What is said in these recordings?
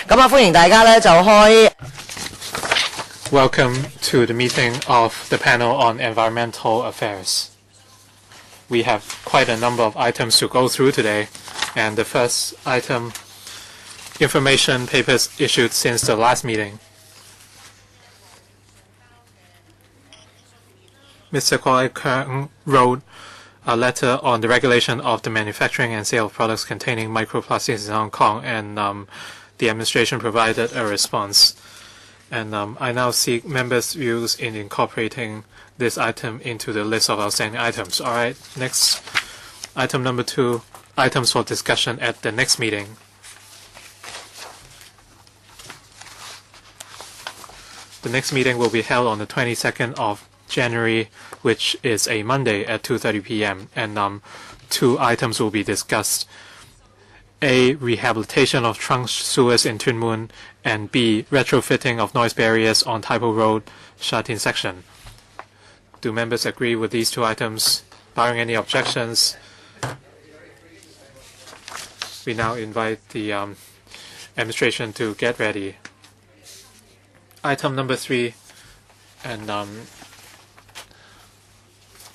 咁歡迎大家咧就開。Welcome to the meeting of the panel on environmental affairs. We have quite a number of items to go through today, and the first item, information papers issued since the last meeting. Mr. Wai-keung wrote a letter on the regulation of the manufacturing and sale of products containing microplastics in Hong Kong, and the administration provided a response. And I now seek members' views in incorporating this item into the list of outstanding items. All right, next item number 2, items for discussion at the next meeting. The next meeting will be held on the 22nd of January, which is a Monday at 2:30 p.m. And 2 items will be discussed. A, rehabilitation of trunk sewers in Tuen Mun, and B, retrofitting of noise barriers on Tai Po Road, Sha Tin section. Do members agree with these 2 items? Barring any objections, we now invite the administration to get ready. Item number 3, and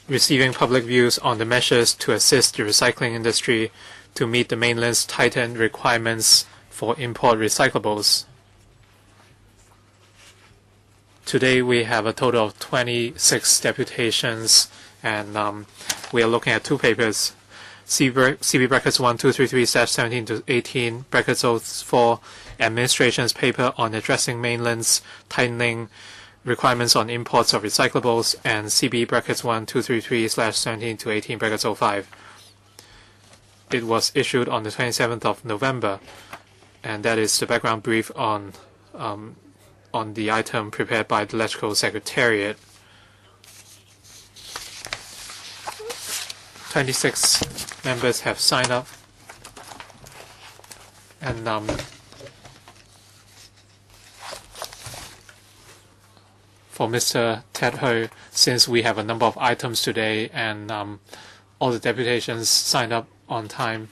receiving public views on the measures to assist the recycling industry to meet the mainland's tightened requirements for import recyclables. Today we have a total of 26 deputations, and we are looking at 2 papers. CB brackets 1233/17 to 18 brackets 04, Administration's paper on addressing mainland's tightening requirements on imports of recyclables, and CB brackets 1233/17 to 18 brackets 05. It was issued on the 27th of November, and that is the background brief on the item prepared by the Electrical Secretariat. 26 members have signed up, and for Mr. Ted Hui, since we have a number of items today, and all the deputations signed up on time,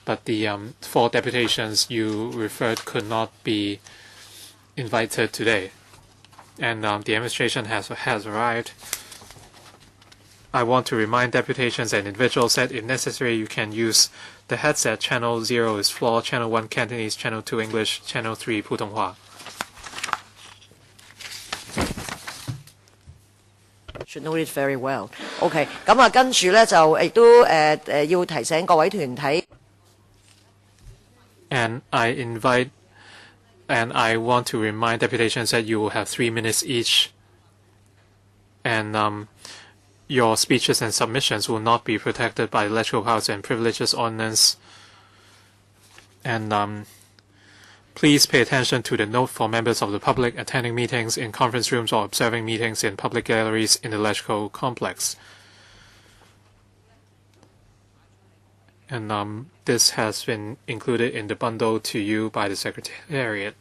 but the 4 deputations you referred could not be invited today, and the administration has arrived. I want to remind deputations and individuals that if necessary you can use the headset. Channel 0 is floor, Channel 1 Cantonese, Channel 2 English, Channel 3 普通話。Should know it very well. OK， 咁跟住咧就亦都要提醒各位團體。And I want to remind deputations that you will have 3 minutes each, and your speeches and submissions will not be protected by the Electoral Powers and Privileges Ordinance. And please pay attention to the note for members of the public attending meetings in conference rooms or observing meetings in public galleries in the electrical complex. And this has been included in the bundle to you by the Secretariat.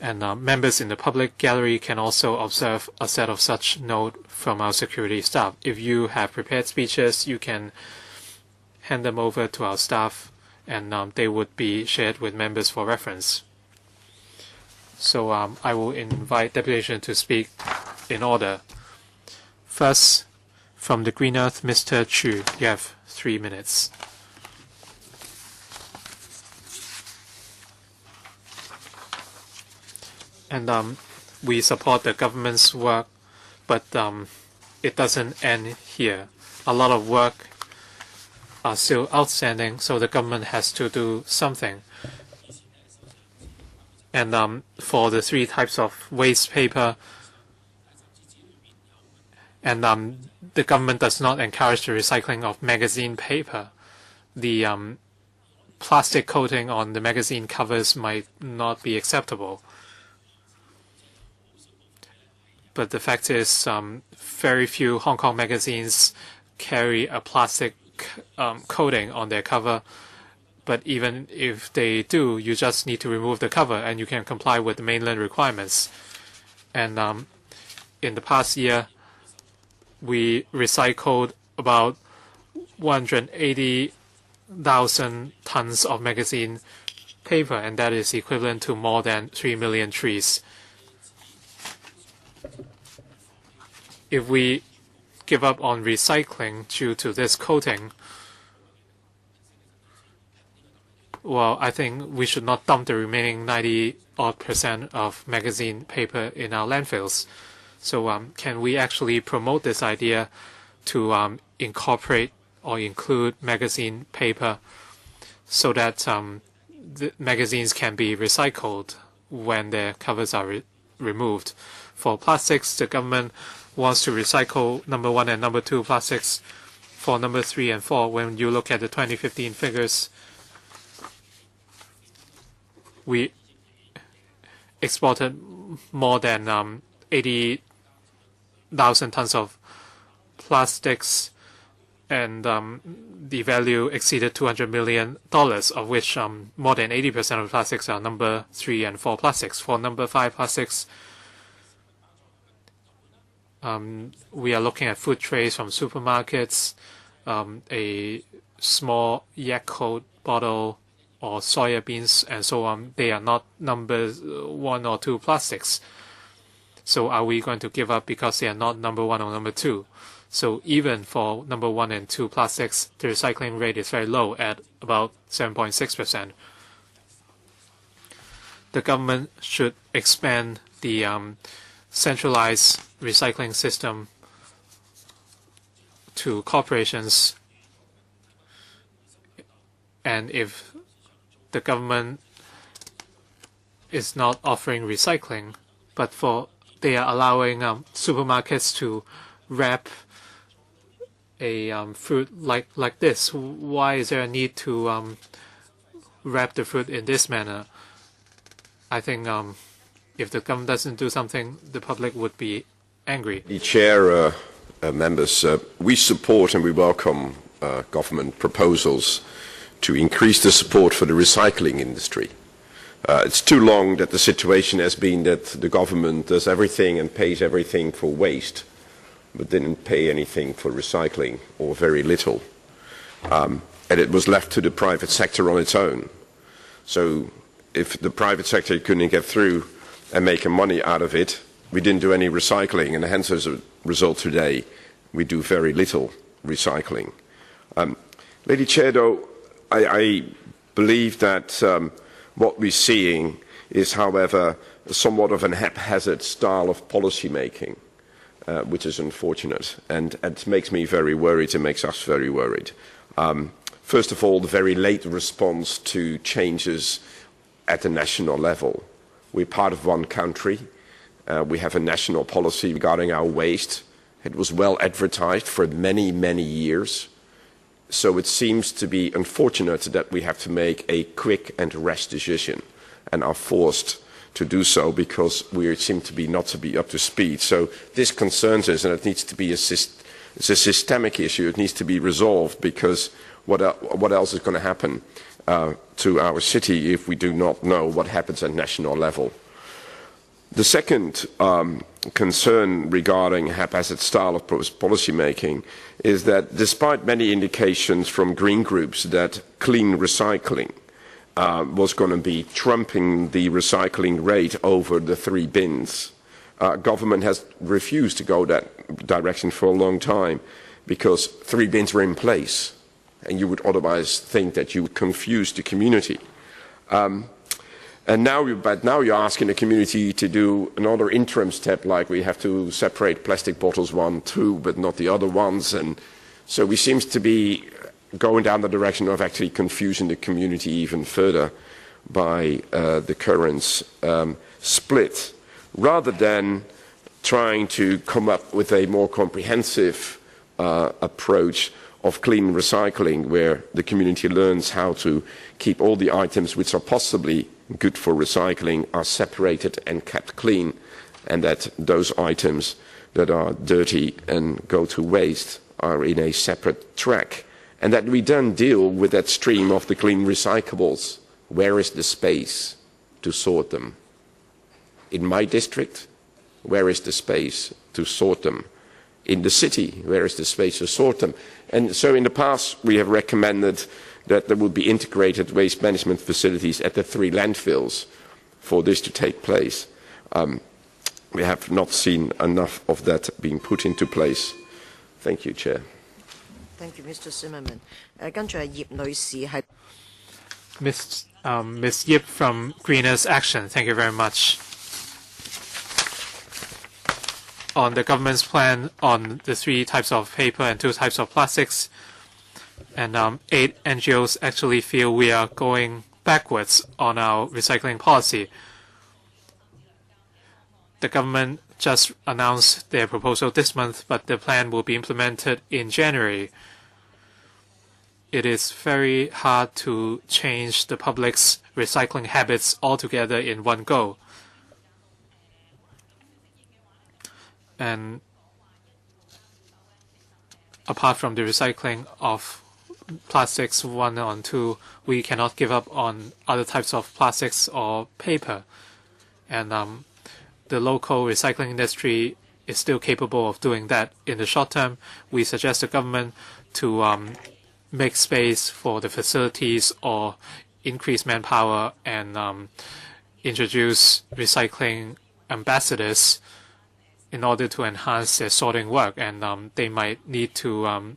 And members in the public gallery can also observe a set of such note from our security staff. If you have prepared speeches, you can hand them over to our staff, and they would be shared with members for reference. So I will invite deputation to speak in order. First, from the Green Earth, Mr. Chu, you have 3 minutes. And we support the government's work, but it doesn't end here. A lot of work are still outstanding, so the government has to do something. And for the 3 types of waste paper, and the government does not encourage the recycling of magazine paper. The plastic coating on the magazine covers might not be acceptable. But the fact is, very few Hong Kong magazines carry a plastic coating on their cover. But even if they do, you just need to remove the cover and you can comply with the mainland requirements. And in the past year, we recycled about 180,000 tons of magazine, paper, and that is equivalent to more than 3 million trees. If we give up on recycling due to this coating, well, I think we should not dump the remaining 90% of magazine paper in our landfills. So can we actually promote this idea to incorporate or include magazine paper so that the magazines can be recycled when their covers are removed? For plastics, the government wants to recycle number 1 and number 2 plastics. For number 3 and 4, when you look at the 2015 figures, we exported more than 80,000 tons of plastics, and the value exceeded $200 million, of which more than 80% of plastics are number 3 and 4 plastics. For number 5 plastics, we are looking at food trays from supermarkets, a small Yakult bottle, or soya beans, and so on. They are not number 1 or 2 plastics. So are we going to give up because they are not number 1 or number 2? So even for number 1 and 2 plastics, the recycling rate is very low at about 7.6%. The government should expand the centralized recycling system to corporations, and if the government is not offering recycling, but they are allowing supermarkets to wrap a fruit like this. Why is there a need to wrap the fruit in this manner? I think if the government doesn't do something, the public would be angry. The Chair, members, we support and we welcome government proposals to increase the support for the recycling industry. It's too long that the situation has been that the government does everything and pays everything for waste, but didn't pay anything for recycling, or very little. And it was left to the private sector on its own. So if the private sector couldn't get through and make money out of it, we didn't do any recycling, and hence as a result today, we do very little recycling. Lady Chair, though, I believe that what we're seeing is, however, somewhat of an haphazard style of policy making, which is unfortunate, and it makes me very worried. It makes us very worried. First of all, the very late response to changes at the national level. We're part of one country. We have a national policy regarding our waste. It was well advertised for many, many years. So it seems to be unfortunate that we have to make a quick and rash decision, and are forced to do so because we seem to be not to be up to speed. So this concerns us, and it needs to be it's a systemic issue. It needs to be resolved, because what else is going to happen to our city if we do not know what happens at national level? The second concern regarding haphazard style of policy making is that, despite many indications from green groups that clean recycling was going to be trumping the recycling rate over the 3 bins, government has refused to go that direction for a long time, because 3 bins were in place, and you would otherwise think that you would confuse the community. And now you're asking the community to do another interim step, like we have to separate plastic bottles 1, 2, but not the other ones. And so we seem to be going down the direction of actually confusing the community even further by the current split, rather than trying to come up with a more comprehensive approach of clean recycling, where the community learns how to keep all the items which are possibly good for recycling are separated and kept clean, and that those items that are dirty and go to waste are in a separate track, and that we then deal with that stream of the clean recyclables. Where is the space to sort them? In my district, where is the space to sort them? In the city, where is the space to sort them? And so in the past we have recommended that there will be integrated waste management facilities at the 3 landfills for this to take place. We have not seen enough of that being put into place. Thank you, Chair. Thank you, Mr. Zimmerman. 跟住係葉女士係 Ms. Yip from Greeners Action, thank you very much. On the government's plan on the 3 types of paper and 2 types of plastics, and 8 NGOs actually feel we are going backwards on our recycling policy. The government just announced their proposal this month, but the plan will be implemented in January. It is very hard to change the public's recycling habits altogether in one go. And apart from the recycling of plastics 1 and 2, we cannot give up on other types of plastics or paper. And the local recycling industry is still capable of doing that. In the short term, we suggest the government to make space for the facilities or increase manpower and introduce recycling ambassadors in order to enhance their sorting work. And they might need some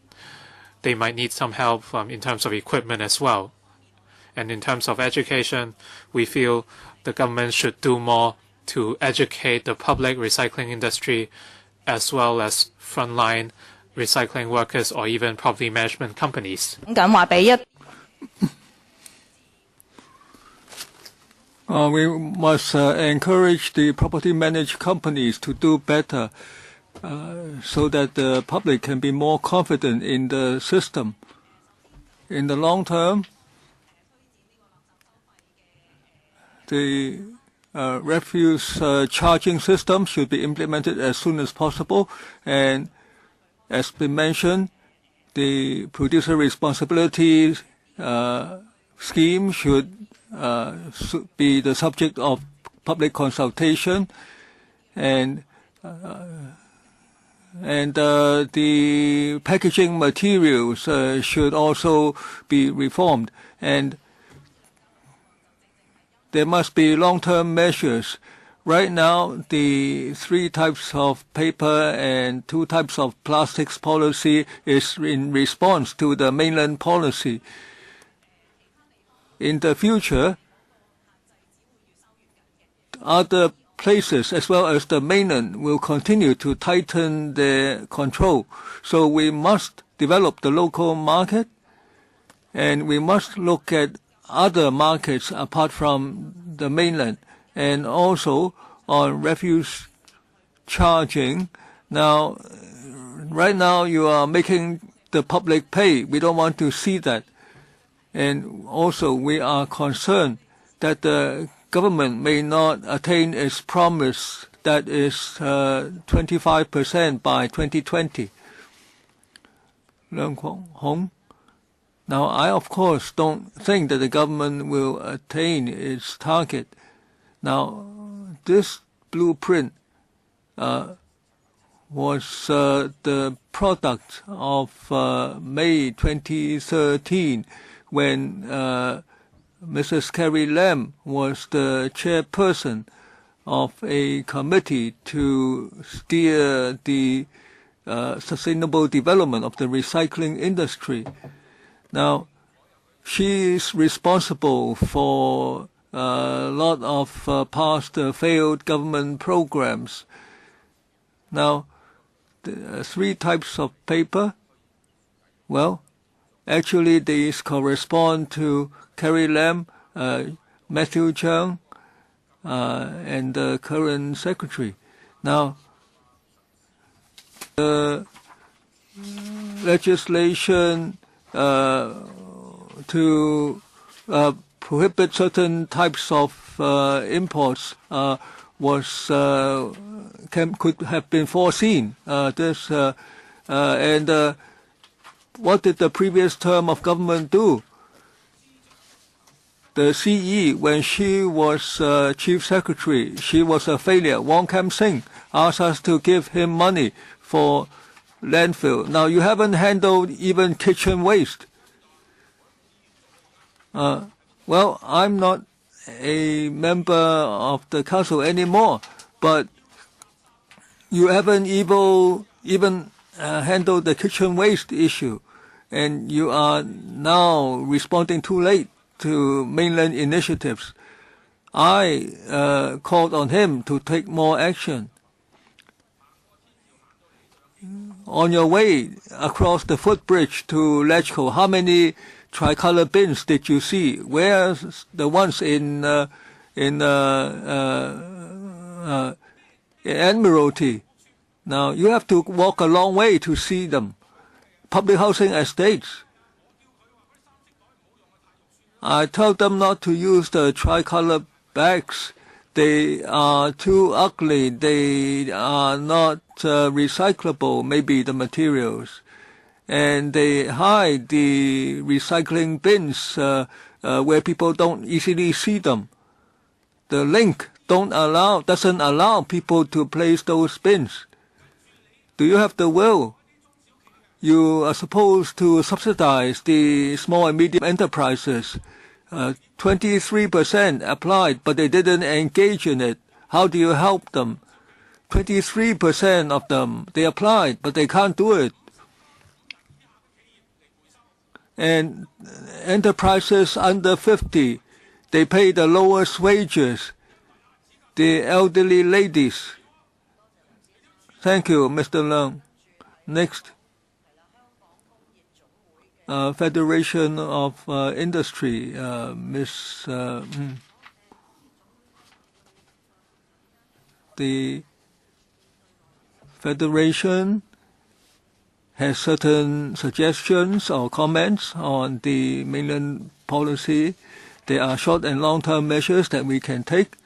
help in terms of equipment as well. And in terms of education, we feel the government should do more to educate the public recycling industry as well as frontline recycling workers or even property management companies. We must encourage the property managed companies to do better so that the public can be more confident in the system. In the long term, the refuse charging system should be implemented as soon as possible, and as been mentioned, the producer responsibility scheme should be the subject of public consultation, and the packaging materials should also be reformed, and there must be long-term measures. Right now, the 3 types of paper and 2 types of plastics policy is in response to the mainland policy. In the future, other places as well as the mainland will continue to tighten their control. So we must develop the local market, and we must look at other markets apart from the mainland, and also on refuse charging. Now, right now you are making the public pay. We don't want to see that. And also we are concerned that the government may not attain its promise, that is 25% by 2020. Leung Kwok Hong. Now, I, of course, don't think that the government will attain its target. Now, this blueprint was the product of May 2013 when Mrs. Carrie Lam was the chairperson of a committee to steer the sustainable development of the recycling industry. Now, she is responsible for a lot of past failed government programs. Now, the 3 types of paper, well, actually these correspond to Carrie Lam, Matthew Chung, and the current secretary. Now, the legislation to prohibit certain types of imports could have been foreseen. What did the previous term of government do? The CE, when she was chief secretary, she was a failure. Wong Kam Sing asked us to give him money for landfill. Now, you haven't handled even kitchen waste. Well, I'm not a member of the council anymore, but you haven't even handled the kitchen waste issue, and you are now responding too late to mainland initiatives. I called on him to take more action. On your way across the footbridge to Lechco, how many tricolor bins did you see? Where's the ones in Admiralty? Now you have to walk a long way to see them. Public housing estates. I tell them not to use the tricolor bags. They are too ugly. They are not recyclable, maybe the materials. And they hide the recycling bins where people don't easily see them. The link doesn't allow people to place those bins. Do you have the will? You are supposed to subsidize the small and medium enterprises. 23% applied, but they didn't engage in it. How do you help them? 23% of them, they applied, but they can't do it. And enterprises under 50, they pay the lowest wages. The elderly ladies. Thank you, Mr. Leung. Next. Federation of Industry, Ms. The Federation has certain suggestions or comments on the mainland policy. There are short and long-term measures that we can take.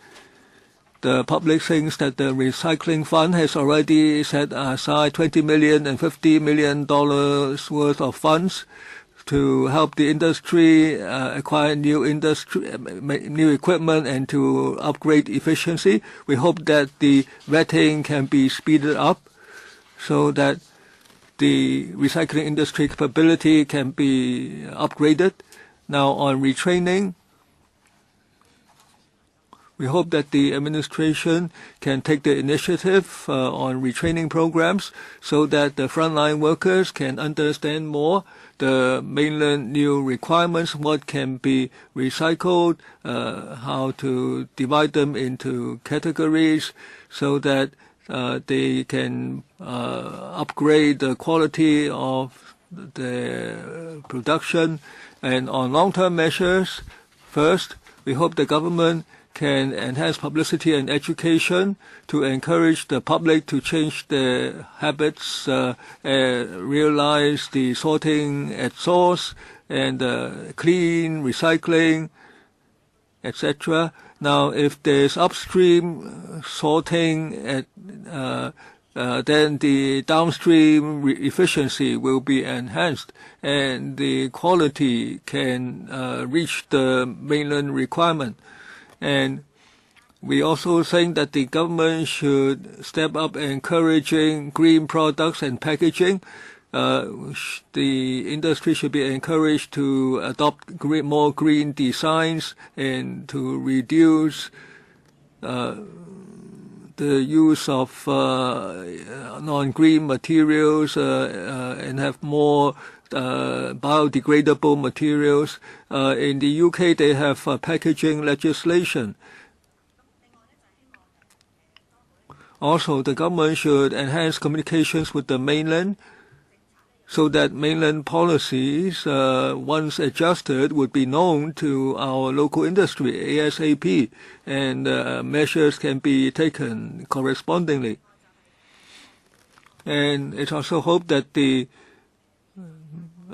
The public thinks that the recycling fund has already set aside $20 million and $50 million worth of funds to help the industry acquire new equipment and to upgrade efficiency. We hope that the vetting can be speeded up so that the recycling industry capability can be upgraded. Now on retraining, we hope that the administration can take the initiative on retraining programs so that the frontline workers can understand more the mainland new requirements, what can be recycled, how to divide them into categories so that they can upgrade the quality of the production. And on long-term measures, first, we hope the government can enhance publicity and education to encourage the public to change their habits, realize the sorting at source and clean recycling, etc. Now, if there's upstream sorting, then the downstream efficiency will be enhanced and the quality can reach the mainland requirement. And we also think that the government should step up encouraging green products and packaging. The industry should be encouraged to adopt more green designs and to reduce the use of non-green materials and have more biodegradable materials. In the UK, they have packaging legislation. Also, the government should enhance communications with the mainland so that mainland policies, once adjusted, would be known to our local industry ASAP, and measures can be taken correspondingly. And it's also hoped that the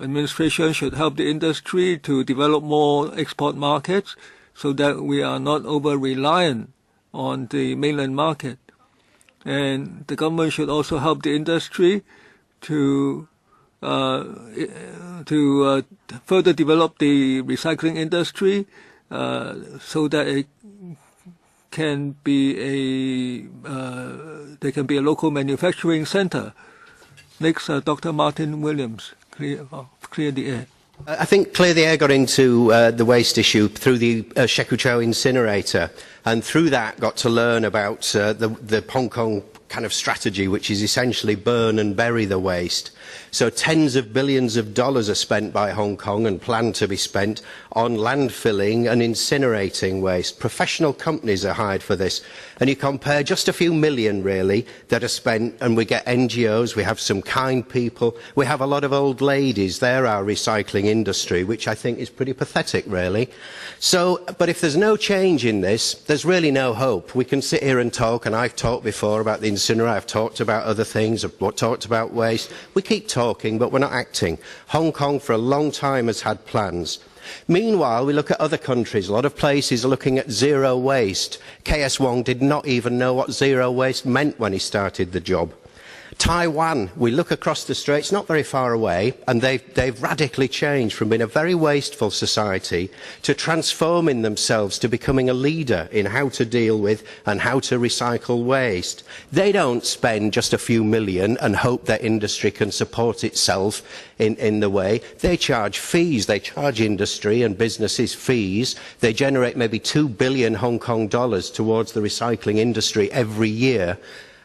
administration should help the industry to develop more export markets so that we are not over-reliant on the mainland market. And the government should also help the industry to further develop the recycling industry so that it can be there can be a local manufacturing center. Next, Dr. Martin Williams, clear the air. I think Clear the Air got into the waste issue through the Shekuchou incinerator, and through that got to learn about the Hong Kong kind of strategy, which is essentially burn and bury the waste. So tens of billions of dollars are spent by Hong Kong and planned to be spent on landfilling and incinerating waste. Professional companies are hired for this. And you compare just a few million, really, that are spent, and we get NGOs, we have some kind people, we have a lot of old ladies. They're our recycling industry, which I think is pretty pathetic, really. So, but if there's no change in this, there's really no hope. We can sit here and talk, and I've talked before about the incinerator, I've talked about other things, I've talked about waste. We keep talking, but we're not acting. Hong Kong for a long time has had plans. Meanwhile, we look at other countries. A lot of places are looking at zero waste. KS Wong did not even know what zero waste meant when he started the job. Taiwan, we look across the straits, not very far away, and they've radically changed from being a very wasteful society to transforming themselves to becoming a leader in how to deal with and how to recycle waste. They don't spend just a few million and hope their industry can support itself in the way. They charge fees. They charge industry and businesses fees. They generate maybe 2 billion Hong Kong dollars towards the recycling industry every year.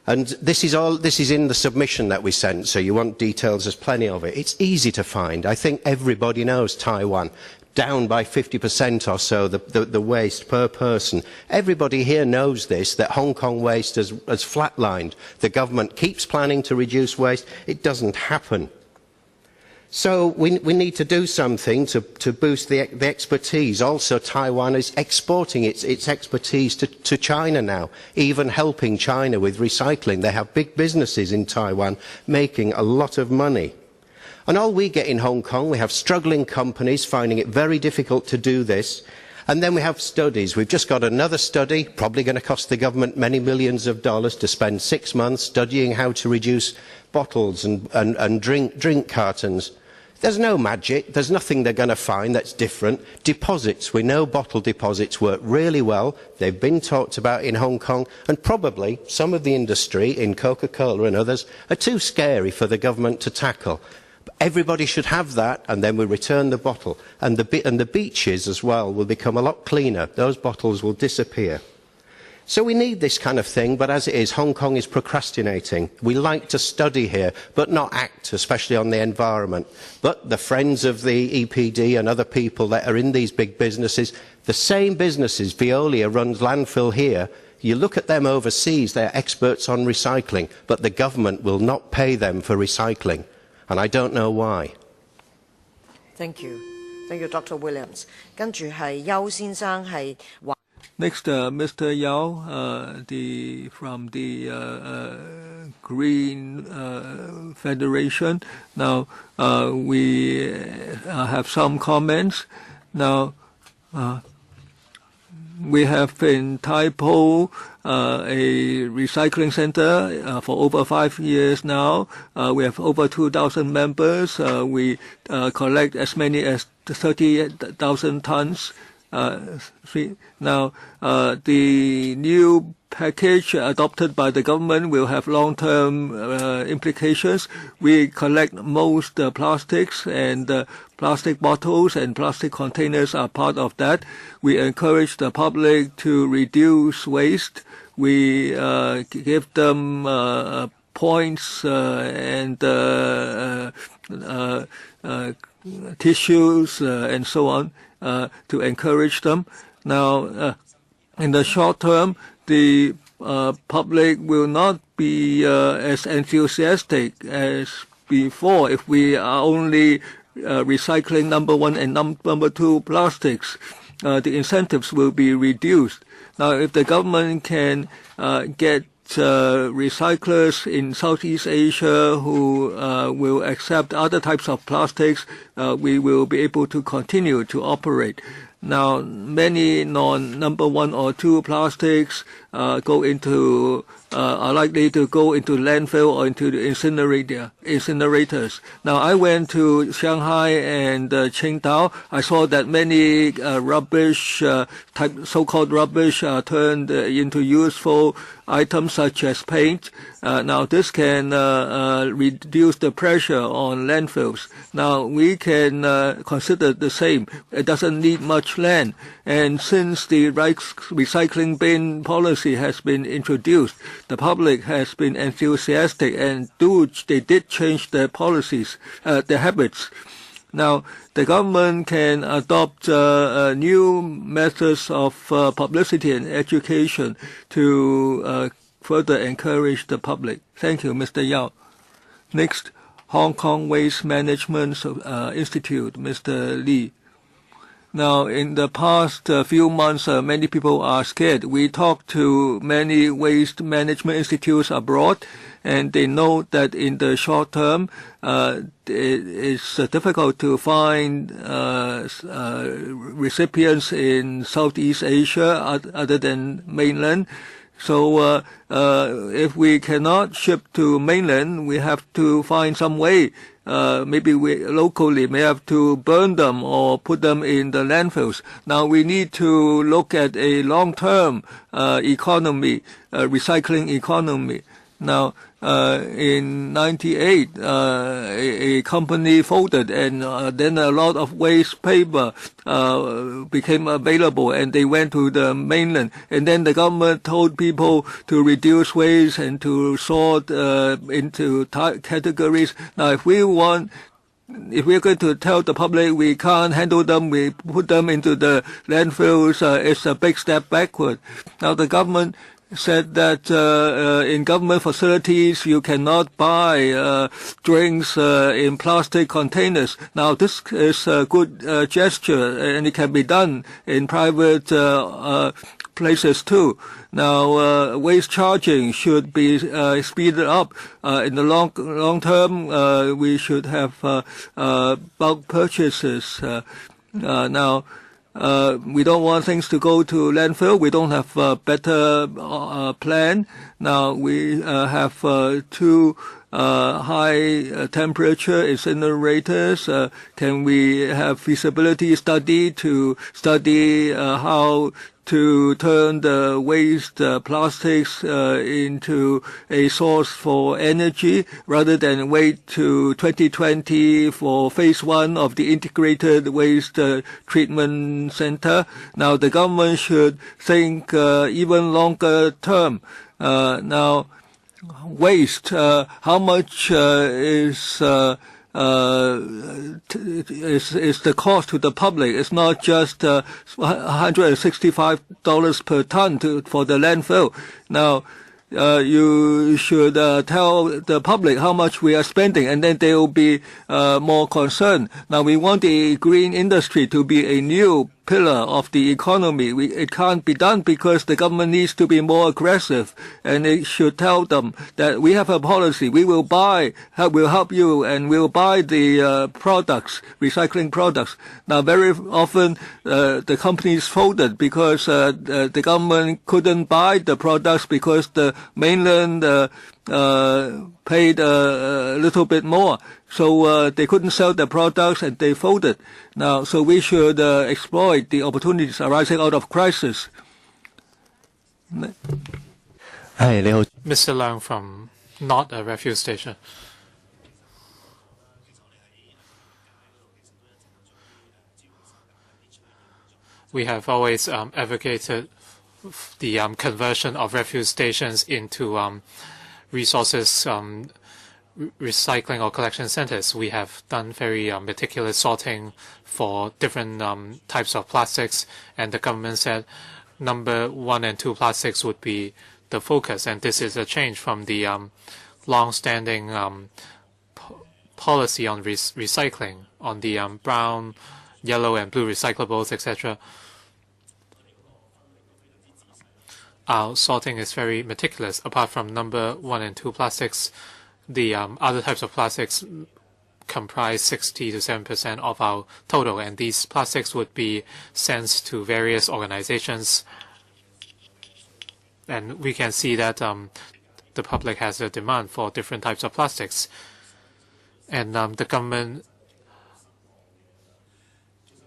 And this is in the submission that we sent, so you want details, there's plenty of it. It's easy to find. I think everybody knows Taiwan, down by 50% or so, the waste per person. Everybody here knows this, that Hong Kong waste has flatlined. The government keeps planning to reduce waste. It doesn't happen. So we need to do something to boost the expertise. Also, Taiwan is exporting its expertise to China now, even helping China with recycling. They have big businesses in Taiwan making a lot of money. And all we get in Hong Kong, we have struggling companies finding it very difficult to do this. And then we have studies. We've just got another study, probably going to cost the government many millions of dollars, to spend 6 months studying how to reduce bottles and drink cartons. There's no magic. There's nothing they're going to find that's different. Deposits. We know bottle deposits work really well. They've been talked about in Hong Kong, and probably some of the industry in Coca-Cola and others are too scary for the government to tackle. Everybody should have that, and then we return the bottle. And the beaches as well will become a lot cleaner. Those bottles will disappear. So we need this kind of thing, but as it is, Hong Kong is procrastinating. We like to study here, but not act, especially on the environment. But the friends of the EPD and other people that are in these big businesses, the same businesses, Veolia runs landfill here, you look at them overseas, they're experts on recycling, but the government will not pay them for recycling. And I don't know why. Thank you. Thank you, Dr. Williams. 跟住係邱先生係話 Next, Mr. Yao, from the Green Federation. Now, we have some comments. Now, we have in Tai Po a recycling center for over 5 years now. We have over 2,000 members. We collect as many as 30,000 tons. Now, the new package adopted by the government will have long-term implications. We collect most plastics, and plastic bottles and plastic containers are part of that. We encourage the public to reduce waste. We give them points and tissues and so on to encourage them. Now, in the short term, the public will not be as enthusiastic as before if we are only recycling number 1 and number 2 plastics. The incentives will be reduced. Now, if the government can get recyclers in Southeast Asia who will accept other types of plastics, we will be able to continue to operate. Now, many non-number 1 or 2 plastics are likely to go into landfill or into the incinerators. Now, I went to Shanghai and Qingdao. I saw that many rubbish, so-called rubbish, are turned into useful items such as paint. Now, this can reduce the pressure on landfills. Now, we can consider the same. It doesn't need much land. And since the recycling bin policy has been introduced, the public has been enthusiastic and they did change their policies, their habits. Now, the government can adopt new methods of publicity and education to further encourage the public. Thank you, Mr. Yao. Next, Hong Kong Waste Management Institute, Mr. Lee. Now, in the past few months, many people are scared. We talked to many waste management institutes abroad, and they know that in the short term, it's difficult to find recipients in Southeast Asia other than mainland. So if we cannot ship to mainland, we have to find some way. Maybe we locally may have to burn them or put them in the landfills. Now we need to look at a long-term economy, recycling economy. Now, in 98, a company folded, and then a lot of waste paper became available, and they went to the mainland. And then the government told people to reduce waste and to sort into categories. Now, if we're going to tell the public we can't handle them, we put them into the landfills, it's a big step backward. Now, the government said that in government facilities you cannot buy drinks in plastic containers. Now, this is a good gesture, and it can be done in private places too. Now, waste charging should be speeded up. In the long term, we should have bulk purchases. Now, we don't want things to go to landfill. We don't have a better plan. Now, we have two high temperature incinerators. Can we have feasibility study to study how to turn the waste plastics into a source for energy rather than wait to 2020 for phase 1 of the integrated waste treatment center. Now, the government should think even longer term. Now, waste, how much is the cost to the public? It's not just $165 per ton for the landfill. Now, you should tell the public how much we are spending, and then they will be more concerned. Now, we want the green industry to be a new pillar of the economy. It can't be done because the government needs to be more aggressive, and it should tell them that we have a policy. We will we'll help you, and we'll buy the products, recycling products. Now, very often the companies folded because the government couldn't buy the products because the mainland paid a little bit more. So they couldn't sell their products, and they folded. Now, so we should exploit the opportunities arising out of crisis. Mr. Leung from Not a Refuse Station. We have always advocated the conversion of refuse stations into resources recycling or collection centers. We have done very meticulous sorting for different types of plastics, and the government said number 1 and 2 plastics would be the focus, and this is a change from the long-standing policy on recycling, on the brown, yellow, and blue recyclables, etc. Our sorting is very meticulous. Apart from number 1 and 2 plastics, the other types of plastics comprise 60 to 7% of our total, and these plastics would be sent to various organizations and we can see that the public has a demand for different types of plastics, and the government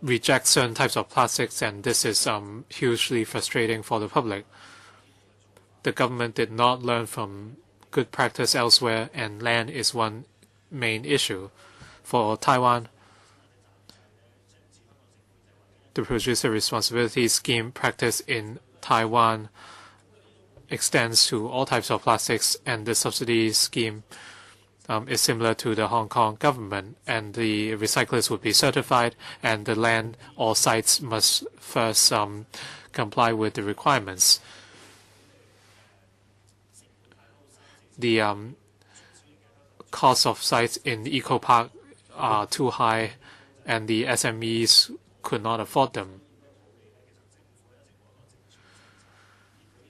rejects certain types of plastics, and this is hugely frustrating for the public. The government did not learn from good practice elsewhere, and land is one main issue. For Taiwan, the producer responsibility scheme practice in Taiwan extends to all types of plastics, and the subsidy scheme is similar to the Hong Kong government, and the recyclers would be certified, and the land or sites must first comply with the requirements. The cost of sites in the eco park are too high, and the SMEs could not afford them.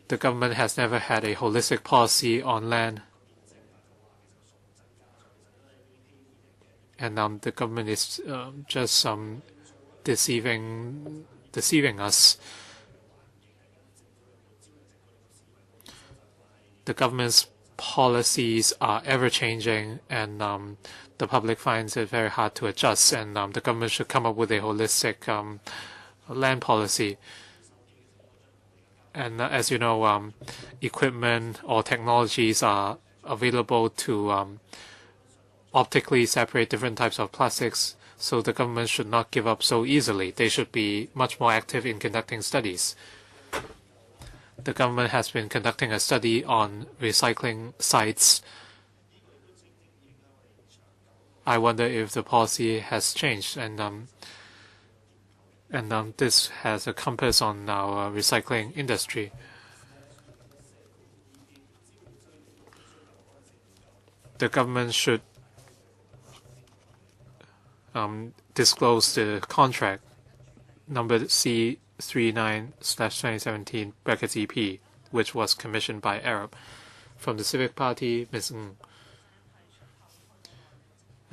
The government has never had a holistic policy on land, and the government is just deceiving us. The government's policies are ever-changing, and the public finds it very hard to adjust, and the government should come up with a holistic land policy. And as you know, equipment or technologies are available to optically separate different types of plastics, so the government should not give up so easily. They should be much more active in conducting studies. The government has been conducting a study on recycling sites. I wonder if the policy has changed, and this has a compass on our recycling industry. The government should disclose the contract number C39/2017 (EP), which was commissioned by Arab. From the Civic Party, Ms. Ng.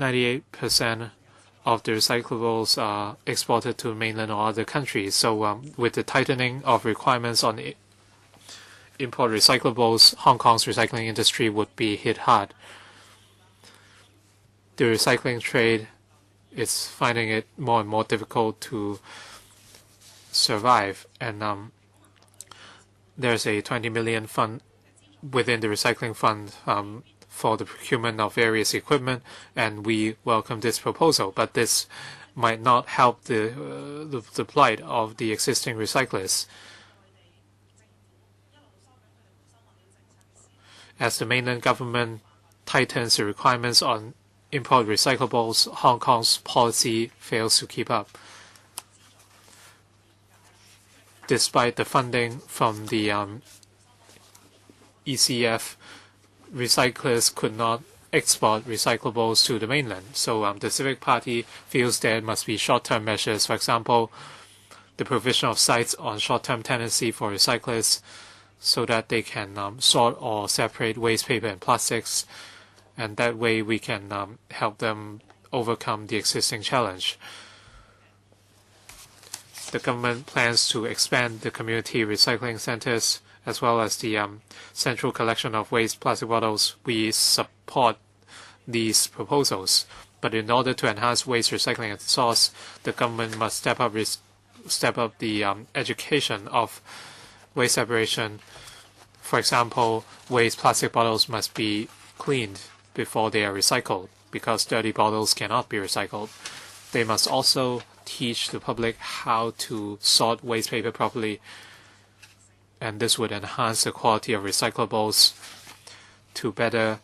98% of the recyclables are exported to mainland or other countries. So with the tightening of requirements on import recyclables, Hong Kong's recycling industry would be hit hard. The recycling trade is finding it more and more difficult to survive, and there's a 20 million fund within the recycling fund for the procurement of various equipment, and we welcome this proposal. But this might not help the plight of the existing recyclers. As the mainland government tightens the requirements on import recyclables, Hong Kong's policy fails to keep up. Despite the funding from the ECF, recyclers could not export recyclables to the mainland. So the Civic Party feels there must be short-term measures. For example, the provision of sites on short-term tenancy for recyclers so that they can sort or separate waste paper and plastics, and that way we can help them overcome the existing challenge. The government plans to expand the community recycling centers as well as the central collection of waste plastic bottles. We support these proposals, but in order to enhance waste recycling at the source, the government must step up the education of waste separation. For example, waste plastic bottles must be cleaned before they are recycled, because dirty bottles cannot be recycled. They must also teach the public how to sort waste paper properly, and this would enhance the quality of recyclables to better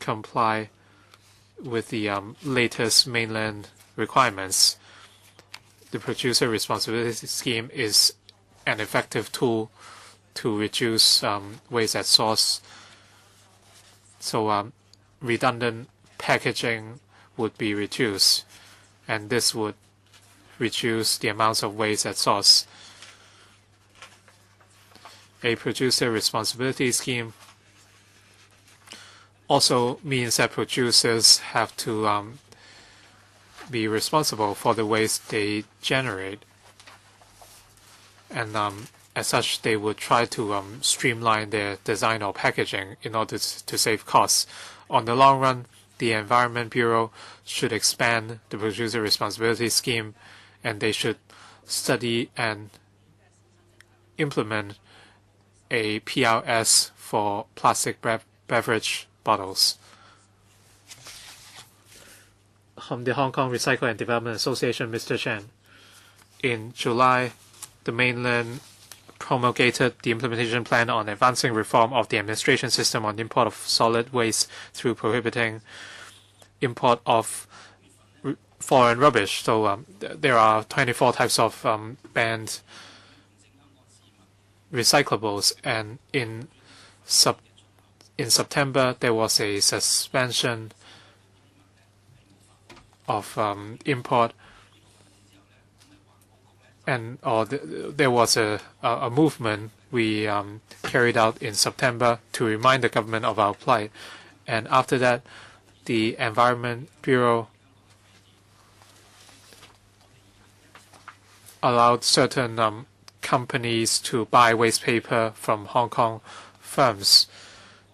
comply with the latest mainland requirements. The producer responsibility scheme is an effective tool to reduce waste at source. So redundant packaging would be reduced, and this would reduce the amounts of waste at source. A producer responsibility scheme also means that producers have to be responsible for the waste they generate. And as such, they would try to streamline their design or packaging in order to save costs. On the long run, the Environment Bureau should expand the producer responsibility scheme, and they should study and implement a PRS for plastic beverage bottles. From the Hong Kong Recycle and Development Association, Mr. Chen. In July, the mainland promulgated the implementation plan on advancing reform of the administration system on import of solid waste through prohibiting import of foreign rubbish. So there are 24 types of banned recyclables, and in September there was a suspension of import, and there was a movement we carried out in September to remind the government of our plight, and after that the Environment Bureau allowed certain companies to buy waste paper from Hong Kong firms.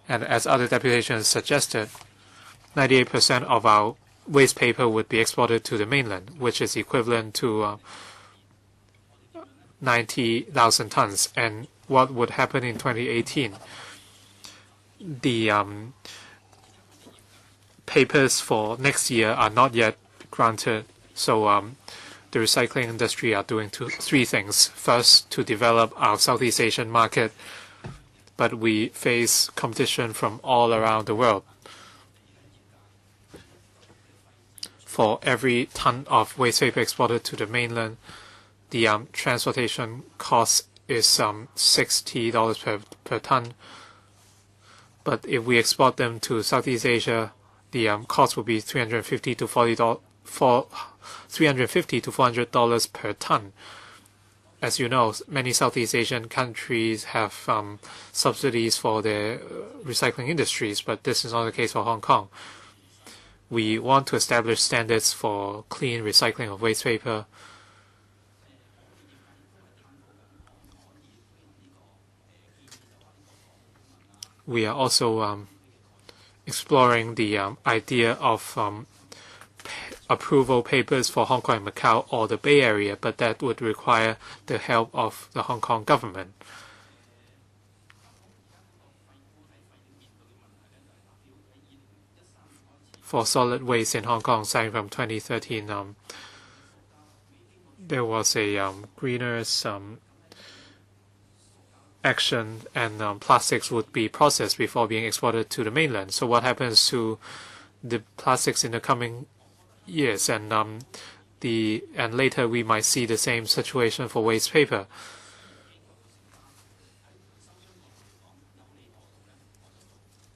And as other deputations suggested, 98% of our waste paper would be exported to the mainland, which is equivalent to 90,000 tons. And what would happen in 2018? The papers for next year are not yet granted, so the recycling industry are doing three things. First, to develop our Southeast Asian market, but we face competition from all around the world. For every ton of waste paper exported to the mainland, the transportation cost is $60 per ton. But if we export them to Southeast Asia, the cost will be $350 to $400 per ton. As you know, many Southeast Asian countries have subsidies for their recycling industries, but this is not the case for Hong Kong. We want to establish standards for clean recycling of waste paper. We are also exploring the idea of approval papers for Hong Kong and Macau or the Bay Area, but that would require the help of the Hong Kong government. For solid waste in Hong Kong, starting from 2013, there was a greener action, and plastics would be processed before being exported to the mainland. So what happens to the plastics in the coming years? And later we might see the same situation for waste paper.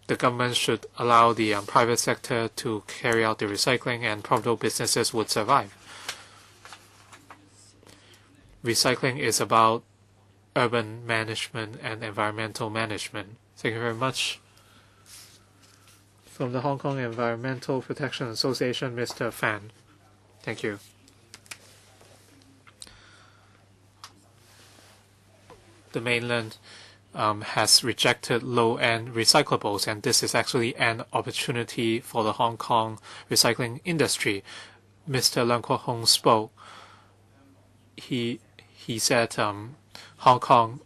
The government should allow the private sector to carry out the recycling, and profitable businesses would survive. Recycling is about urban management and environmental management. Thank you very much. From the Hong Kong Environmental Protection Association, Mr. Fan. Thank you. The mainland has rejected low-end recyclables, and this is actually an opportunity for the Hong Kong recycling industry. Mr. Leung Kwok-hong spoke. He said Hong Kong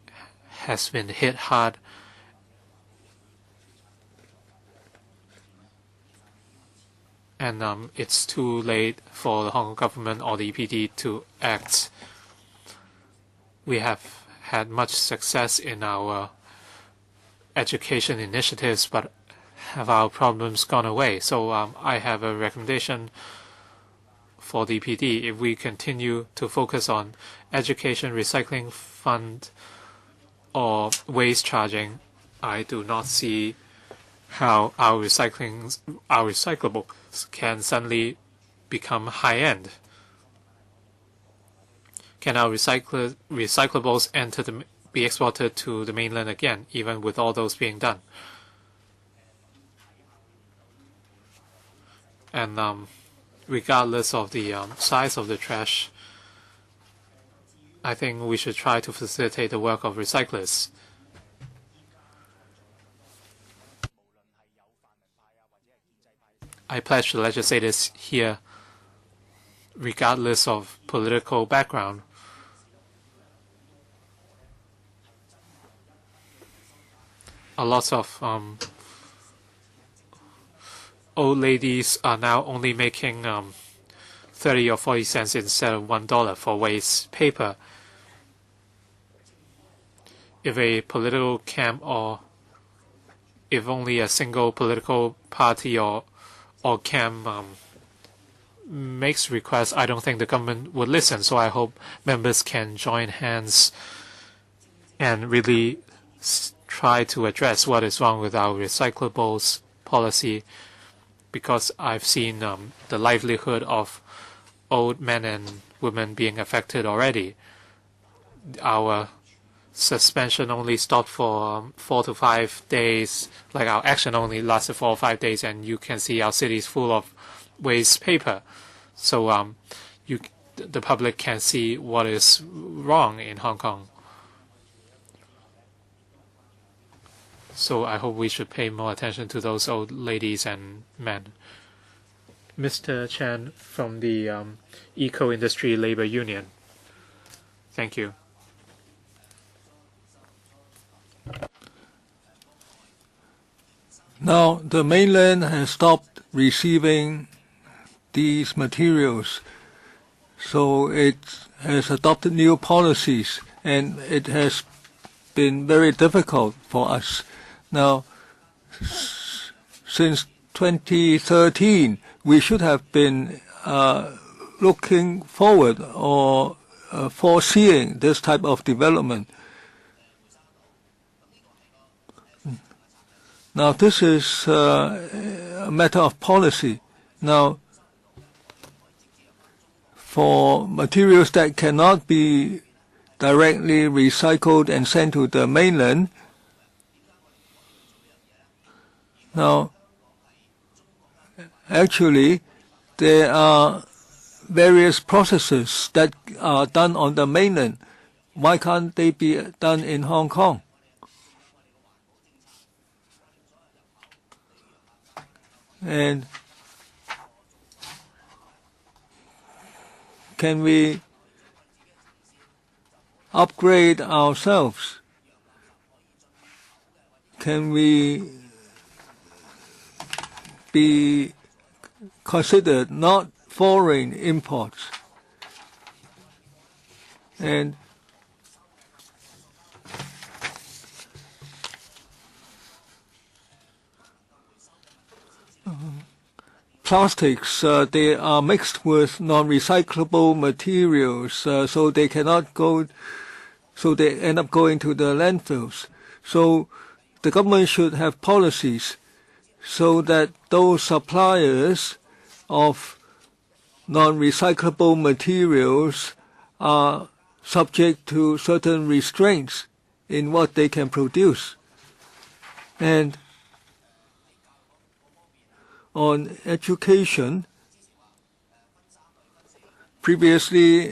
has been hit hard, and it's too late for the Hong Kong government or the EPD to act. We have had much success in our education initiatives, but have our problems gone away? So I have a recommendation for the EPD. If we continue to focus on education, recycling fund, or waste charging, I do not see how our recyclables can suddenly become high-end. Can our recyclables be exported to the mainland again, even with all those being done? And regardless of the size of the trash, I think we should try to facilitate the work of recyclers. I pledge to legislators here, regardless of political background, a lot of old ladies are now only making 30 or 40 cents instead of $1 for waste paper. If a political camp or if only a single political party or camp makes requests, I don't think the government would listen. So I hope members can join hands and really try to address what is wrong with our recyclables policy, because I've seen the livelihood of old men and women being affected already. Our suspension only stopped for 4 to 5 days, like our action only lasted 4 or 5 days, and you can see our cities full of waste paper. So the public can see what is wrong in Hong Kong. So I hope we should pay more attention to those old ladies and men. Mr. Chan from the Eco-Industry Labor Union. Thank you. Now, the mainland has stopped receiving these materials, so it has adopted new policies, and it has been very difficult for us. Now, since 2013, we should have been looking forward or foreseeing this type of development. Now, this is a matter of policy. Now, for materials that cannot be directly recycled and sent to the mainland, now, actually, there are various processes that are done on the mainland. Why can't they be done in Hong Kong? And can we upgrade ourselves? Can we be considered not foreign imports? And plastics, they are mixed with non-recyclable materials, so they cannot go, so they end up going to the landfills. So the government should have policies so that those suppliers of non-recyclable materials are subject to certain restraints in what they can produce. And on education, previously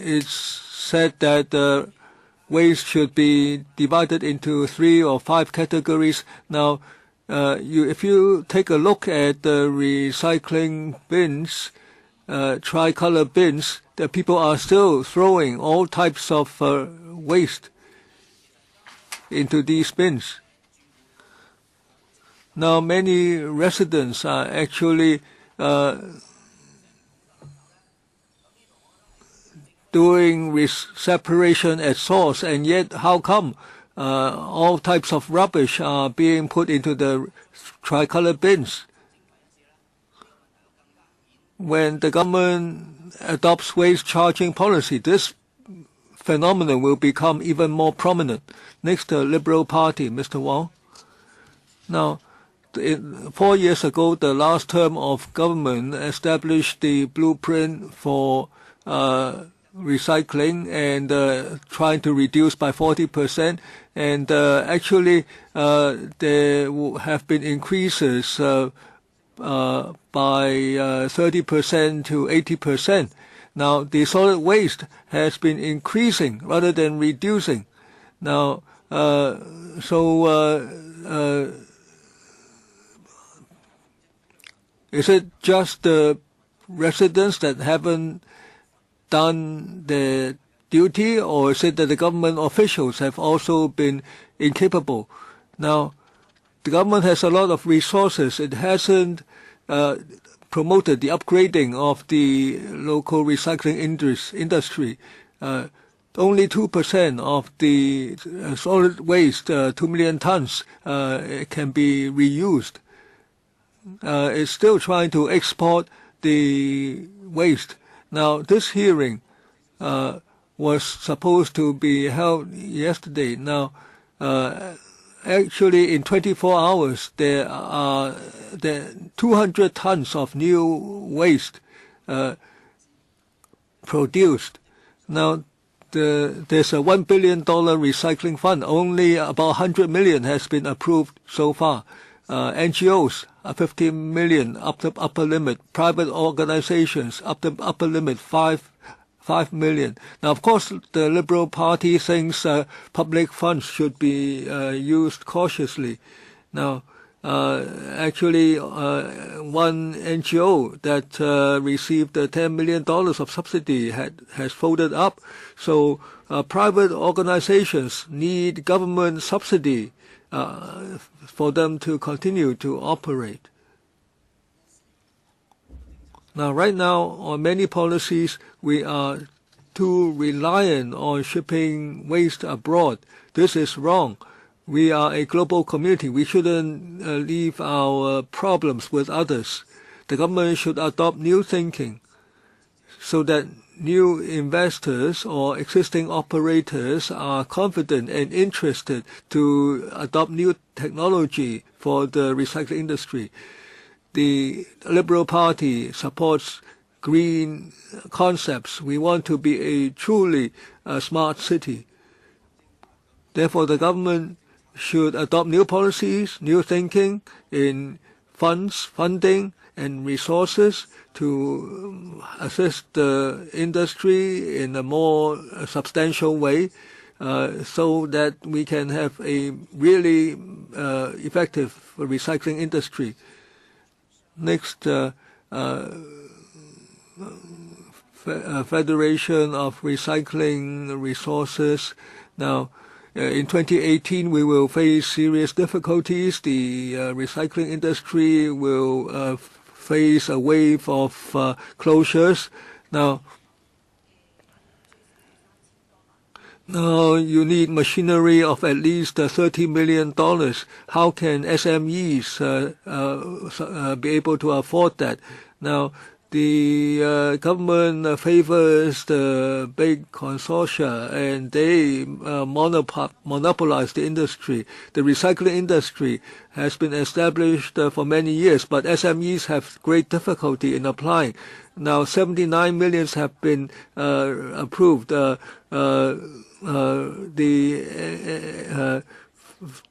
it's said that waste should be divided into 3 or 5 categories. Now, if you take a look at the recycling bins, tricolor bins, the people are still throwing all types of waste into these bins. Now, many residents are actually doing separation at source, and yet how come all types of rubbish are being put into the tricolor bins? When the government adopts waste charging policy, this phenomenon will become even more prominent. Next, the Liberal Party, Mr. Wong. Now, 4 years ago, the last term of government established the blueprint for recycling and trying to reduce by 40%. And actually, there have been increases by 30% to 80%. Now, the solid waste has been increasing rather than reducing. Now, is it just the residents that haven't done their duty, or is it that the government officials have also been incapable? Now, the government has a lot of resources. It hasn't promoted the upgrading of the local recycling industry. Only 2% of the solid waste, 2 million tons, can be reused. It's still trying to export the waste. Now, this hearing was supposed to be held yesterday. Now, actually, in 24 hours, there are 200 tons of new waste produced. Now, there's a $1 billion recycling fund. Only about 100 million has been approved so far. NGOs, 15 million upper limit. Private organizations, upper limit 5 million. Now, of course, the Liberal Party thinks public funds should be used cautiously. Now, actually, one NGO that received $10 million of subsidy has folded up. So private organizations need government subsidy for them to continue to operate. Now, right now, on many policies, we are too reliant on shipping waste abroad. This is wrong. We are a global community. We shouldn't leave our problems with others. The government should adopt new thinking so that new investors or existing operators are confident and interested to adopt new technology for the recycling industry. The Liberal Party supports green concepts. We want to be a truly smart city. Therefore, the government should adopt new policies, new thinking in funding, and resources to assist the industry in a more substantial way so that we can have a really effective recycling industry. Next, Federation of Recycling Resources. Now, in 2018, we will face serious difficulties. The recycling industry will face a wave of closures. Now, you need machinery of at least $30 million. How can SMEs be able to afford that? Now, the government favors the big consortia, and they monopolize the industry. The recycling industry has been established for many years, but SMEs have great difficulty in applying. Now, 79 million have been approved.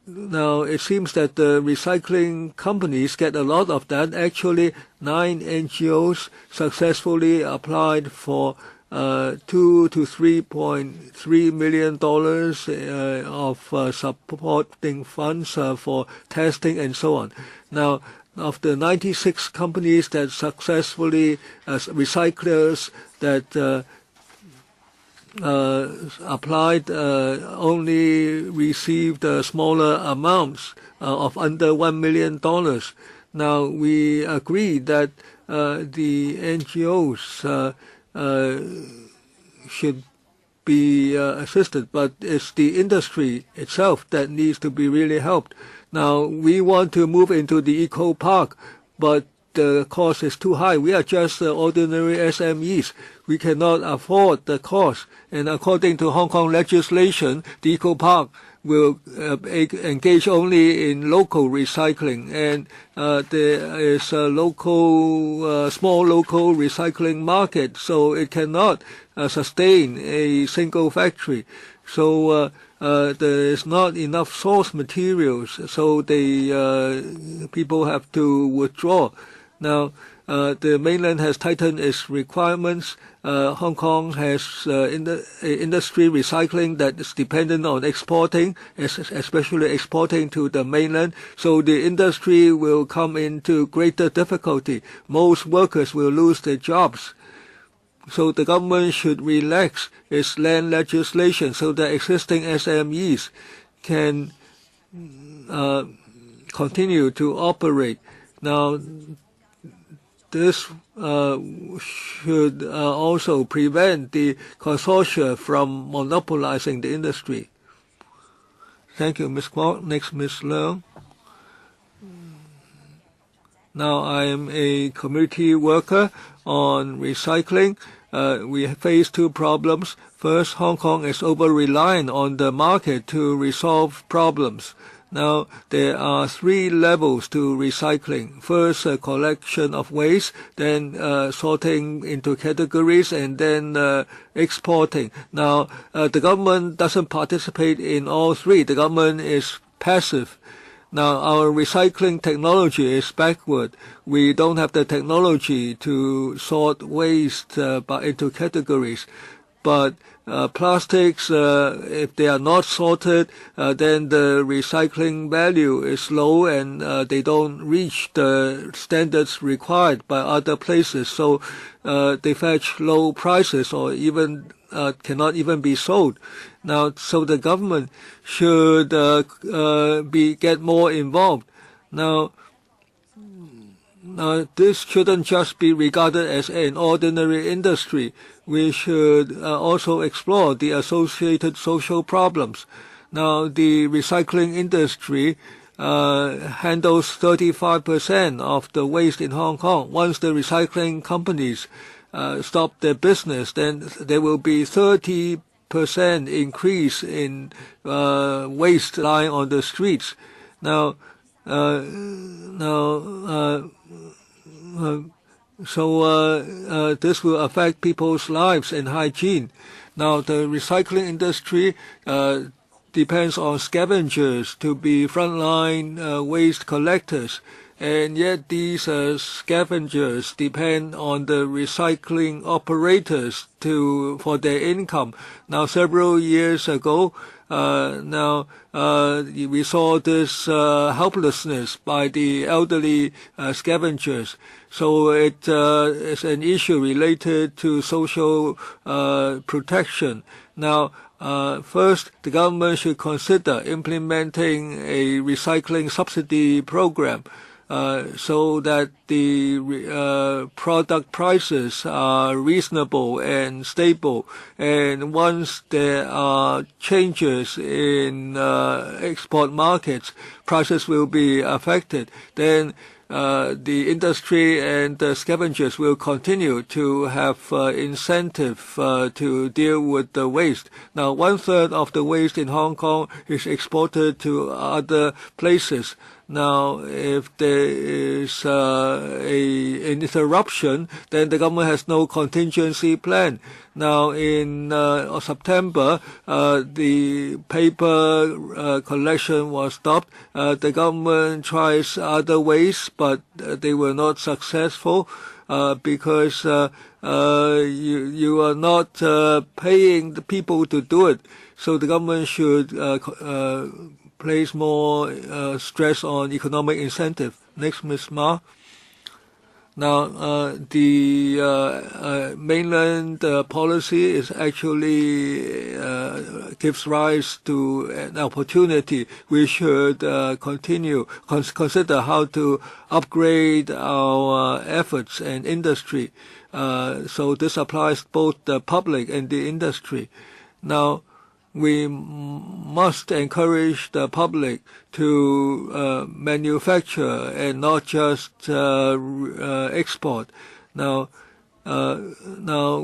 Now, it seems that the recycling companies get a lot of that. Actually, 9 NGOs successfully applied for $2 to $3.3 million of supporting funds for testing and so on. Now, of the 96 companies that successfully, recyclers that applied, only received smaller amounts of under $1 million. Now, we agree that the NGOs should be assisted, but it's the industry itself that needs to be really helped. Now, we want to move into the eco park, but the cost is too high. We are just ordinary SMEs. We cannot afford the cost. And according to Hong Kong legislation, the eco park will engage only in local recycling, and there is a small local recycling market, so it cannot sustain a single factory. So there is not enough source materials, so people have to withdraw. Now, the mainland has tightened its requirements. Hong Kong has industry recycling that is dependent on exporting, especially exporting to the mainland. So the industry will come into greater difficulty. Most workers will lose their jobs. So the government should relax its land legislation so that existing SMEs can continue to operate. Now, this should also prevent the consortia from monopolizing the industry. Thank you, Ms. Kwok. Next, Ms. Leung. Now, I am a community worker on recycling. We face two problems. First, Hong Kong is over-reliant on the market to resolve problems. Now, there are three levels to recycling. First, collection of waste, then sorting into categories, and then exporting. Now, the government doesn't participate in all three. The government is passive. Now, our recycling technology is backward. We don't have the technology to sort waste into categories. But plastics, if they are not sorted, then the recycling value is low and they don't reach the standards required by other places. So they fetch low prices or even cannot even be sold. Now, so the government should get more involved. Now, this shouldn't just be regarded as an ordinary industry. We should also explore the associated social problems. Now, the recycling industry handles 35% of the waste in Hong Kong. Once the recycling companies stop their business, then there will be 30% increase in waste lying on the streets. Now, this will affect people's lives and hygiene. Now, the recycling industry depends on scavengers to be frontline waste collectors, and yet these scavengers depend on the recycling operators for their income. Now, several years ago, we saw this helplessness by the elderly scavengers. So it is an issue related to social protection. Now, first, the government should consider implementing a recycling subsidy program so that the product prices are reasonable and stable. And once there are changes in export markets, prices will be affected. Then the industry and the scavengers will continue to have incentive to deal with the waste. Now, 1/3 of the waste in Hong Kong is exported to other places. Now, if there is an interruption, then the government has no contingency plan. Now, in September, the paper collection was stopped. The government tries other ways, but they were not successful because you are not paying the people to do it. So the government should place more stress on economic incentive. Next, Ms. Ma. Now, the mainland policy is actually gives rise to an opportunity. We should consider how to upgrade our efforts and industry. So this applies both the public and the industry. Now, we must encourage the public to manufacture and not just export. Now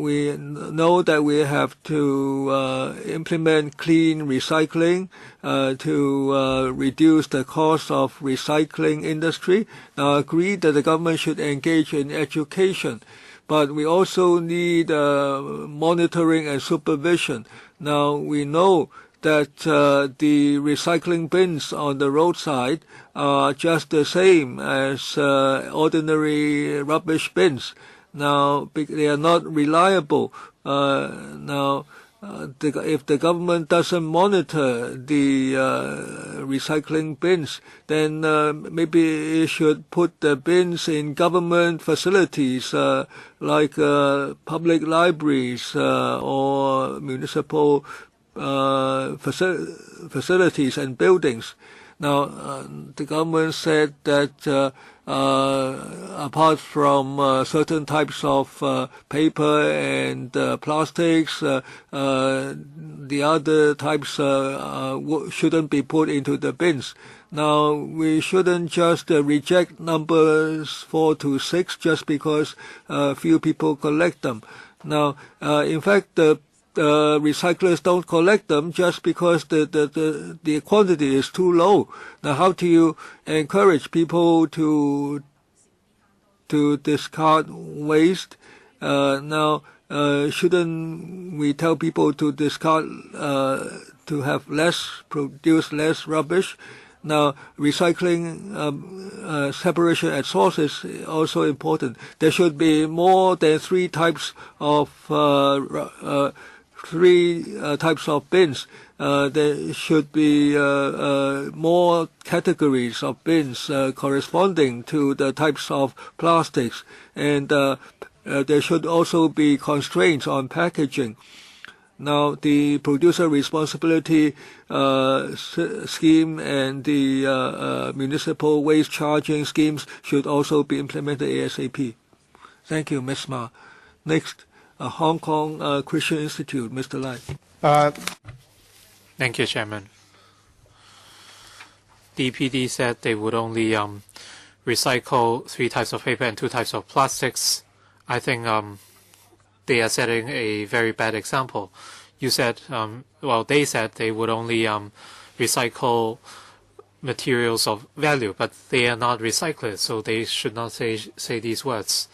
we know that we have to implement clean recycling to reduce the cost of recycling industry. Now, I agree that the government should engage in education, but we also need monitoring and supervision. Now, we know that the recycling bins on the roadside are just the same as ordinary rubbish bins. Now, they are not reliable. If the government doesn't monitor the recycling bins, then maybe it should put the bins in government facilities like public libraries or municipal facilities and buildings. Now, the government said that apart from certain types of paper and plastics, the other types shouldn't be put into the bins. Now, we shouldn't just reject numbers 4 to 6 just because few people collect them. Now, in fact, the recyclers don't collect them just because the quantity is too low. Now, how do you encourage people to discard waste? Shouldn't we tell people to discard to have produce less rubbish? Now, recycling separation at source is also important. There should be more than three types of bins. There should be more categories of bins corresponding to the types of plastics, and there should also be constraints on packaging. Now, the producer responsibility scheme and the municipal waste charging schemes should also be implemented ASAP. Thank you, Ms. Ma. Next, Hong Kong Christian Institute, Mr. Lai. Thank you, Chairman. The EPD said they would only recycle 3 types of paper and 2 types of plastics. I think they are setting a very bad example. You said, they said they would only recycle materials of value, but they are not recyclers, so they should not say these words.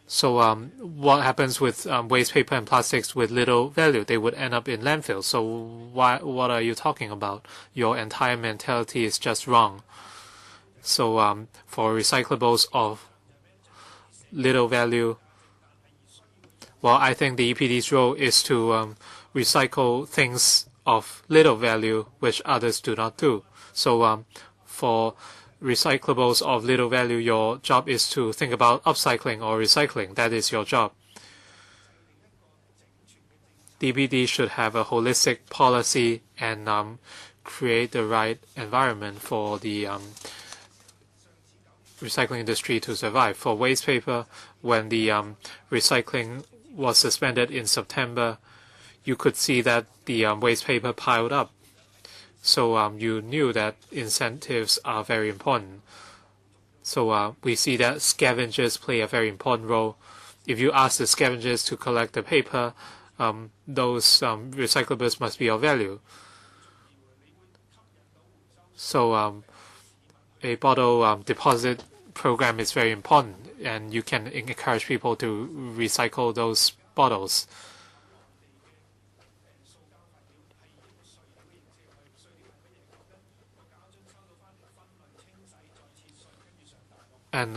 So what happens with waste paper and plastics with little value? They would end up in landfills. So what are you talking about? Your entire mentality is just wrong. So for recyclables of little value, well, I think the EPD's role is to recycle things of little value which others do not do. So for recyclables of little value, your job is to think about upcycling or recycling. That is your job. DBD should have a holistic policy and create the right environment for the recycling industry to survive. For waste paper, when the recycling was suspended in September, you could see that the waste paper piled up. So you knew that incentives are very important. So we see that scavengers play a very important role. If you ask the scavengers to collect the paper, those recyclables must be of value. So a bottle deposit program is very important, and you can encourage people to recycle those bottles. And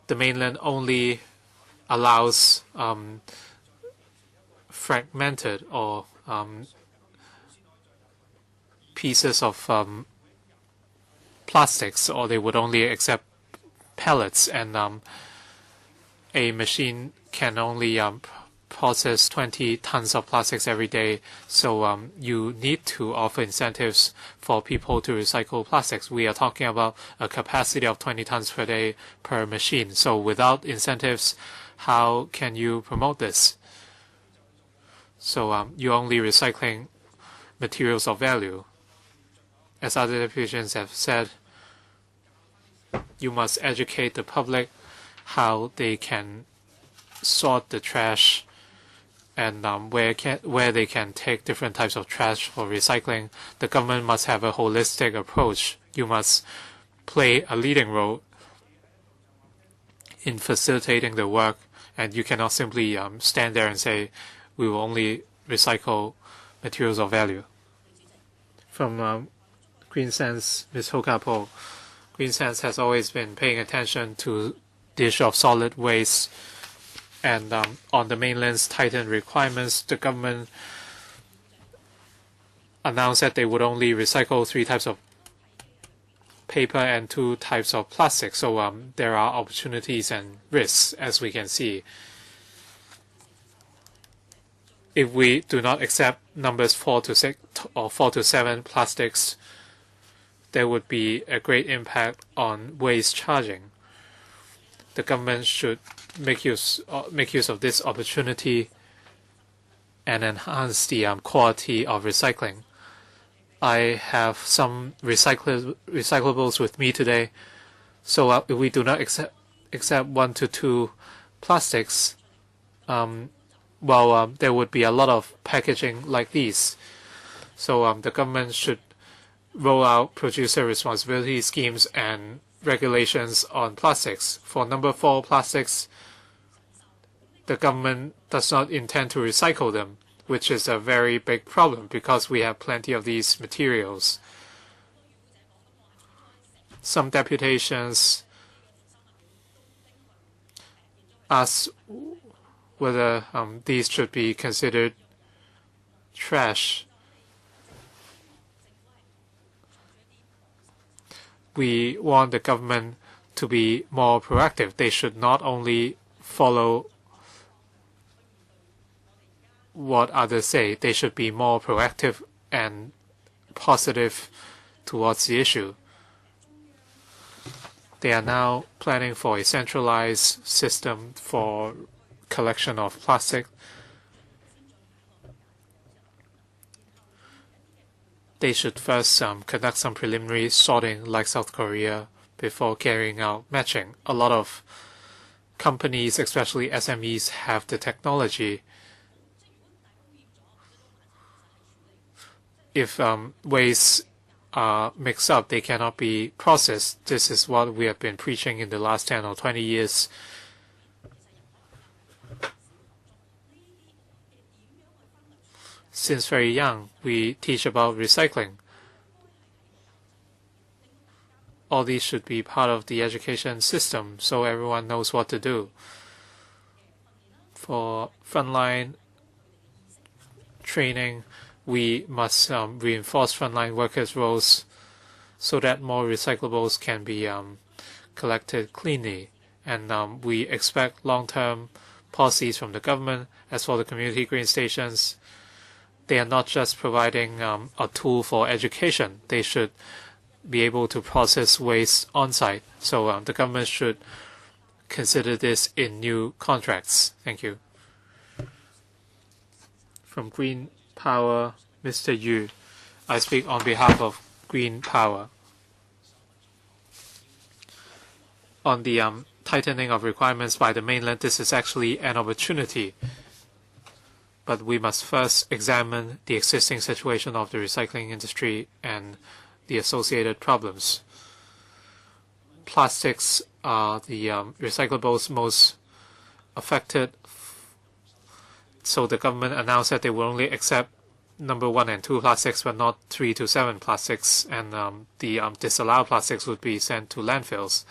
the mainland only allows fragmented or pieces of plastics, or they would only accept pellets, and a machine can only process 20 tons of plastics every day. So you need to offer incentives for people to recycle plastics. We are talking about a capacity of 20 tons per day per machine. So without incentives, how can you promote this? So you're only recycling materials of value. As other deputations have said, you must educate the public how they can sort the trash, and where they can take different types of trash for recycling. The government must have a holistic approach. You must play a leading role in facilitating the work, and you cannot simply stand there and say, we will only recycle materials of value. From Green Sense, Ms. Hokapo, Green Sense has always been paying attention to the issue of solid waste, and on the mainland's tightened requirements, the government announced that they would only recycle 3 types of paper and 2 types of plastic. So there are opportunities and risks, as we can see. If we do not accept numbers 4 to 6 or 4 to 7 plastics, there would be a great impact on waste charging. The government should make use of this opportunity and enhance the quality of recycling. I have some recyclables with me today, so if we do not accept 1 to 2 plastics, there would be a lot of packaging like these. So the government should roll out producer responsibility schemes and regulations on plastics. For number 4 plastics, the government does not intend to recycle them, which is a very big problem because we have plenty of these materials. Some deputations ask whether these should be considered trash. We want the government to be more proactive. They should not only follow what others say. They should be more proactive and positive towards the issue. They are now planning for a centralized system for collection of plastic. They should first conduct some preliminary sorting like South Korea before carrying out matching. A lot of companies, especially SMEs, have the technology. If wastes are mixed up, they cannot be processed. This is what we have been preaching in the last 10 or 20 years. Since very young, we teach about recycling. All these should be part of the education system so everyone knows what to do. For frontline training, we must reinforce frontline workers' roles so that more recyclables can be collected cleanly. And we expect long-term policies from the government. As for the community green stations, they are not just providing a tool for education. They should be able to process waste on-site. So the government should consider this in new contracts. Thank you. From Green Power, Mr. Yu. I speak on behalf of Green Power. On the tightening of requirements by the mainland, this is actually an opportunity. But we must first examine the existing situation of the recycling industry and the associated problems. Plastics are the recyclables most affected. So the government announced that they will only accept number 1 and 2 plastics, but not 3 to 7 plastics, and the disallowed plastics would be sent to landfills.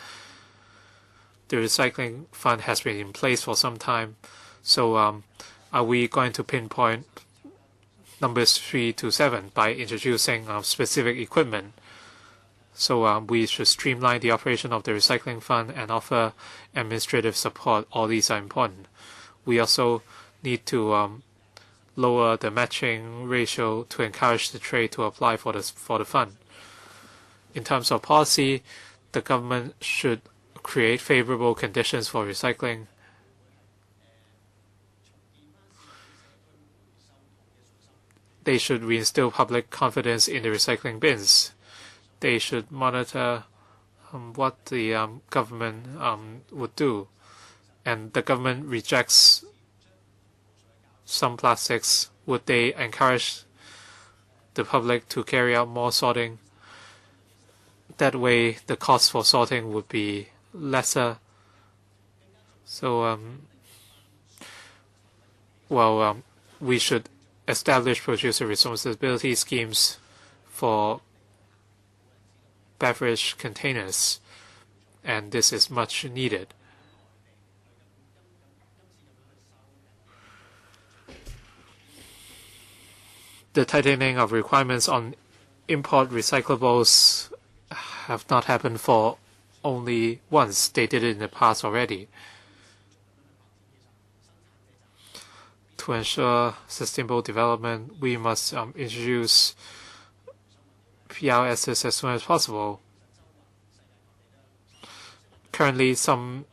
The recycling fund has been in place for some time, so are we going to pinpoint numbers 3 to 7 by introducing specific equipment? So we should streamline the operation of the recycling fund and offer administrative support. All these are important. We also need to lower the matching ratio to encourage the trade to apply for the fund. In terms of policy, the government should create favorable conditions for recycling. They should reinstill public confidence in the recycling bins. They should monitor what the government would do. And the government rejects some plastics. Would they encourage the public to carry out more sorting? That way, the cost for sorting would be lesser. So, we should establish producer responsibility schemes for beverage containers, and this is much needed. The tightening of requirements on import recyclables have not happened for only once. They did it in the past already. To ensure sustainable development, we must introduce PRSs as soon as possible. Currently, some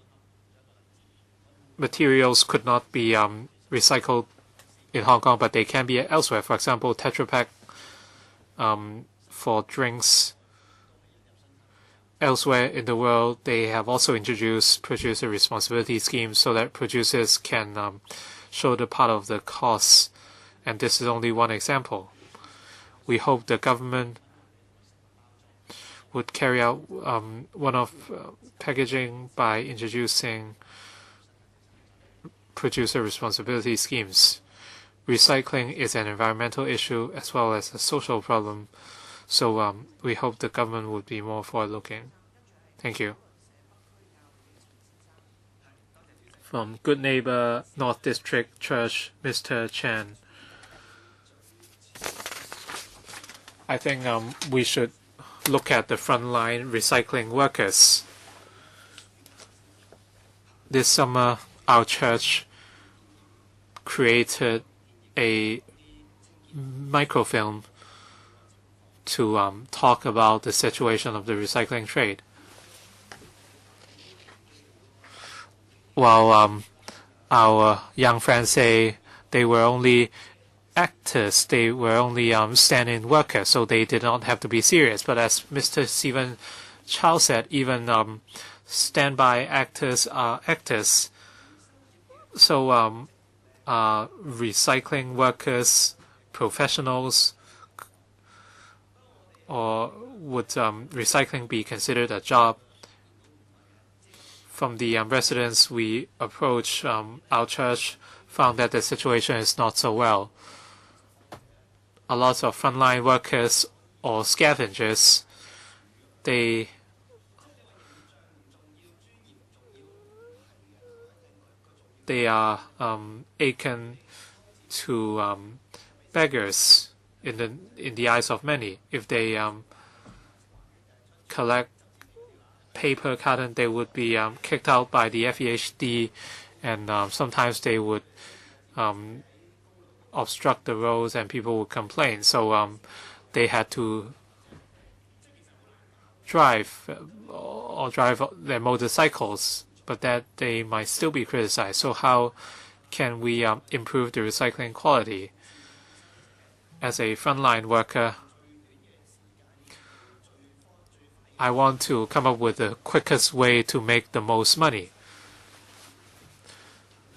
materials could not be recycled in Hong Kong, but they can be elsewhere. For example, Tetra Pak for drinks. Elsewhere in the world, they have also introduced producer responsibility schemes so that producers can shoulder part of the costs. And this is only one example. We hope the government would carry out one-off packaging by introducing producer responsibility schemes. Recycling is an environmental issue as well as a social problem, so we hope the government would be more forward-looking. Thank you. From Good Neighbor North District Church, Mr. Chen. I think we should look at the frontline recycling workers. This summer, our church created a microfilm to talk about the situation of the recycling trade. While our young friends say they were only actors, they were only stand-in workers, so they did not have to be serious. But as Mr. Stephen Chow said, even standby actors are actors. So recycling workers, professionals, or would recycling be considered a job? From the residents we approached, our church found that the situation is not so well. A lot of frontline workers or scavengers, they are akin to beggars in the eyes of many. If they collect paper carton, they would be kicked out by the FEHD, and sometimes they would obstruct the roads and people would complain. So they had to drive their motorcycles, but that they might still be criticized. So how can we improve the recycling quality? As a frontline worker, I want to come up with the quickest way to make the most money.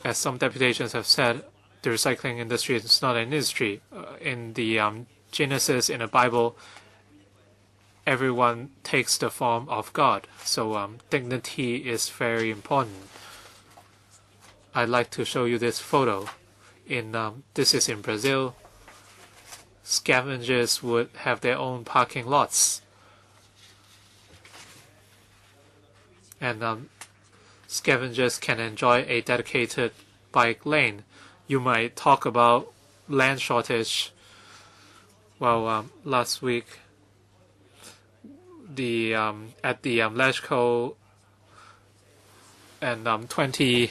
As some deputations have said, the recycling industry is not an industry. In the Genesis in the Bible, everyone takes the form of God. So dignity is very important. I'd like to show you this photo. This is in Brazil. Scavengers would have their own parking lots. And scavengers can enjoy a dedicated bike lane. You might talk about land shortage. Well, last week, at the Leshko and 20,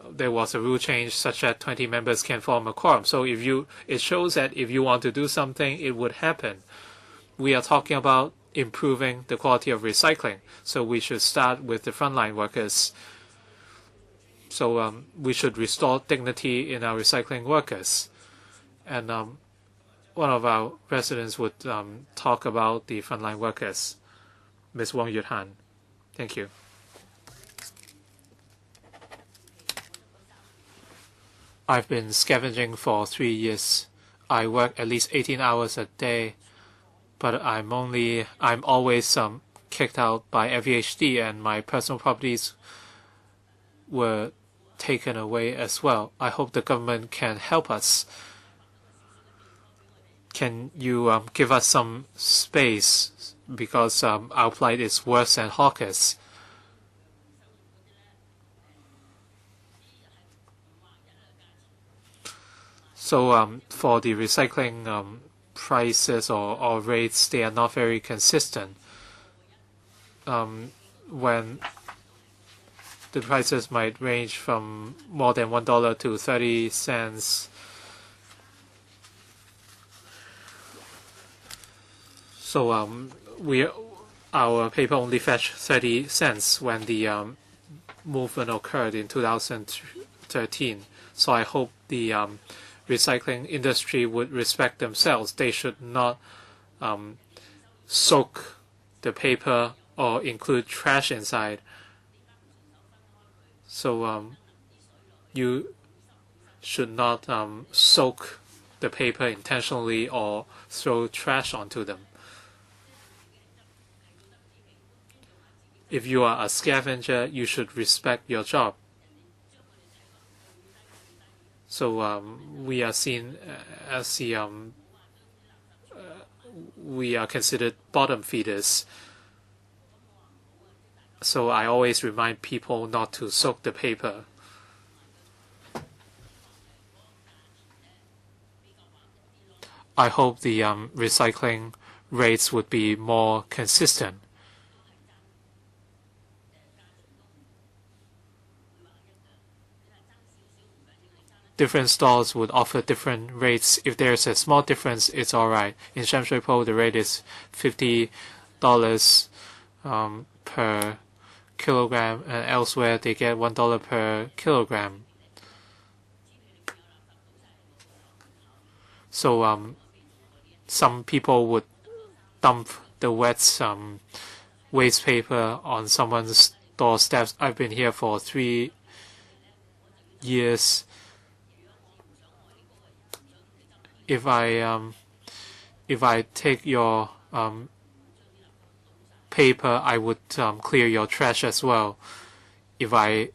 there was a rule change such that 20 members can form a quorum. So it shows that if you want to do something, it would happen. We are talking about improving the quality of recycling, so we should start with the frontline workers. So we should restore dignity in our recycling workers. And one of our residents would talk about the frontline workers, Ms. Wong Yut-han. Thank you. I've been scavenging for 3 years. I work at least 18 hours a day, but I'm always kicked out by FEHD, and my personal properties were taken away as well. I hope the government can help us. can you give us some space because our plight is worse than hawkers. So for the recycling prices or rates, they are not very consistent. When the prices might range from more than $1 to 30 cents. So our paper only fetched 30 cents when the movement occurred in 2013. So I hope the recycling industry would respect themselves. They should not soak the paper or include trash inside. So you should not soak the paper intentionally or throw trash onto them. If you are a scavenger, you should respect your job. So we are seen as the we are considered bottom feeders. So I always remind people not to soak the paper. I hope the recycling rates would be more consistent. Different stores would offer different rates. If there's a small difference, it's all right. In Shamshui-Po, the rate is $50 per kilogram, and elsewhere they get $1 per kilogram. So some people would dump the wet waste paper on someone's doorsteps. I've been here for 3 years. If I take your paper, I would clear your trash as well. If I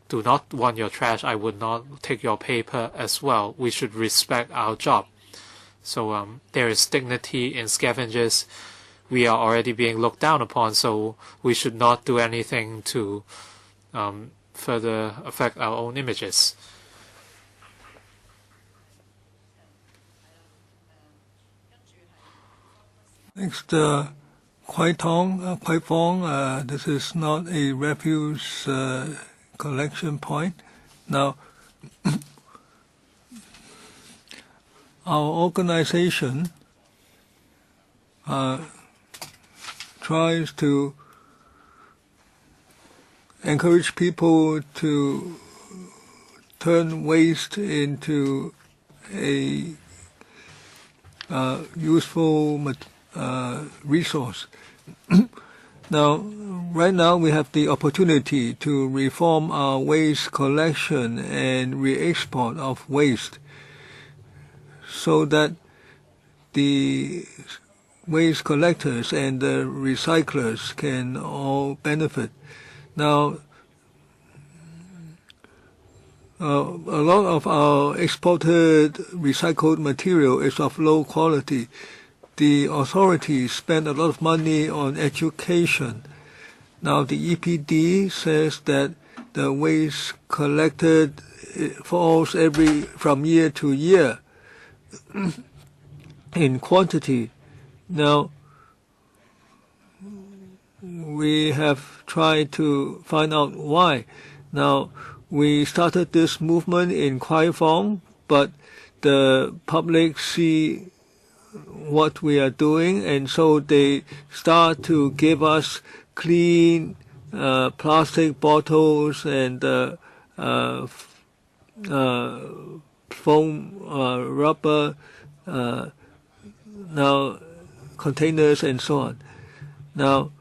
do not want your trash, I would not take your paper as well. We should respect our job. So there is dignity in scavengers. We are already being looked down upon, so we should not do anything to further affect our own images. Next, Wai-keung, this is not a refuse collection point. Now, our organization tries to encourage people to turn waste into a useful resource. Now, right now we have the opportunity to reform our waste collection and re-export of waste so that the waste collectors and the recyclers can all benefit. Now, a lot of our exported recycled material is of low quality. The authorities spend a lot of money on education. Now the EPD says that the waste collected falls from year to year in quantity. Now we have tried to find out why. Now we started this movement in Kwai-fong, but the public see what we are doing, and so they start to give us clean plastic bottles and foam rubber now containers and so on. Now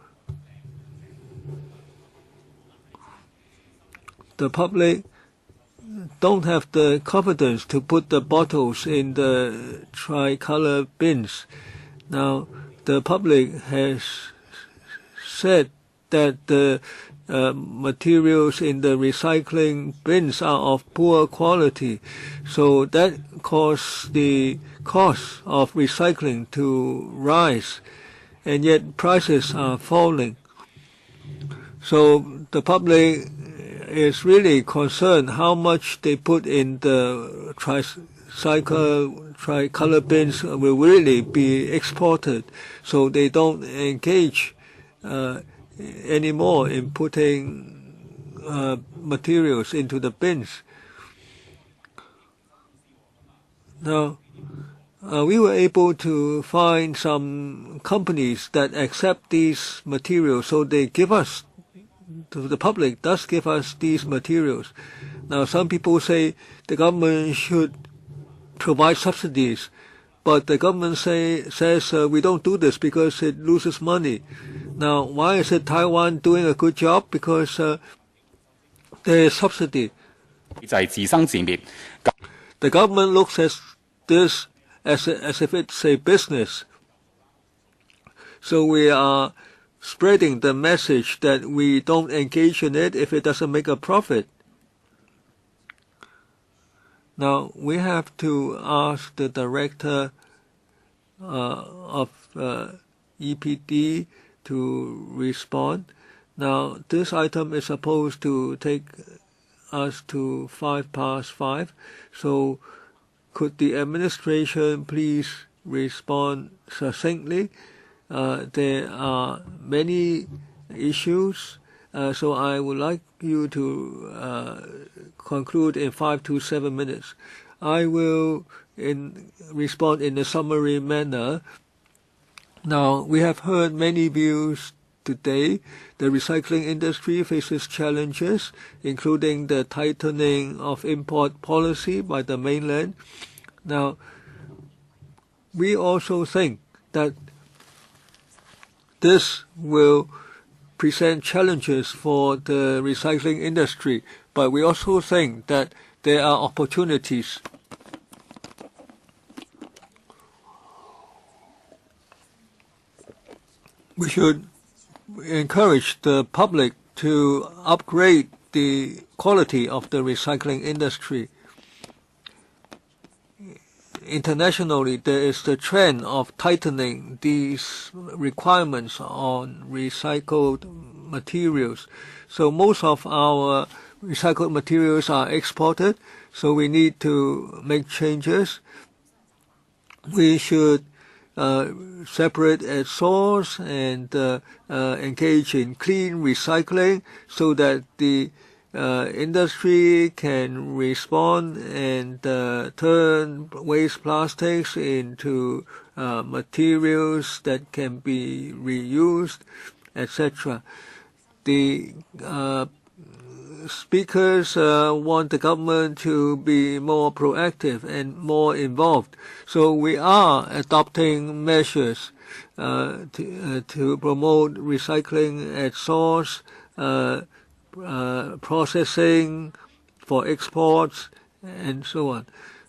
the public don't have the confidence to put the bottles in the tricolor bins. Now, the public has said that the materials in the recycling bins are of poor quality, so that caused the costs of recycling to rise, and yet prices are falling. So the public is really concerned how much they put in the tricolor bins will really be exported, so they don't engage anymore in putting materials into the bins. Now, we were able to find some companies that accept these materials, so they give us, the public does give us these materials. Now, some people say the government should provide subsidies, but the government says we don't do this because it loses money. Now, why is it Taiwan doing a good job? Because there is subsidy. The government looks at this as if it's a business. So we are spreading the message that we don't engage in it if it doesn't make a profit. Now, we have to ask the director of EPD to respond. Now, this item is supposed to take us to 5:05, so could the administration please respond succinctly? There are many issues, so I would like you to conclude in 5 to 7 minutes. I will respond in a summary manner. Now, we have heard many views today. The recycling industry faces challenges, including the tightening of import policy by the mainland. Now, we also think that this will present challenges for the recycling industry, but we also think that there are opportunities. We should encourage the public to upgrade the quality of the recycling industry. Internationally, there is the trend of tightening these requirements on recycled materials. So most of our recycled materials are exported, so we need to make changes. We should separate at source and engage in clean recycling so that the industry can respond and turn waste plastics into materials that can be reused, etc. The speakers want the government to be more proactive and more involved. So we are adopting measures to promote recycling at source, processing for exports, and so on,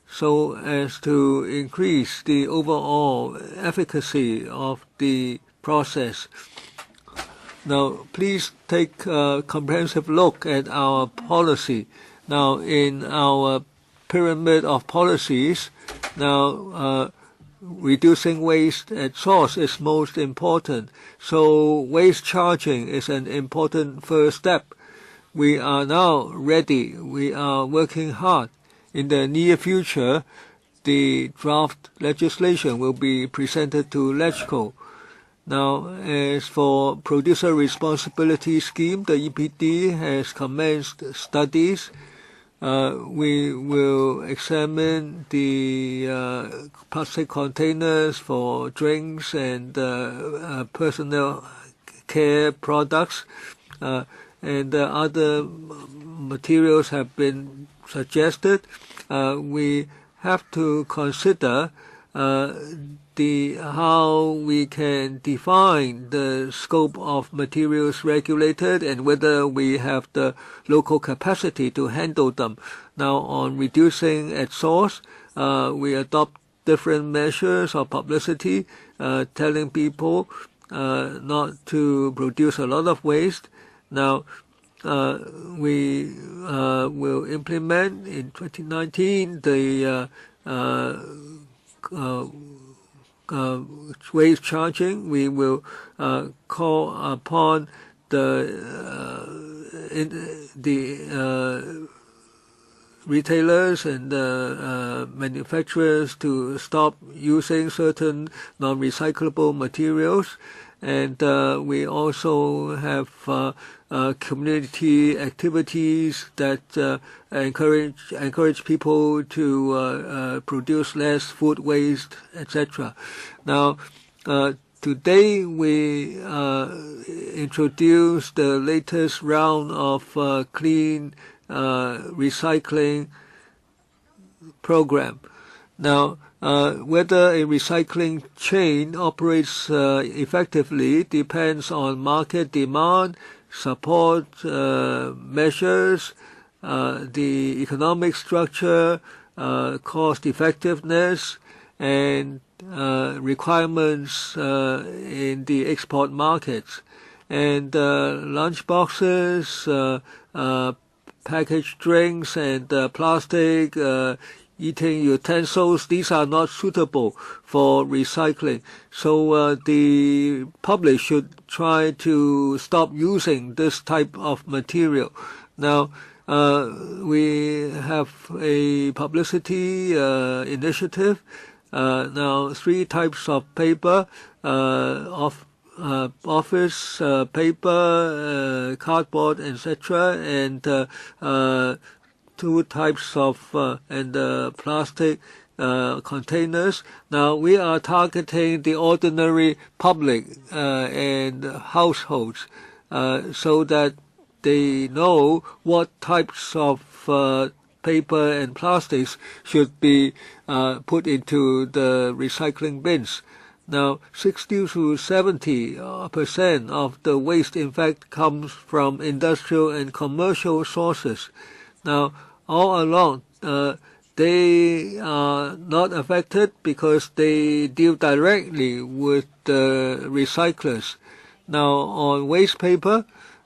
so as to increase the overall efficacy of the process. Now, please take a comprehensive look at our policy. Now, in our pyramid of policies, now reducing waste at source is most important. So waste charging is an important first step. We are now ready. We are working hard. In the near future, the draft legislation will be presented to LegCo. Now, as for producer responsibility scheme, the EPD has commenced studies. We will examine the plastic containers for drinks and personal care products, and other materials have been suggested. We have to consider how we can define the scope of materials regulated and whether we have the local capacity to handle them. Now, on reducing at source, we adopt different measures of publicity, telling people not to produce a lot of waste. Now, we will implement in 2019 the waste charging. We will call upon the retailers and the manufacturers to stop using certain non-recyclable materials. And we also have community activities that encourage people to produce less food waste, etc. Now, today we introduced the latest round of clean recycling program. Now, whether a recycling chain operates effectively depends on market demand, support measures, the economic structure, cost effectiveness, and requirements in the export markets. And lunch boxes, packaged drinks, and plastic eating utensils, these are not suitable for recycling. So the public should try to stop using this type of material. Now, we have a publicity initiative. Now, 3 types of paper, office paper, cardboard, etc., and 2 types of plastic containers. Now, we are targeting the ordinary public and households so that they know what types of paper and plastics should be put into the recycling bins. Now, 60 to 70% of the waste, in fact, comes from industrial and commercial sources. Now, all along, they are not affected because they deal directly with the recyclers. Now, on waste paper,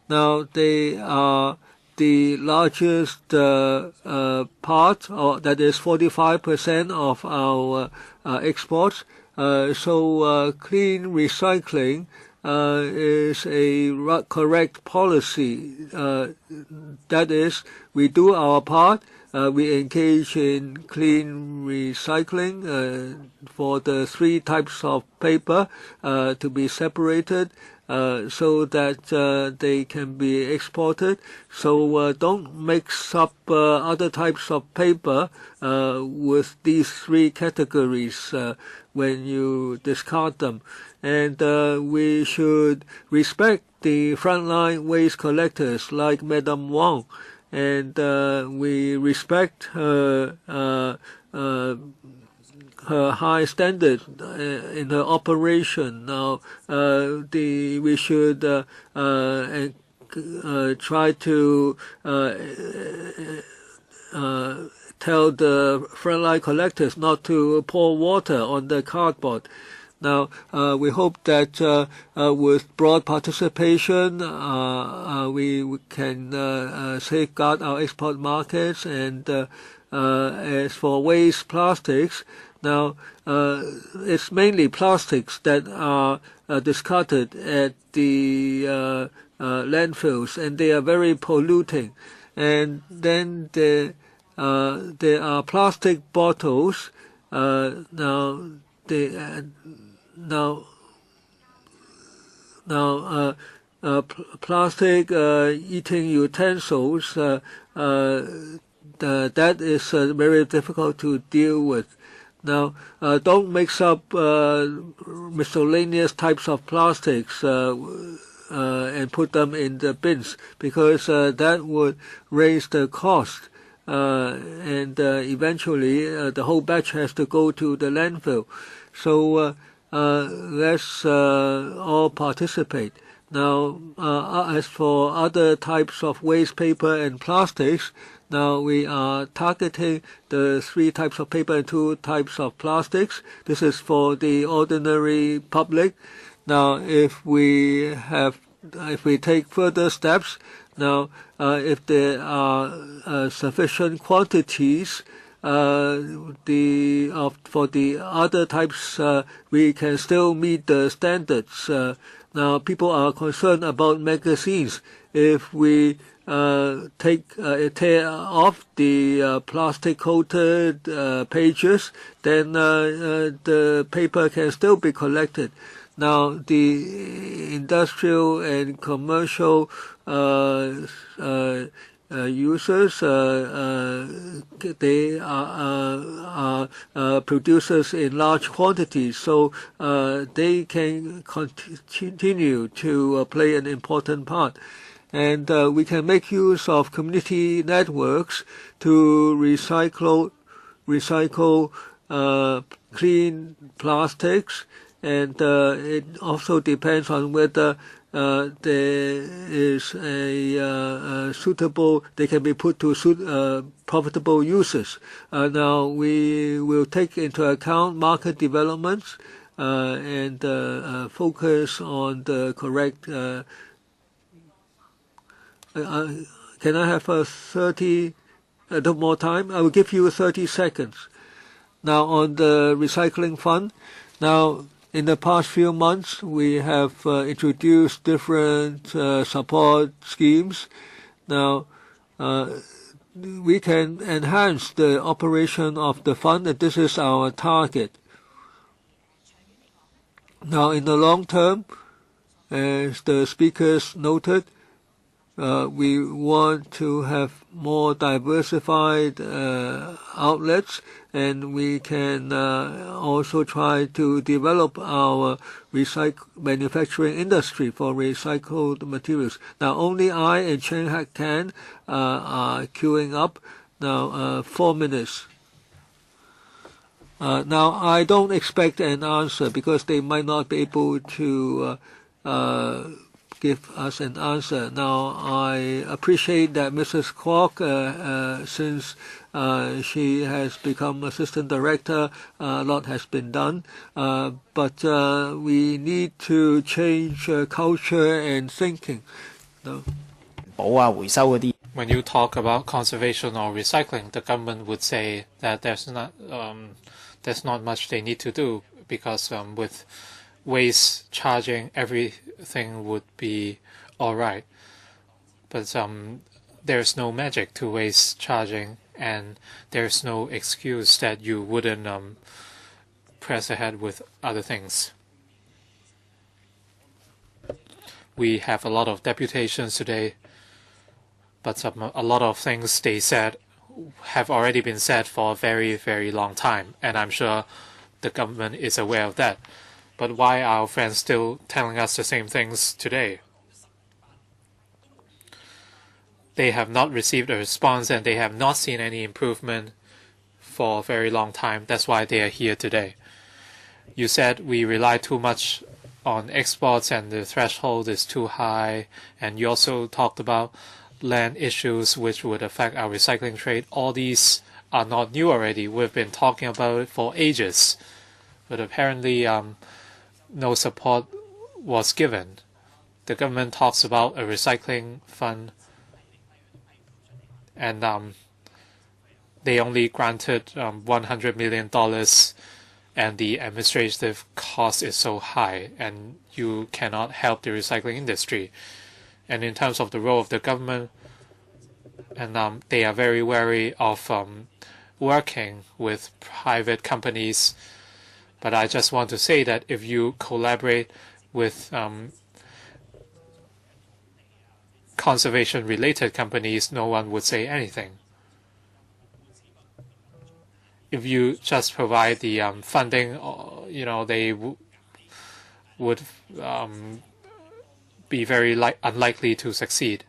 now they are the largest part, or that is 45% of our exports. So clean recycling is a correct policy. That is, we do our part. We engage in clean recycling for the 3 types of paper to be separated so that they can be exported. So don't mix up other types of paper with these 3 categories when you discard them. And we should respect the frontline waste collectors like Madam Wong, and we respect her high standard in her operation. Now, we should try to tell the frontline collectors not to pour water on the cardboard. Now, we hope that with broad participation, we can safeguard our export markets. And as for waste plastics, now it's mainly plastics that are discarded at the landfills, and they are very polluting. And then there are plastic bottles. Plastic eating utensils, that is very difficult to deal with. Now, don't mix up miscellaneous types of plastics and put them in the bins, because that would raise the cost. And eventually the whole batch has to go to the landfill. So let's all participate. Now, as for other types of waste paper and plastics, now we are targeting the 3 types of paper and 2 types of plastics. This is for the ordinary public. Now, if we take further steps, now if there are sufficient quantities for the other types, we can still meet the standards. Now, people are concerned about magazines. If we tear off the plastic-coated pages, then the paper can still be collected. Now, the industrial and commercial users, they are producers in large quantities, so they can continue to play an important part. And we can make use of community networks to recycle clean plastics, and it also depends on whether there is a suitable, they can be put to profitable uses. Now, we will take into account market developments and focus on the correct. Can I have 30 more time? I will give you 30 seconds. Now, on the recycling fund, now, in the past few months, we have introduced different support schemes. Now, we can enhance the operation of the fund, and this is our target. Now, in the long term, as the speakers noted, we want to have more diversified outlets, and we can also try to develop our manufacturing industry for recycled materials. Now, only I and Chen Hak-kan are queuing up. Now, 4 minutes. Now, I don't expect an answer because they might not be able to give us an answer. Now, I appreciate that Mrs. Kwok, since she has become assistant director, a lot has been done. But we need to change culture and thinking. No. When you talk about conservation or recycling, the government would say that there's not much they need to do because with waste charging, everything would be all right. But there's no magic to waste charging, and there's no excuse that you wouldn't press ahead with other things. We have a lot of deputations today, but a lot of things they said have already been said for a very, very long time, and I'm sure the government is aware of that. But why are our friends still telling us the same things today? They have not received a response, and they have not seen any improvement for a very long time. That's why they are here today. You said we rely too much on exports and the threshold is too high, and you also talked about land issues which would affect our recycling trade. All these are not new already. We've been talking about it for ages, but apparently no support was given. The government talks about a recycling fund, and they only granted $100 million, and the administrative cost is so high, and you cannot help the recycling industry. And in terms of the role of the government, and they are very wary of working with private companies. But I just want to say that if you collaborate with conservation-related companies, no one would say anything. If you just provide the funding, they would be very unlikely to succeed.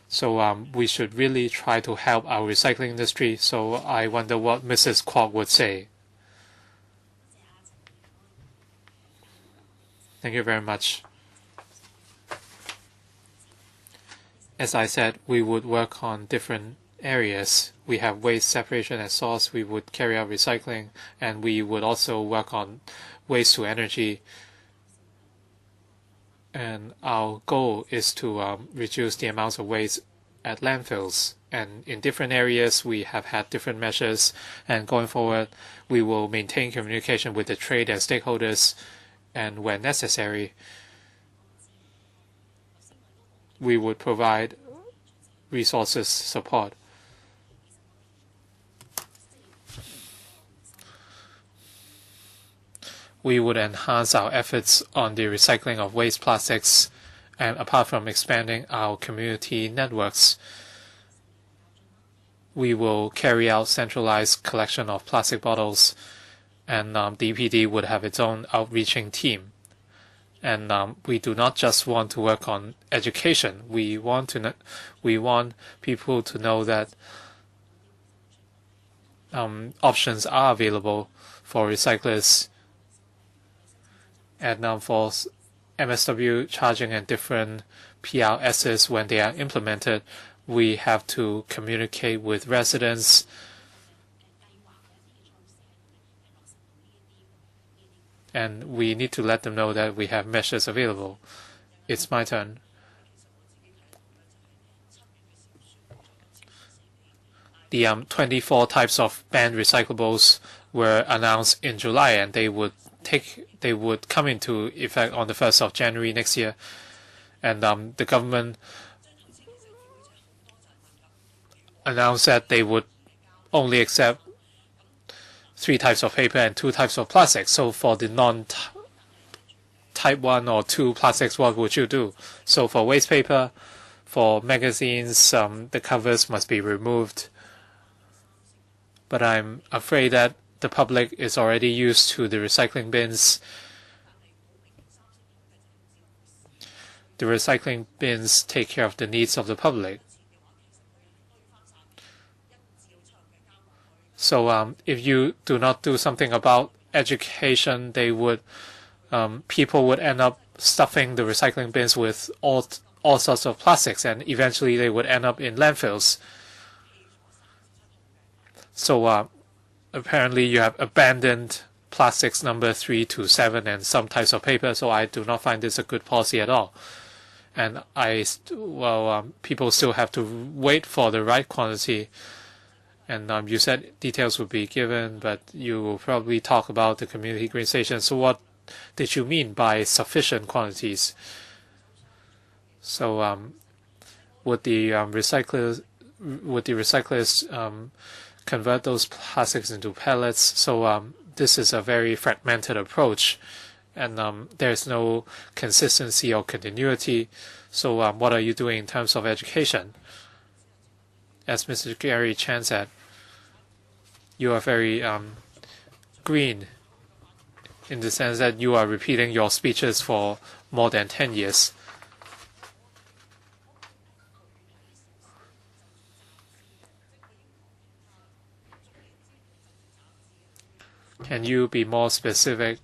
So we should really try to help our recycling industry. So I wonder what Mrs. Kwok would say. Thank you very much. As I said, we would work on different areas. We have waste separation at source. We would carry out recycling, and we would also work on waste to energy. And our goal is to reduce the amounts of waste at landfills And in different areas, we have had different measures. And going forward, we will maintain communication with the trade and stakeholders. And when necessary, we would provide resources support. We would enhance our efforts on the recycling of waste plastics, and apart from expanding our community networks, we will carry out centralized collection of plastic bottles, and DPD would have its own outreaching team. And we do not just want to work on education. We want people to know that options are available for recyclers. And for MSW charging and different PRSs, when they are implemented, we have to communicate with residents and we need to let them know that we have measures available. It's my turn. The 24 types of banned recyclables were announced in July, and they would come into effect on the 1st of January next year. And the government announced that they would only accept 3 types of paper and 2 types of plastic. So for the non-type 1 or 2 plastics, what would you do? So for waste paper, for magazines, the covers must be removed. But I'm afraid that the public is already used to the recycling bins. The recycling bins take care of the needs of the public. So if you do not do something about education, people would end up stuffing the recycling bins with all sorts of plastics, and eventually they would end up in landfills. So apparently you have abandoned plastics number 3 to 7 and some types of paper, so I do not find this a good policy at all. And people still have to wait for the right quantity. And you said details would be given, but you will probably talk about the community green station. So what did you mean by sufficient quantities? So would the recyclers convert those plastics into pellets? So this is a very fragmented approach, and there's no consistency or continuity. So what are you doing in terms of education? As Mr. Gary Chan said, you are very green in the sense that you are repeating your speeches for more than 10 years. Can you be more specific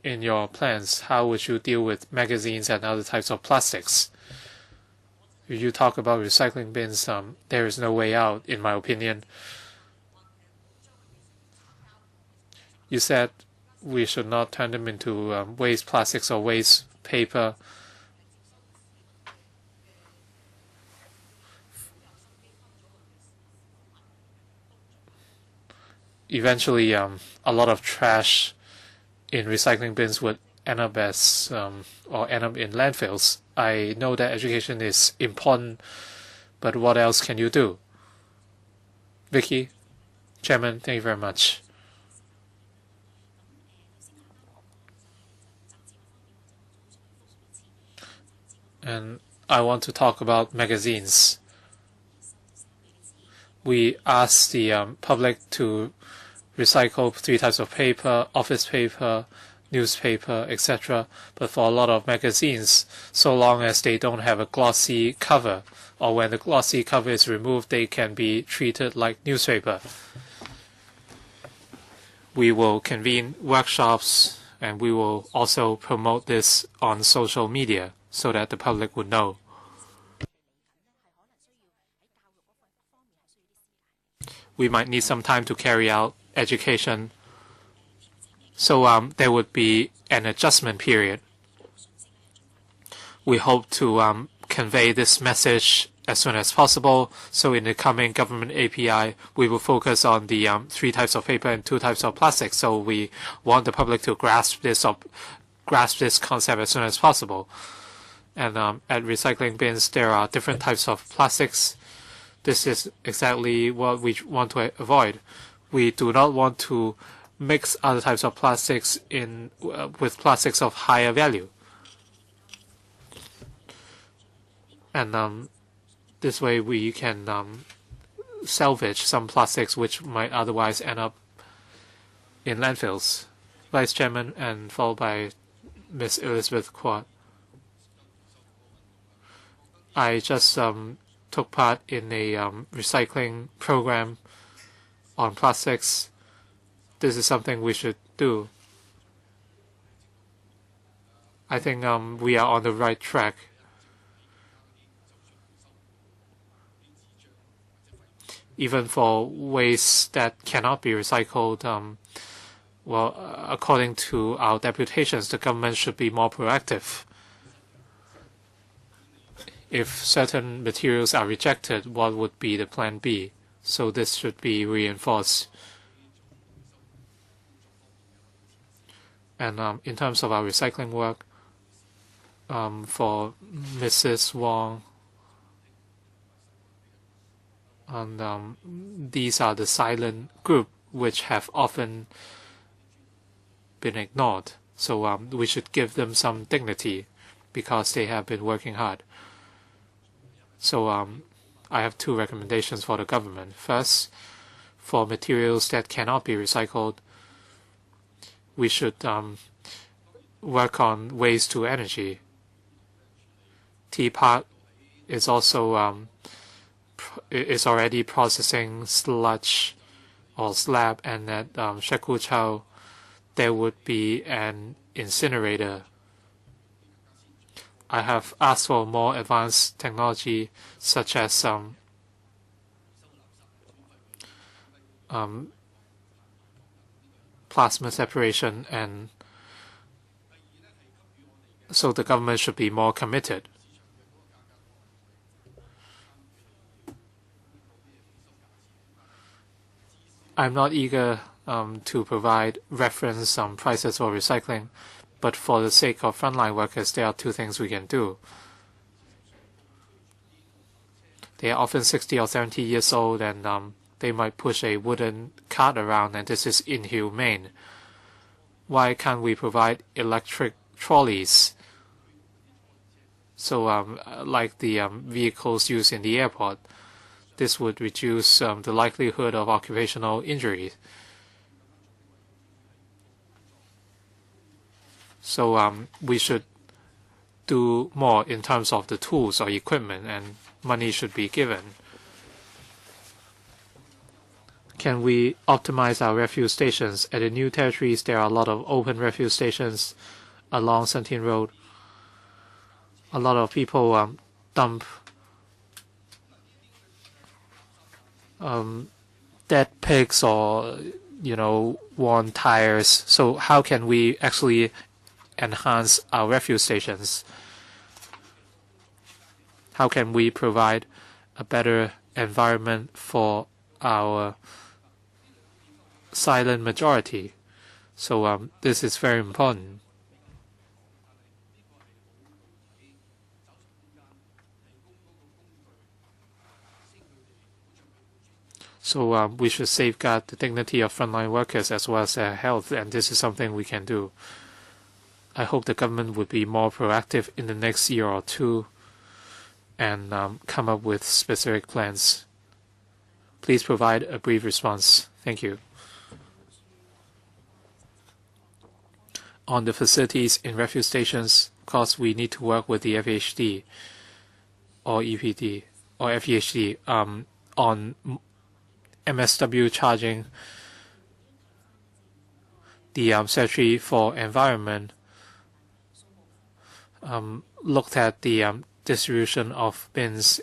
in your plans? How would you deal with magazines and other types of plastics? If you talk about recycling bins, there is no way out, in my opinion. You said we should not turn them into waste plastics or waste paper. Eventually, a lot of trash in recycling bins would end up in landfills. I know that education is important, but what else can you do? Vicky, Chairman, thank you very much. And I want to talk about magazines. We asked the public to recycle 3 types of paper: office paper, newspaper, etc. But for a lot of magazines, so long as they don't have a glossy cover, or when the glossy cover is removed, they can be treated like newspaper. We will convene workshops, and we will also promote this on social media so that the public would know. We might need some time to carry out education. So there would be an adjustment period. We hope to convey this message as soon as possible. So in the coming government API, we will focus on the 3 types of paper and 2 types of plastic. So we want the public to grasp this concept as soon as possible. And at recycling bins, there are different types of plastics. This is exactly what we want to avoid. We do not want to mix other types of plastics in with plastics of higher value. And this way we can salvage some plastics which might otherwise end up in landfills. Vice Chairman, and followed by Ms. Elizabeth Quad. I just took part in a recycling program on plastics. This is something we should do. I think we are on the right track. Even for waste that cannot be recycled, well, according to our deputations, the government should be more proactive. If certain materials are rejected, what would be the plan B? So this should be reinforced. And in terms of our recycling work, for Mrs. Wong, and these are the silent group which have often been ignored. So we should give them some dignity because they have been working hard. So I have 2 recommendations for the government. First, for materials that cannot be recycled, we should work on waste to energy. Tea Park is also is already processing sludge or slab, and at Shekuchao there would be an incinerator. I have asked for more advanced technology, such as plasma separation, and so the government should be more committed. I'm not eager to provide reference prices for recycling, but for the sake of frontline workers, there are 2 things we can do. They are often 60 or 70 years old, and they might push a wooden cart around, and this is inhumane. Why can't we provide electric trolleys? So like the vehicles used in the airport. This would reduce the likelihood of occupational injury. So we should do more in terms of the tools or equipment, and money should be given. Can we optimize our refuge stations? At the new territories, there are a lot of open refuge stations along Sentin Road. A lot of people dump dead pigs or worn tires. So how can we actually enhance our refuge stations? How can we provide a better environment for our silent majority? So this is very important. So we should safeguard the dignity of frontline workers as well as their health, and this is something we can do. I hope the government would be more proactive in the next year or 2 and come up with specific plans. Please provide a brief response. Thank you. On the facilities in refuge stations, of course, we need to work with the FHD or EPD or FEHD on MSW charging. The Secretary for Environment looked at the distribution of bins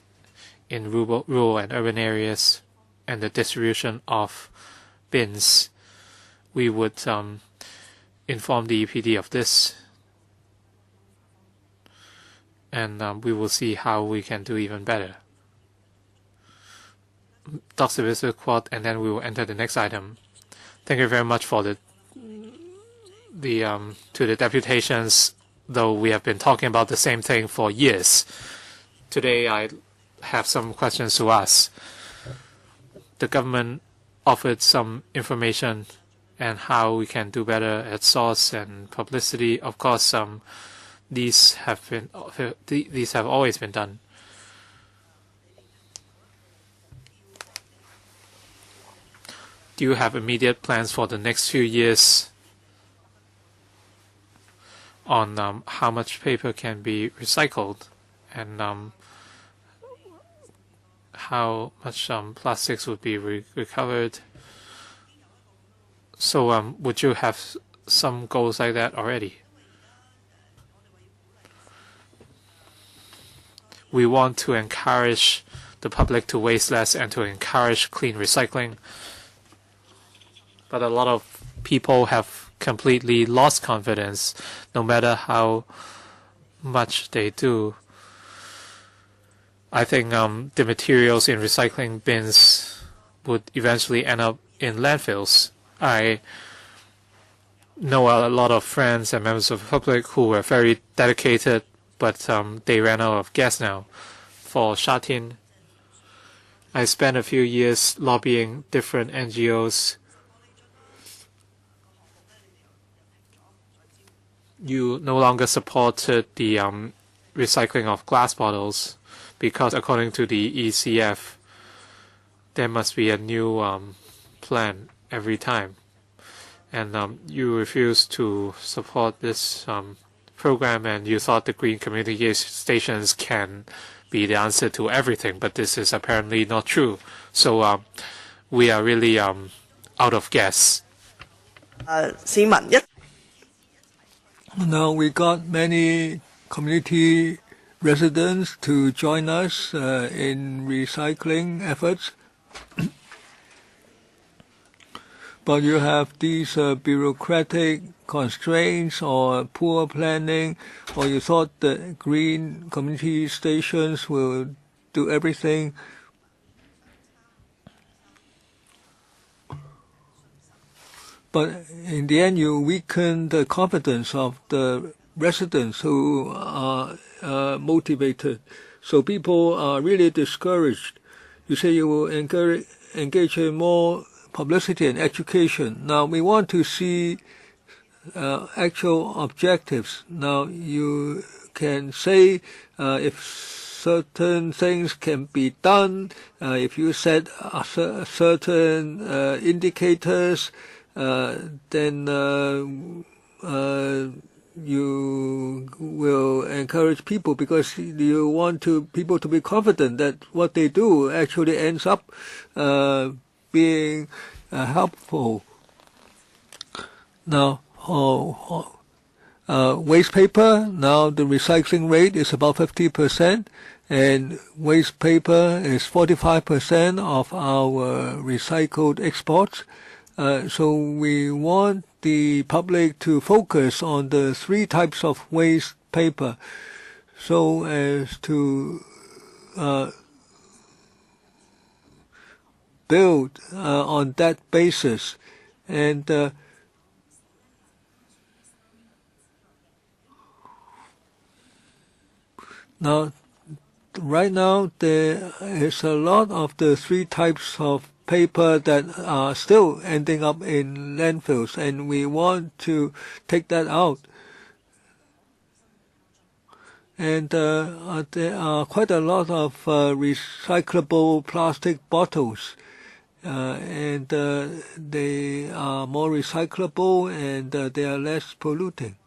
in rural and urban areas and the distribution of bins. We would inform the EPD of this. and we will see how we can do even better. Dr. Mr. Quad, and then we will enter the next item. Thank you very much for to the deputations, though we have been talking about the same thing for years. Today I have some questions to ask. The government offered some information and how we can do better at source and publicity. Of course, these have always been done. Do you have immediate plans for the next few years on how much paper can be recycled and how much plastics would be recovered? So would you have some goals like that already? We want to encourage the public to waste less and to encourage clean recycling. But a lot of people have completely lost confidence, no matter how much they do. I think the materials in recycling bins would eventually end up in landfills. I know a lot of friends and members of the public who were very dedicated, but they ran out of gas now. For Shatin, I spent a few years lobbying different NGOs. You no longer supported the recycling of glass bottles because, according to the ECF, there must be a new plan every time. And you refused to support this program, and you thought the green communication stations can be the answer to everything, but this is apparently not true. So we are really out of gas. Now we got many community residents to join us in recycling efforts. But you have these bureaucratic constraints or poor planning, or you thought the green community stations will do everything. But in the end, you weaken the confidence of the residents who are motivated. So people are really discouraged. You say you will engage in more publicity and education. Now we want to see actual objectives. Now you can say if certain things can be done, if you set certain indicators, then you will encourage people, because you want people to be confident that what they do actually ends up being helpful. Now, waste paper, now the recycling rate is about 50%, and waste paper is 45% of our recycled exports. So we want the public to focus on the 3 types of waste paper, so as to build on that basis. And now, right now, there is a lot of the 3 types of paper that are still ending up in landfills, and we want to take that out. And there are quite a lot of recyclable plastic bottles, and they are more recyclable, and they are less polluting.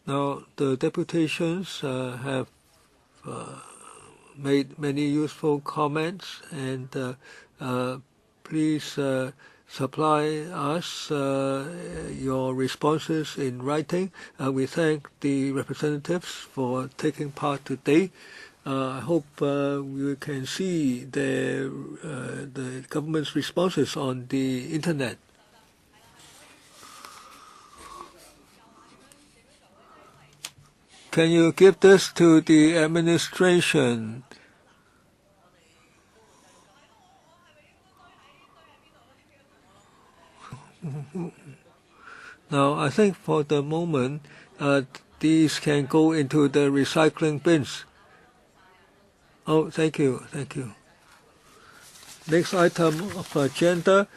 Now, the deputations have made many useful comments, and please supply us your responses in writing. We thank the representatives for taking part today. I hope we can see the government's responses on the internet. can you give this to the administration? Now, I think for the moment, these can go into the recycling bins. Oh, thank you, thank you. Next item of agenda,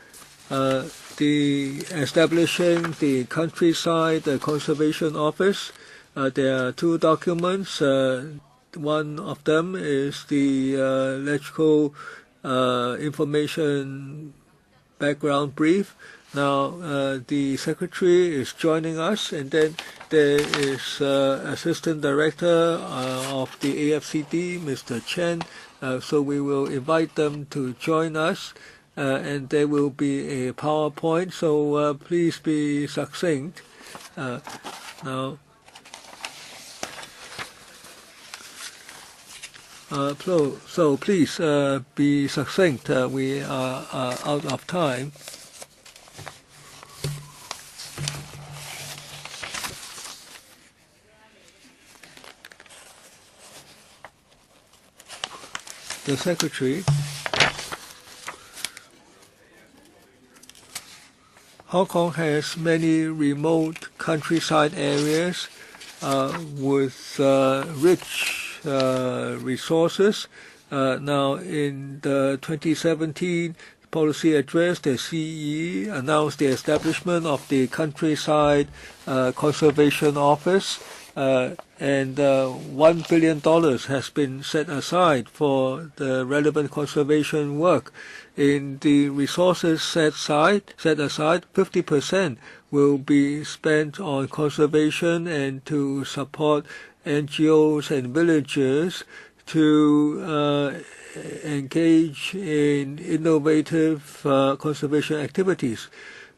the establishing the countryside conservation office. There are two documents. One of them is the electrical information background brief. Now, the secretary is joining us, and then there is Assistant Director of the AFCD, Mr. Chen. So we will invite them to join us, and there will be a PowerPoint. So please be succinct. Now, so please be succinct. We are out of time. The Secretary. Hong Kong has many remote countryside areas with rich resources. Now, in the 2017 policy address, the CE announced the establishment of the Countryside Conservation Office. And $1 billion has been set aside for the relevant conservation work. In the resources set aside, 50% will be spent on conservation and to support NGOs and villagers to engage in innovative conservation activities.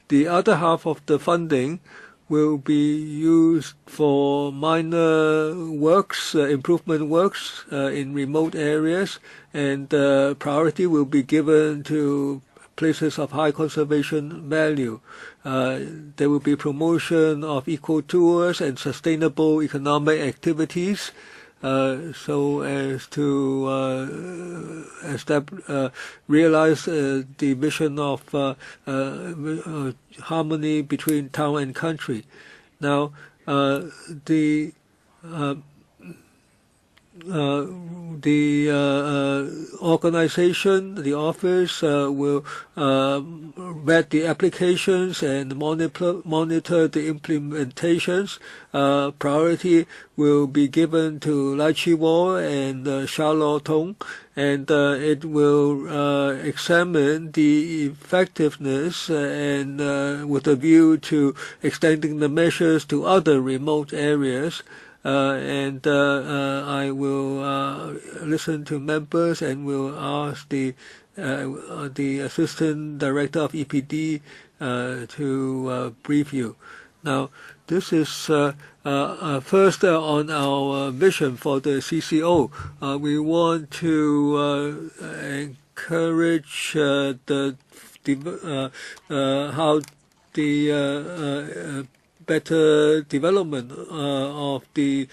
The other half of the funding will be used for minor works, improvement works in remote areas, and priority will be given to places of high conservation value. There will be promotion of eco-tours and sustainable economic activities so as to realize the vision of harmony between town and country. Now, the organization, the office will vet the applications and monitor the implementations. Priority will be given to Lai Chi Wo and Sha Lo Tong, and it will examine the effectiveness and with a view to extending the measures to other remote areas. And I will listen to members and will ask the Assistant Director of EPD to brief you. Now, this is first on our vision for the CCO. We want to encourage how the better development of the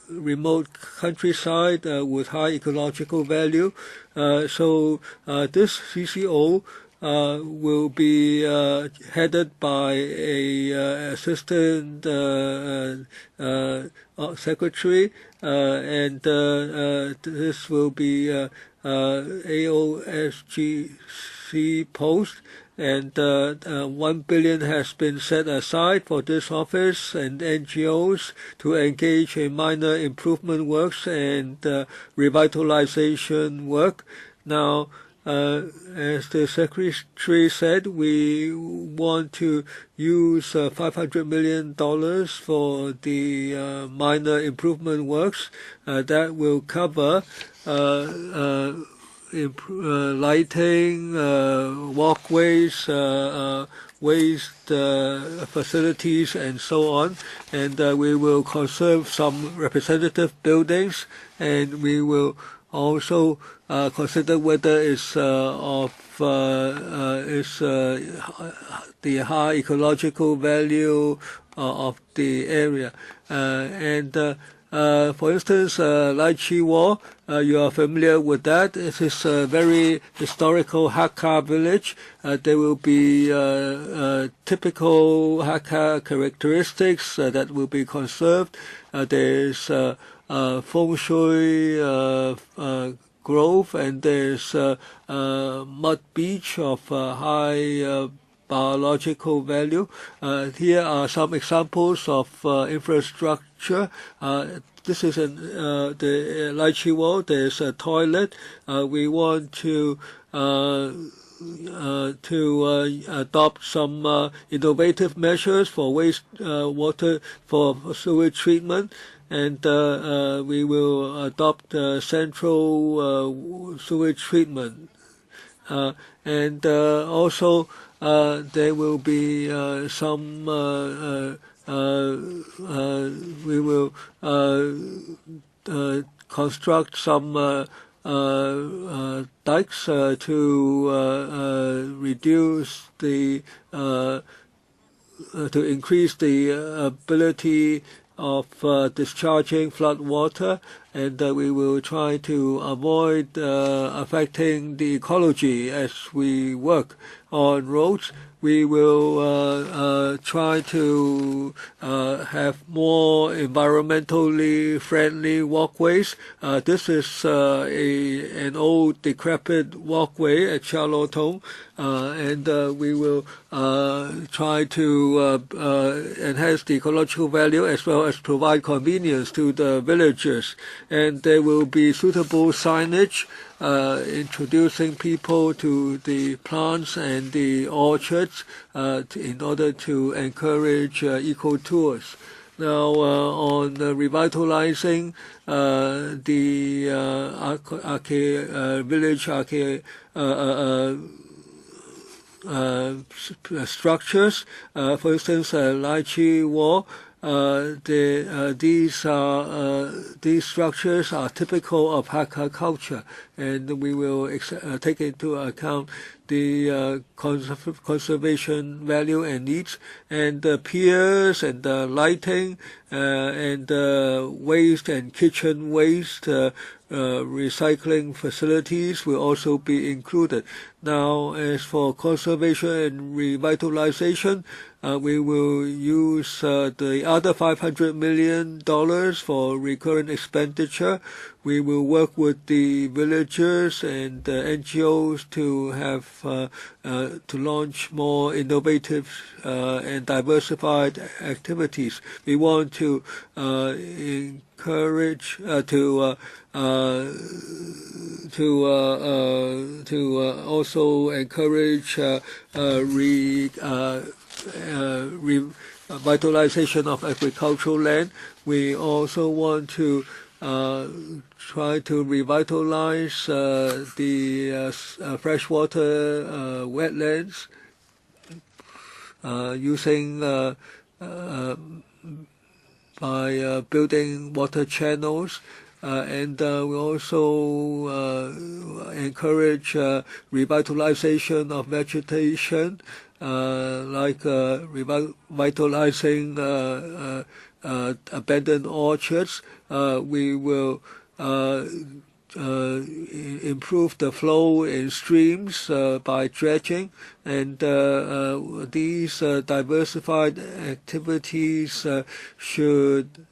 remote countryside with high ecological value. So this CCO will be headed by a assistant secretary, and this will be AOSGC post. And $1 billion has been set aside for this office and NGOs to engage in minor improvement works and revitalization work. Now, as the Secretary said, we want to use $500 million for the minor improvement works. That will cover lighting, walkways, waste facilities, and so on. And we will conserve some representative buildings, and we will also consider whether it's the high ecological value of the area. For instance, Lychee War, you are familiar with that. It is a very historical Hakka village. There will be typical Hakka characteristics that will be conserved. There's feng shui grove, and there's mud beach of high biological value. Here are some examples of infrastructure. This is the Lychee Wall. There's a toilet. We want to adopt some innovative measures for waste water for sewage treatment, and we will adopt central sewage treatment. And also there will be some we will construct some dikes to reduce the to increase the ability of discharging flood water, and we will try to avoid affecting the ecology as we work on roads. We will try to have more environmentally friendly walkways. This is an old decrepit walkway at Charlottetown, and we will try to enhance the ecological value as well as provide convenience to the villagers. And there will be suitable signage introducing people to the plants and the orchards in order to encourage eco-tours. Now, on revitalizing the village structures, for instance, Lychee Wall. These structures are typical of Hakka culture, and we will take into account the conservation value and needs, and the piers and the lighting and waste and kitchen waste recycling facilities will also be included. Now, as for conservation and revitalization, we will use the other $500 million for recurrent expenditure. We will work with the villagers and NGOs to have to launch more innovative and diversified activities. We want to encourage also encourage revitalization of agricultural land. We also want to try to revitalize the freshwater wetlands using by building water channels. And we also encourage revitalization of vegetation, like revitalizing abandoned orchards. We will improve the flow in streams by dredging, and these diversified activities should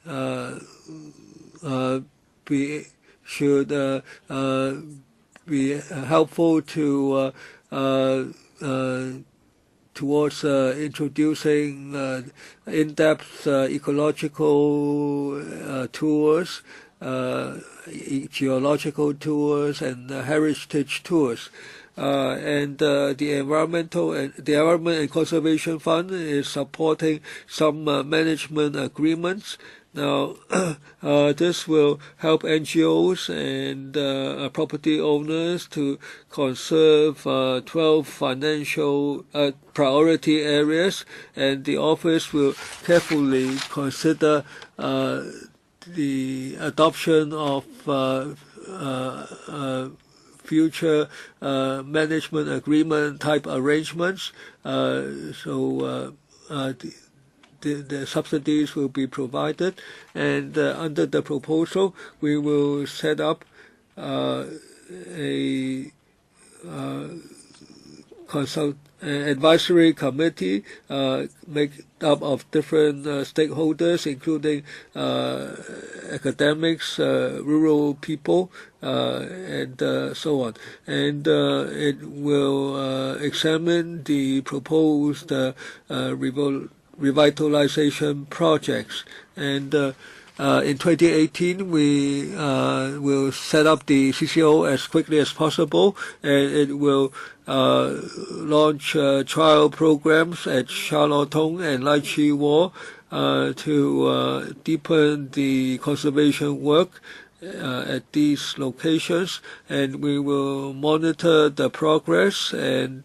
be helpful to towards introducing in-depth ecological tours, geological tours, and heritage tours. And the Environment and Conservation Fund is supporting some management agreements. Now, this will help NGOs and property owners to conserve 12 financial priority areas, and the office will carefully consider the adoption of future management agreement type arrangements. The subsidies will be provided, and under the proposal, we will set up a advisory committee made up of different stakeholders, including academics, rural people, and so on. And it will examine the proposed revitalization projects. And in 2018, we will set up the CCO as quickly as possible, and it will launch trial programs at Charlottetown and Lai Chi Wo to deepen the conservation work at these locations, and we will monitor the progress and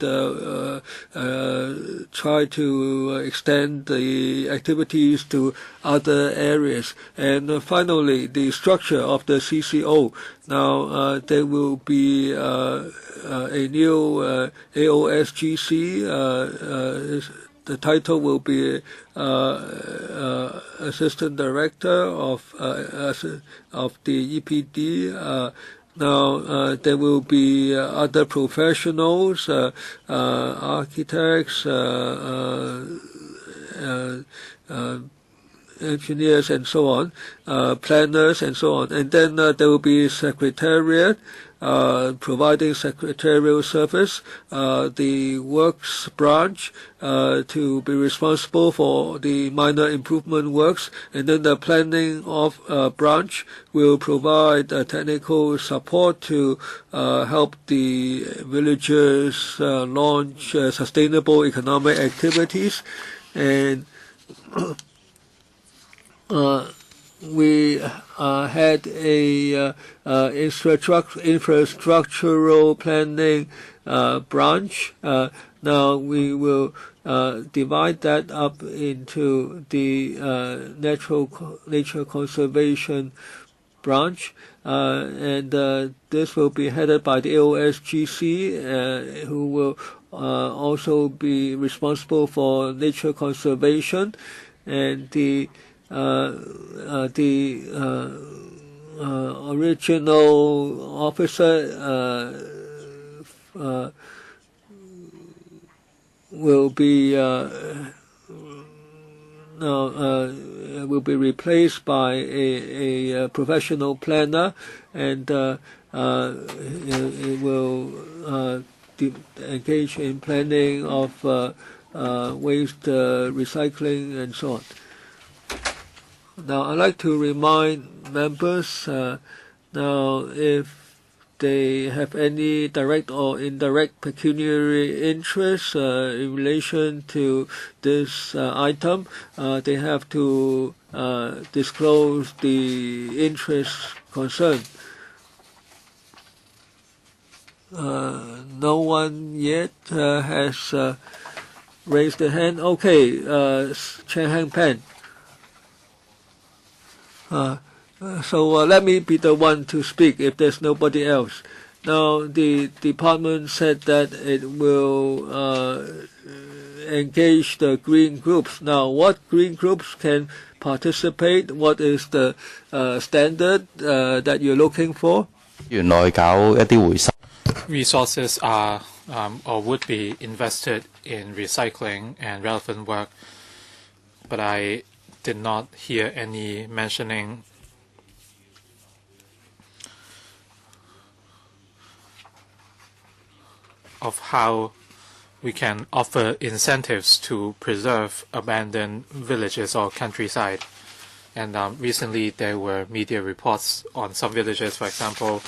try to extend the activities to other areas. And finally, the structure of the CCO. Now, there will be a new AOSGC. The title will be Assistant Director of the EPD. Now, there will be other professionals, architects, engineers, and so on, planners, and so on. And then there will be secretariat, providing secretarial service, the works branch to be responsible for the minor improvement works, and then the planning of branch will provide technical support to help the villagers launch sustainable economic activities. And we had a infrastructural planning branch. Now we will divide that up into the nature conservation branch, and this will be headed by the AOSGC, who will also be responsible for nature conservation, and the original officer will be replaced by a professional planner, and it will engage in planning of waste recycling and so on. Now, I'd like to remind members, now if they have any direct or indirect pecuniary interest in relation to this item, they have to disclose the interest concerned. No one yet has raised their hand. Okay, Chen Hang Pen. So let me be the one to speak if there's nobody else. Now, the department said that it will engage the green groups. Now, what green groups can participate? What is the standard that you're looking for? Resources are or would be invested in recycling and relevant work, but I did not hear any mentioning of how we can offer incentives to preserve abandoned villages or countryside. And recently there were media reports on some villages, for example,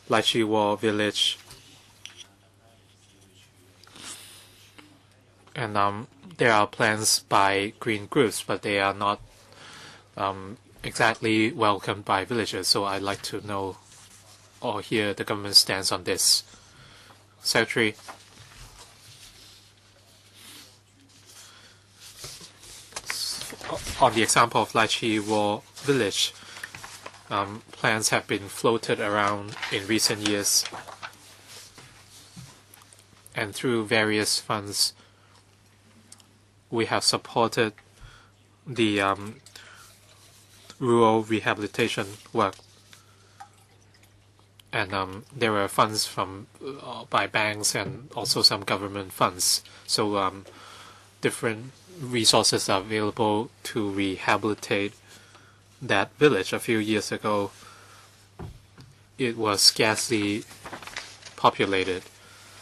Lai Chi Wo village. And there are plans by green groups, but they are not exactly welcomed by villagers. So I'd like to know or hear the government's stance on this. Secretary. On the example of Lai Chi Wo village, plans have been floated around in recent years, and through various funds, we have supported the rural rehabilitation work. And there were funds from by banks and also some government funds. So different resources are available to rehabilitate that village. A few years ago, it was scarcely populated.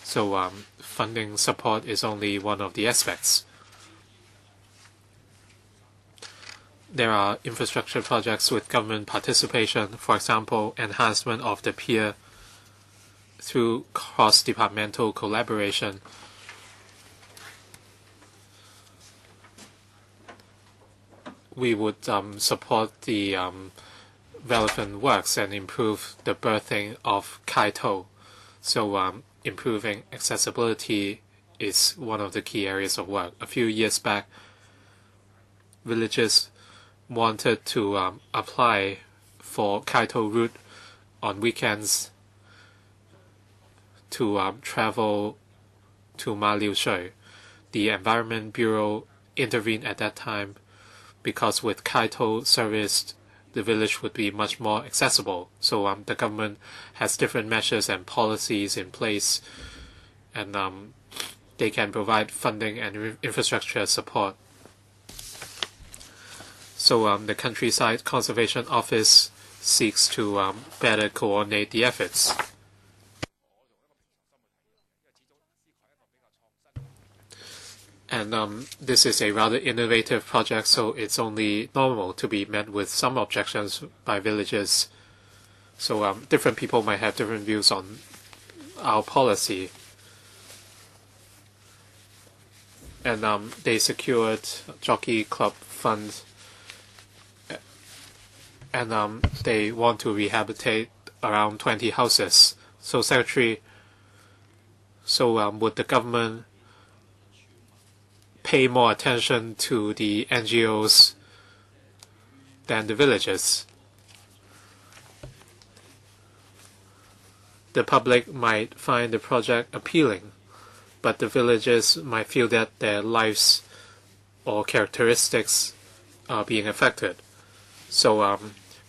So funding support is only one of the aspects. There are infrastructure projects with government participation, for example, enhancement of the pier through cross-departmental collaboration. We would support the relevant works and improve the berthing of Kaito. So improving accessibility is one of the key areas of work. A few years back, villages wanted to apply for Kaito route on weekends to travel to Ma Liu Shui. The Environment Bureau intervened at that time because with Kaito serviced, the village would be much more accessible. So the government has different measures and policies in place, and they can provide funding and infrastructure support. So the Countryside Conservation Office seeks to better coordinate the efforts. And this is a rather innovative project, so it's only normal to be met with some objections by villagers. So different people might have different views on our policy. And they secured Jockey Club funds, and they want to rehabilitate around 20 houses. So Secretary, would the government pay more attention to the NGOs than the villages? The public might find the project appealing, but the villagers might feel that their lives or characteristics are being affected. So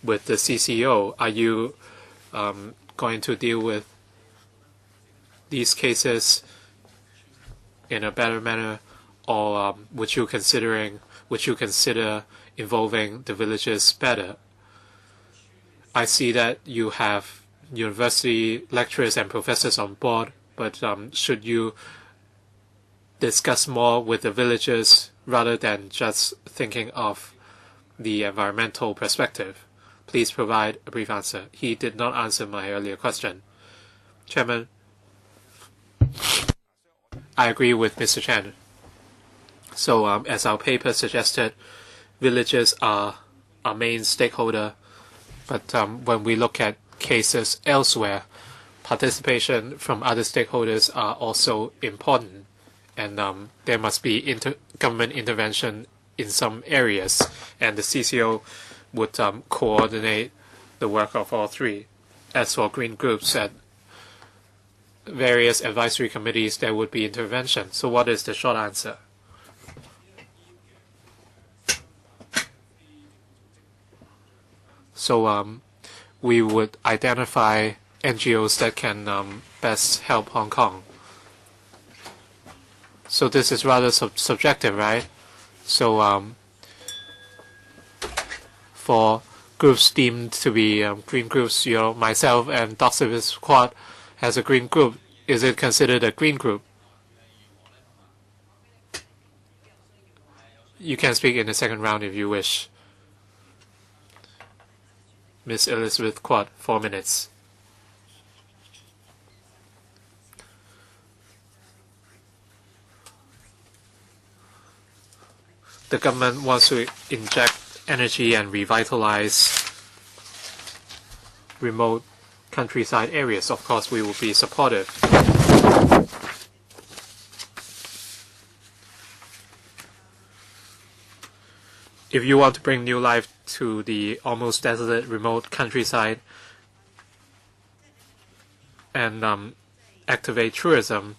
with the CCO, are you going to deal with these cases in a better manner, or would you consider involving the villagers better? I see that you have university lecturers and professors on board, but should you discuss more with the villagers rather than just thinking of the environmental perspective? Please provide a brief answer. He did not answer my earlier question. Chairman, I agree with Mr. Chen. So as our paper suggested, villages are our main stakeholder, but when we look at cases elsewhere, participation from other stakeholders are also important, and there must be government intervention in some areas, and the CCO would coordinate the work of all three. As for green groups at various advisory committees, there would be intervention. So what is the short answer? So we would identify NGOs that can best help Hong Kong. So this is rather subjective, right? So for groups deemed to be green groups, myself and Dr. Squad has a green group. Is it considered a green group? You can speak in the second round if you wish. Ms. Elizabeth Quad, 4 minutes. The government wants to inject energy and revitalize remote countryside areas. Of course, we will be supportive. if you want to bring new life to the almost desolate remote countryside and activate tourism,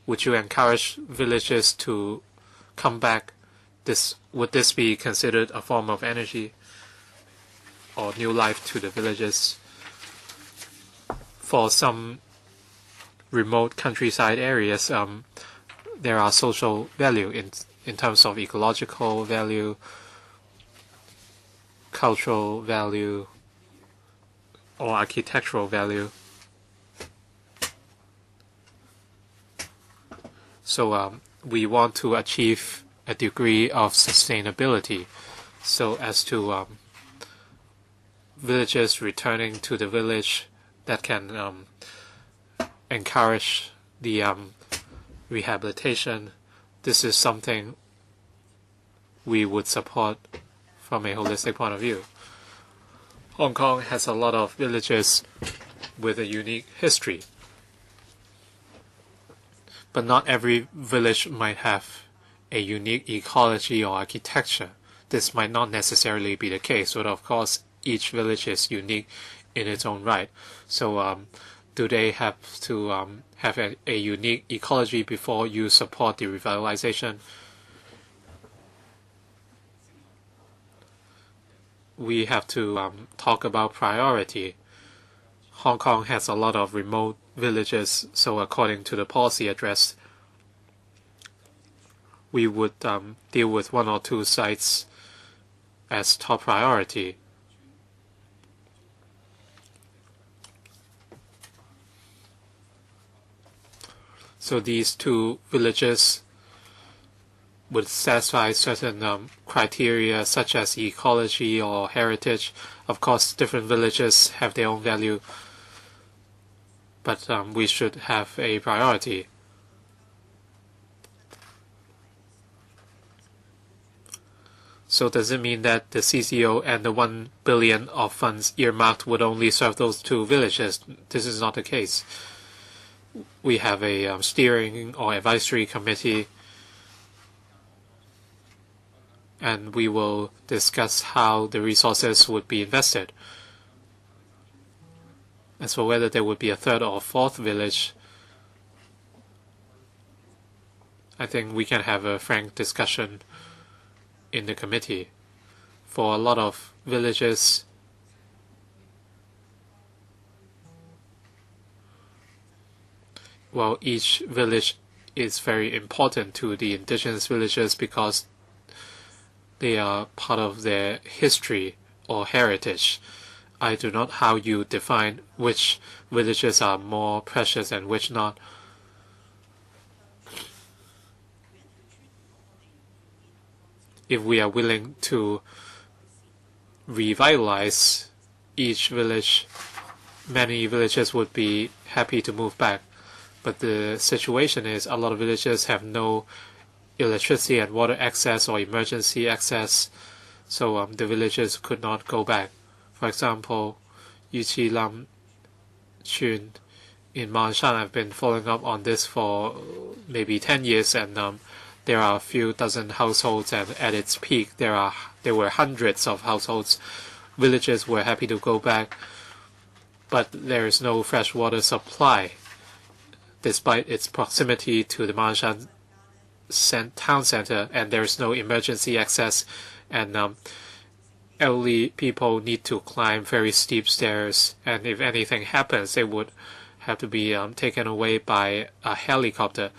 would you encourage villages to come back? Would this be considered a form of energy or new life to the villages? For some remote countryside areas, there are social value in terms of ecological value, cultural value, or architectural value. So we want to achieve a degree of sustainability so as to villages returning to the village that can encourage the rehabilitation. This is something we would support from a holistic point of view. Hong Kong has a lot of villages with a unique history, but not every village might have a unique ecology or architecture. This might not necessarily be the case, but of course each village is unique in its own right. So do they have to have a unique ecology before you support the revitalization? We have to talk about priority. Hong Kong has a lot of remote villages, so according to the policy address, we would deal with 1 or 2 sites as top priority. So these 2 villages would satisfy certain criteria such as ecology or heritage. Of course, different villages have their own value, but we should have a priority. So does it mean that the CCO and the 1 billion of funds earmarked would only serve those 2 villages? This is not the case. We have a steering or advisory committee, and we will discuss how the resources would be invested. As for whether there would be a 3rd or 4th village, I think we can have a frank discussion in the committee. For a lot of villages, well, each village is very important to the indigenous villages because they are part of their history or heritage. I do not know how you define which villages are more precious and which not. If we are willing to revitalize each village, many villages would be happy to move back. But the situation is a lot of villages have no electricity and water access or emergency access, so the villages could not go back. For example, Yuqi Lam Chun in Manshan, I've been following up on this for maybe 10 years, and there are a few dozen households, and at its peak there were hundreds of households. Villages were happy to go back, but there is no fresh water supply despite its proximity to the Manshan town center, and there is no emergency access, and elderly people need to climb very steep stairs, and if anything happens, they would have to be taken away by a helicopter.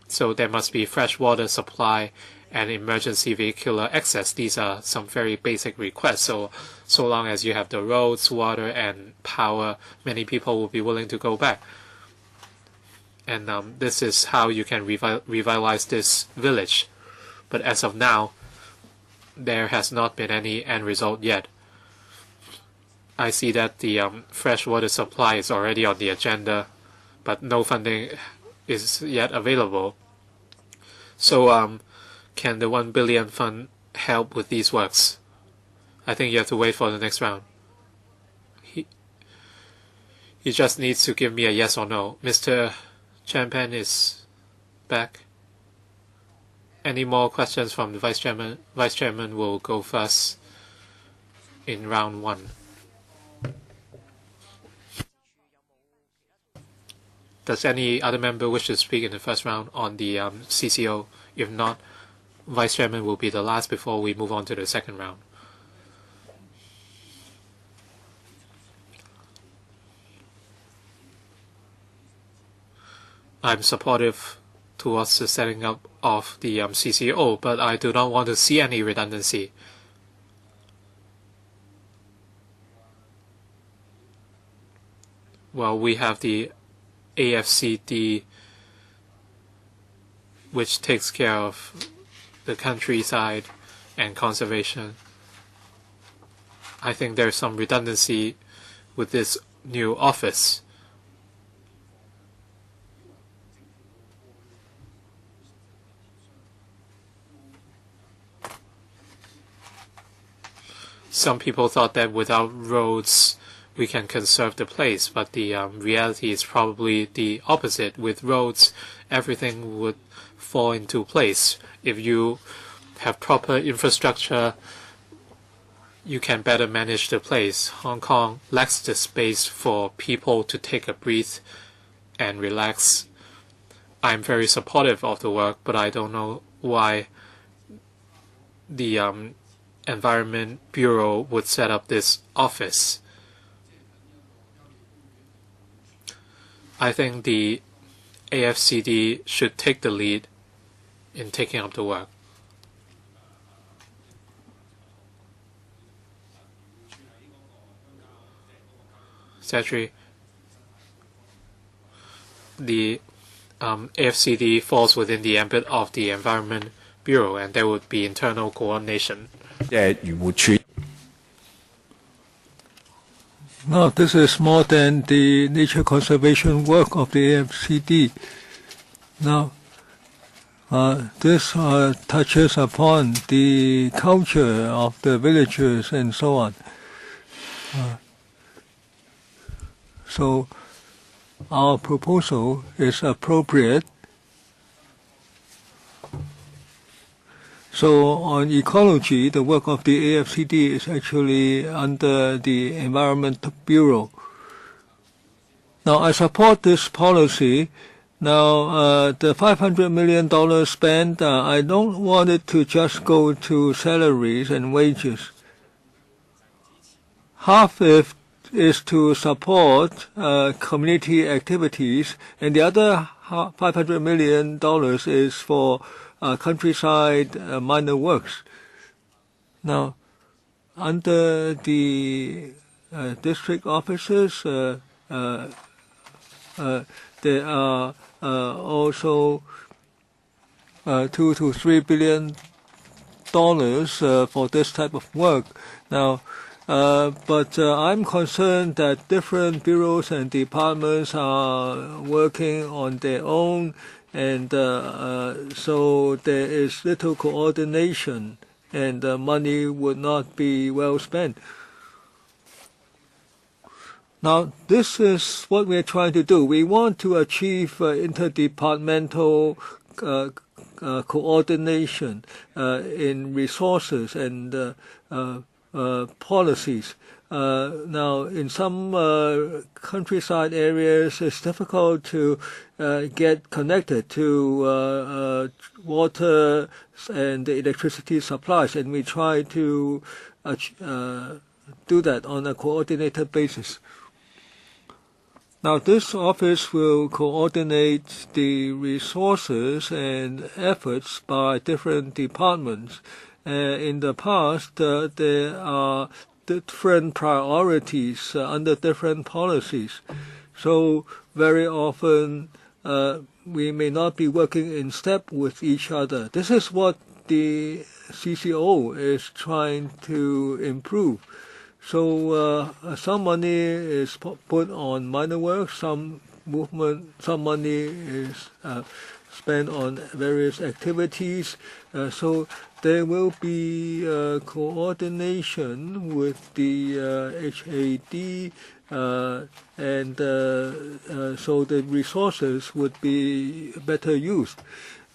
So there must be fresh water supply and emergency vehicular access. These are some very basic requests. So long as you have the roads, water, and power, many people will be willing to go back. And this is how you can revitalize this village. But as of now, there has not been any end result yet. I see that the fresh water supply is already on the agenda, but no funding is yet available. So can the 1 billion fund help with these works? I think you have to wait for the next round. He just needs to give me a yes or no. Mr. Champan is back. Any more questions from the Vice Chairman? Vice Chairman will go first in round one. Does any other member wish to speak in the first round on the CCO? If not, Vice Chairman will be the last before we move on to the second round. I'm supportive towards the setting up of the CCO, but I do not want to see any redundancy. Well, we have the AFCD, which takes care of the countryside and conservation. I think there's some redundancy with this new office. Some people thought that without roads we can conserve the place, but the reality is probably the opposite. With roads, everything would fall into place. If you have proper infrastructure, you can better manage the place. Hong Kong lacks the space for people to take a breath and relax. I'm very supportive of the work, but I don't know why the Environment Bureau would set up this office. I think the AFCD should take the lead in taking up the work. Secretary, the AFCD falls within the ambit of the Environment Bureau, and there would be internal coordination. No, this is more than the nature conservation work of the AFCD. Now, this touches upon the culture of the villagers and so on. So our proposal is appropriate. So on ecology, the work of the AFCD is actually under the Environment Bureau. Now, I support this policy. Now, the $500 million spent, I don't want it to just go to salaries and wages. Half is to support community activities, and the other $500 million is for countryside minor works. Now, under the district offices, there are also $2 to $3 billion for this type of work. Now, but I'm concerned that different bureaus and departments are working on their own, and so there is little coordination, and money would not be well spent. Now, this is what we're trying to do. We want to achieve interdepartmental coordination in resources and policies. Now, in some countryside areas, it's difficult to get connected to water and electricity supplies, and we try to do that on a coordinated basis. Now, this office will coordinate the resources and efforts by different departments. In the past, there are different priorities under different policies. So very often we may not be working in step with each other. This is what the CCO is trying to improve. So some money is put on minor work, some money is spent on various activities. So there will be coordination with the HAD and so the resources would be better used.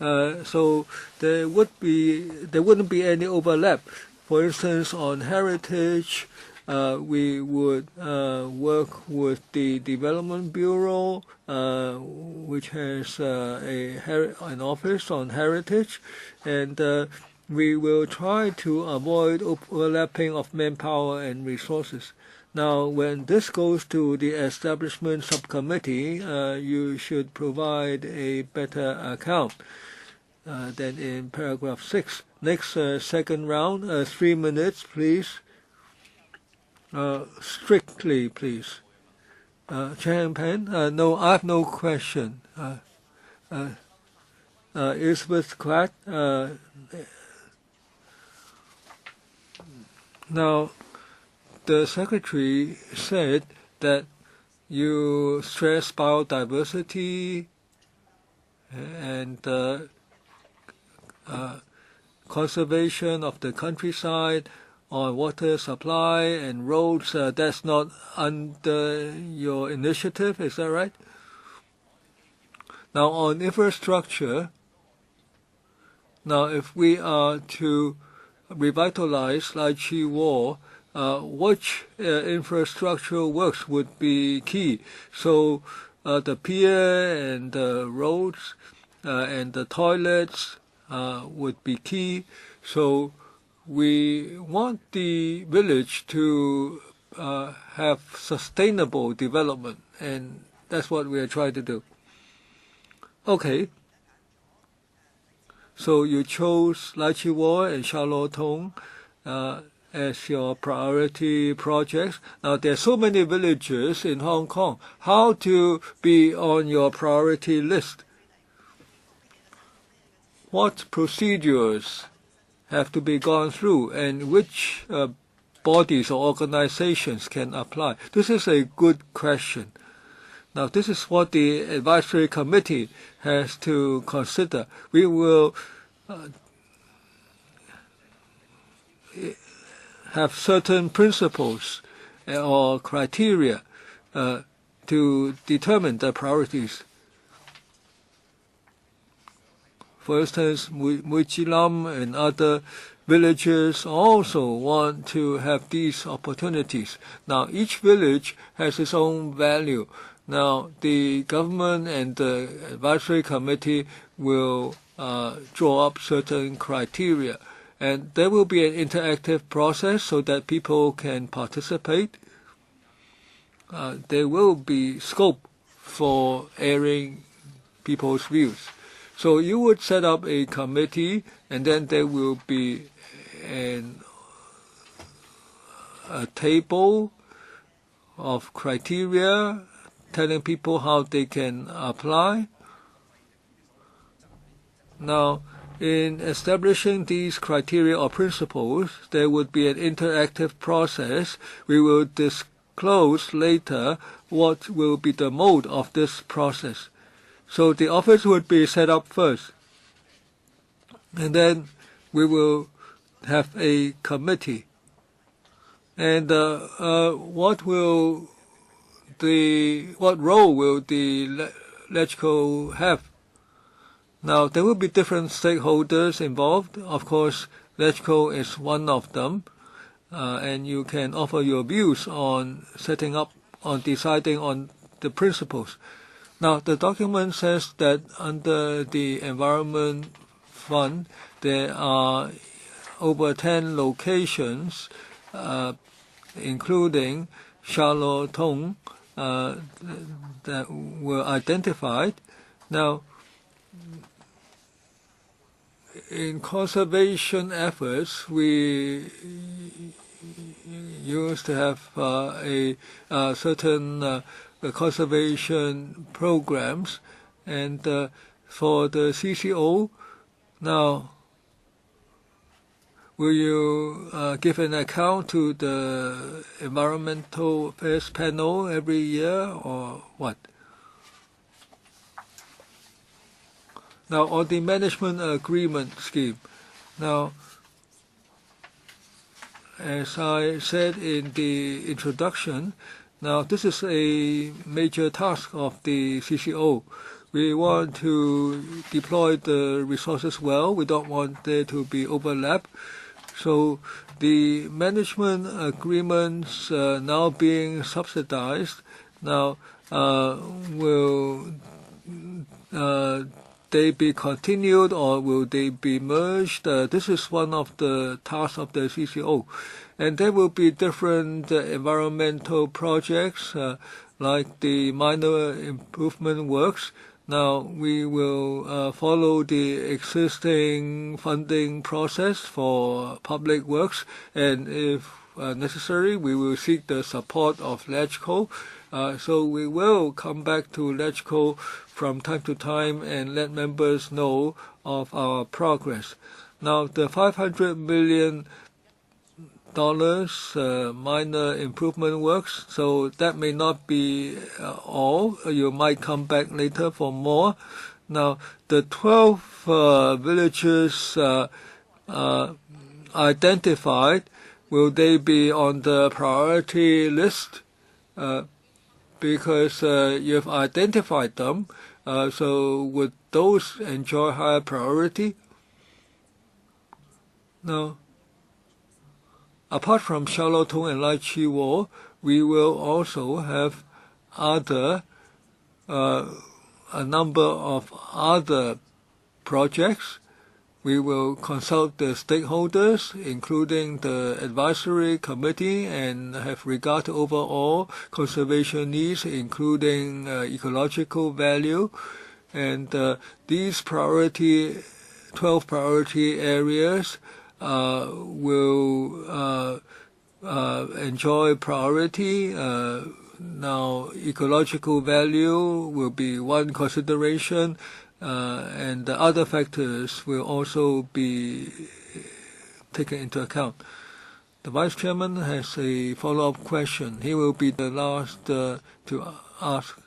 So there wouldn't be any overlap. For instance, on heritage, we would work with the Development Bureau, which has an office on heritage, and we will try to avoid overlapping of manpower and resources. Now, when this goes to the establishment subcommittee, you should provide a better account than in paragraph 6. Next, second round, 3 minutes, please. Strictly, please. Chair Pen? No, I have no question. Elizabeth Quack? Now, the Secretary said that you stress biodiversity and conservation of the countryside, on water supply and roads. That's not under your initiative, is that right? Now, on infrastructure, now if we are to revitalize Lai Chi Wo, which infrastructural works would be key? So the pier and the roads and the toilets would be key. So we want the village to have sustainable development, and that's what we are trying to do. Okay. So you chose Lai Chi Wo and Sha Lo Tong as your priority projects. Now, there are so many villages in Hong Kong. How to be on your priority list? What procedures have to be gone through, and which bodies or organizations can apply? This is a good question. Now, this is what the advisory committee has to consider. We will have certain principles or criteria to determine the priorities. For instance, Mui Chi Lam and other villages also want to have these opportunities. Now, each village has its own value. Now, the government and the advisory committee will draw up certain criteria, and there will be an interactive process so that people can participate. There will be scope for airing people's views. So you would set up a committee, and then there will be a table of criteria telling people how they can apply. Now, in establishing these criteria or principles, there would be an interactive process. We will disclose later what will be the mode of this process. So the office would be set up first, and then we will have a committee. And what role will the LegCo have? Now, there will be different stakeholders involved. Of course, LegCo is one of them, and you can offer your views on deciding on the principles. Now, the document says that under the Environment Fund, there are over 10 locations, including Sha Lo Tong, that were identified. Now, in conservation efforts, we used to have a certain conservation programs, and for the CCO, now, will you give an account to the Environmental Affairs Panel every year, or what? Now, on the management agreement scheme, now, as I said in the introduction, Now, this is a major task of the CCO. We want to deploy the resources well. We don't want there to be overlap. So the management agreements now being subsidized, now will they be continued or will they be merged? This is one of the tasks of the CCO. And there will be different environmental projects like the minor improvement works. Now we will follow the existing funding process for public works, and if necessary, we will seek the support of LegCo. So we will come back to LegCo from time to time and let members know of our progress. Now the $500 million minor improvement works, so that may not be all. You might come back later for more. Now the 12 villages identified, will they be on the priority list? Because you've identified them, so would those enjoy higher priority? Now, apart from Xiaolotong and Lai Chi Wo, we will also have other a number of other projects. We will consult the stakeholders, including the advisory committee, and have regard to overall conservation needs, including ecological value. And these 12 priority areas will enjoy priority. Now, ecological value will be one consideration, and the other factors will also be taken into account. The Vice Chairman has a follow-up question. He will be the last to ask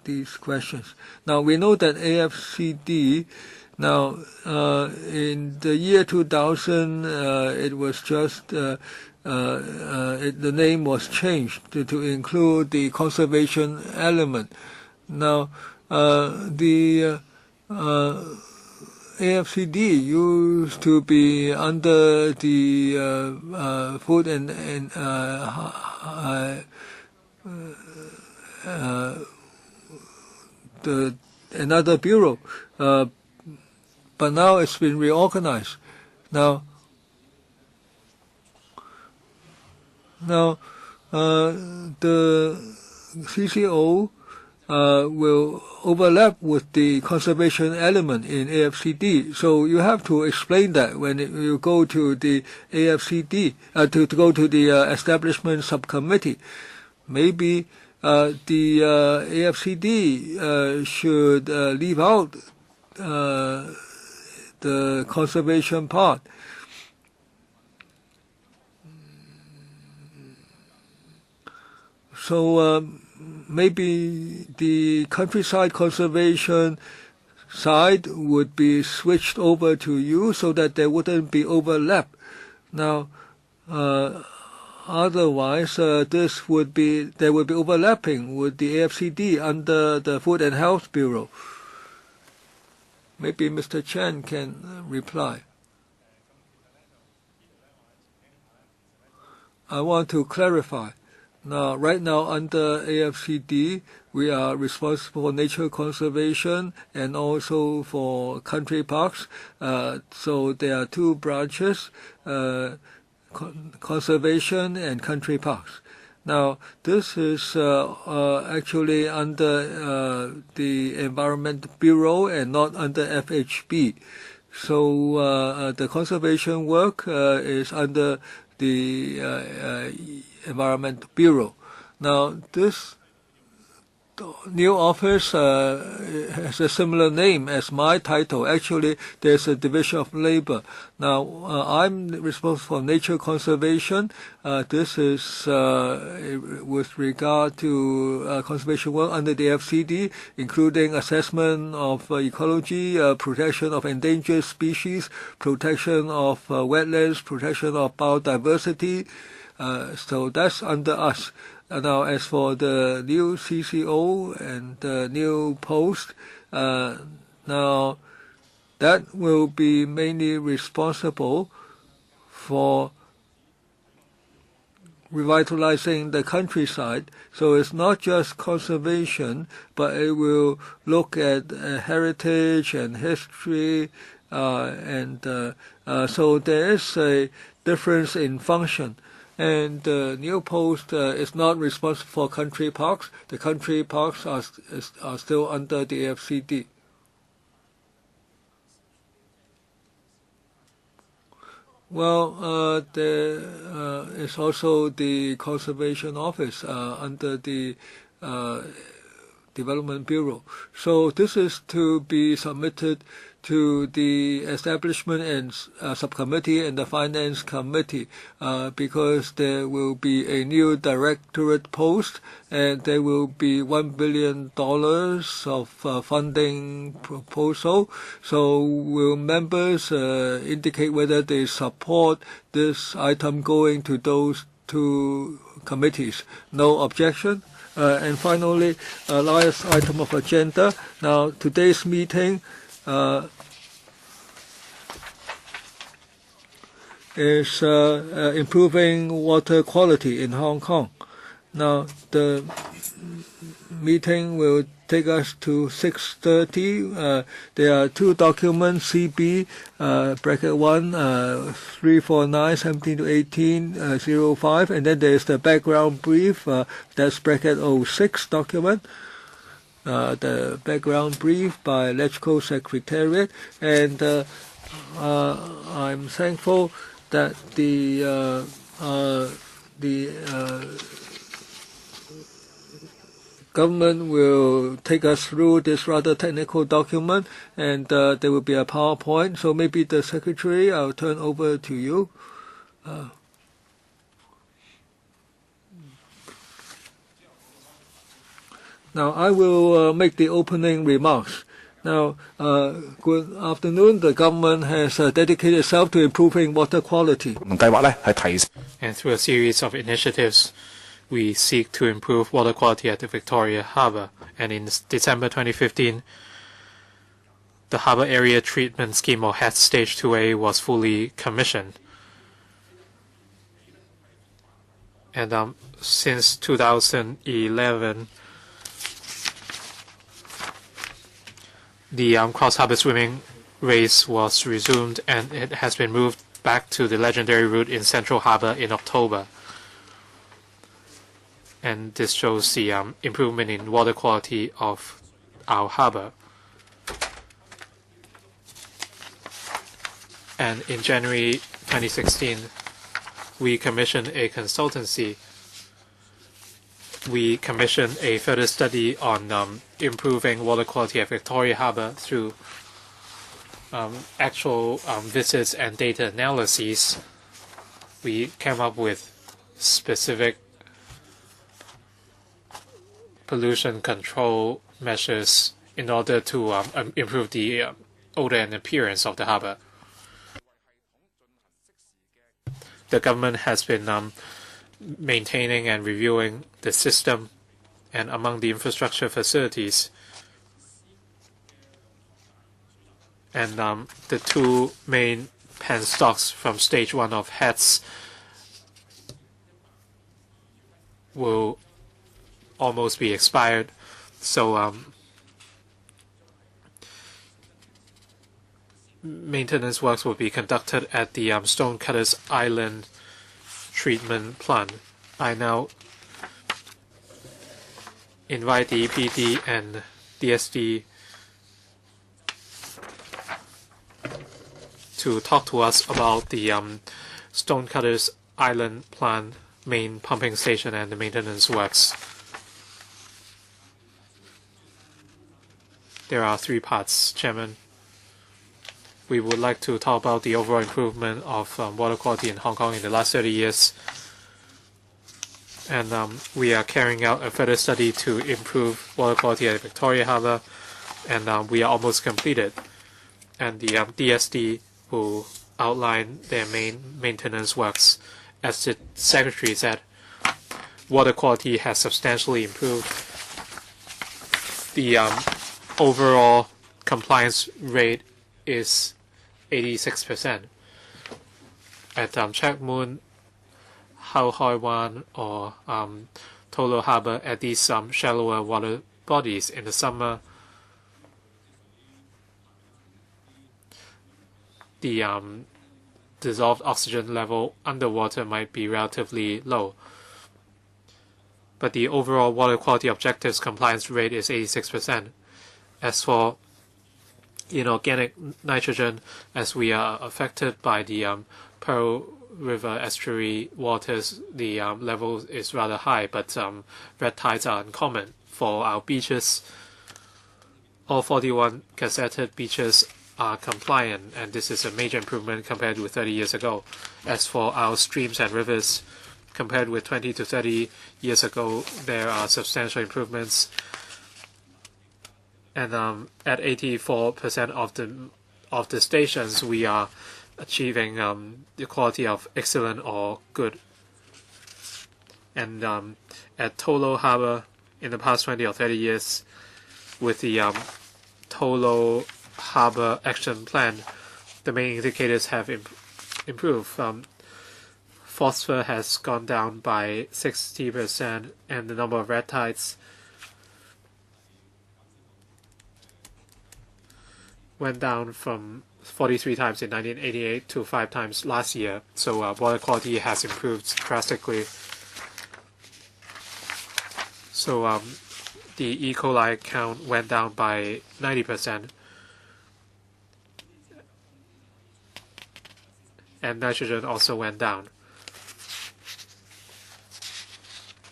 these questions. Now, we know that AFCD, now in the year 2000, it was just the name was changed to include the conservation element. Now, the AFCD used to be under the Food and another bureau, but now it's been reorganized. Now the CCO will overlap with the conservation element in AFCD. So you have to explain that when you go to the AFCD, to go to the establishment subcommittee. Maybe the AFCD should leave out the conservation part. So maybe the countryside conservation side would be switched over to you so that there wouldn't be overlap. Now, otherwise, there would be overlapping with the AFCD under the Food and Health Bureau. Maybe Mr. Chen can reply. I want to clarify. Now, right now under AFCD, we are responsible for nature conservation and also for country parks. So there are two branches, conservation and country parks. Now, this is actually under the Environment Bureau and not under FHB. So the conservation work is under the Environment Bureau. Now, this new office has a similar name as my title. Actually, there's a division of labor. Now, I'm responsible for nature conservation. This is with regard to conservation work under the FCD, including assessment of ecology, protection of endangered species, protection of wetlands, protection of biodiversity, So that's under us. Now, as for the new CCO and the new post, now that will be mainly responsible for revitalizing the countryside. So it's not just conservation, but it will look at heritage and history, so there is a difference in function. And the new post is not responsible for country parks. The country parks are still under the AFCD. Well, there is also the Conservation Office under the Development Bureau. So this is to be submitted to the Establishment and Subcommittee and the Finance Committee because there will be a new directorate post and there will be $1 billion of funding proposal. So will members indicate whether they support this item going to those two committees? No objection? And finally, last item of agenda. Now, today's meeting is improving water quality in Hong Kong. Now, the meeting will take us to 6:30. There are two documents, CB bracket 1 349 17 to 18 05, and then there is the background brief. That's bracket 06 document. The background brief by Electrical Secretariat, and I'm thankful that the government will take us through this rather technical document, and there will be a PowerPoint. So maybe the Secretary, I'll turn over to you. Now, I will make the opening remarks. Now, good afternoon. The government has dedicated itself to improving water quality. And through a series of initiatives, we seek to improve water quality at the Victoria Harbour. And in December 2015, the Harbour Area Treatment Scheme, or HAT Stage 2A, was fully commissioned. And since 2011, the cross-harbour swimming race was resumed, and it has been moved back to the legendary route in Central Harbour in October. And this shows the improvement in water quality of our harbour. And in January 2016, we commissioned a consultancy. We commissioned a further study on improving water quality at Victoria Harbour through actual visits and data analyses. We came up with specific pollution control measures in order to improve the odor and appearance of the harbour. The government has been maintaining and reviewing the system, and among the infrastructure facilities, and the two main pen stocks from stage 1 of HATs will almost be expired, so maintenance works will be conducted at the Stonecutters Island treatment plant. I now invite the EPD and DSD to talk to us about the Stonecutters Island plant main pumping station and the maintenance works. There are 3 parts, Chairman. We would like to talk about the overall improvement of water quality in Hong Kong in the last 30 years. And we are carrying out a further study to improve water quality at Victoria Harbour, and we are almost completed. And the DSD will outline their main maintenance works. as the Secretary said, water quality has substantially improved. The overall compliance rate is 86%. At Chak Mun, Hau Hoi Wan, or Tolo Harbor, at these shallower water bodies in the summer, the dissolved oxygen level underwater might be relatively low. But the overall water quality objectives compliance rate is 86%. As for inorganic nitrogen, as we are affected by the Pearl River estuary waters, the level is rather high, but red tides are uncommon. For our beaches, all 41 gazetted beaches are compliant, and this is a major improvement compared with 30 years ago. As for our streams and rivers, compared with 20 to 30 years ago, there are substantial improvements. And at 84% of the stations, we are achieving the quality of excellent or good. And at Tolo Harbor, in the past 20 or 30 years, with the Tolo Harbor Action Plan, the main indicators have improved. Phosphor has gone down by 60%, and the number of red tides went down from 43 times in 1988 to 5 times last year. So water quality has improved drastically. So the E. coli count went down by 90%. And nitrogen also went down.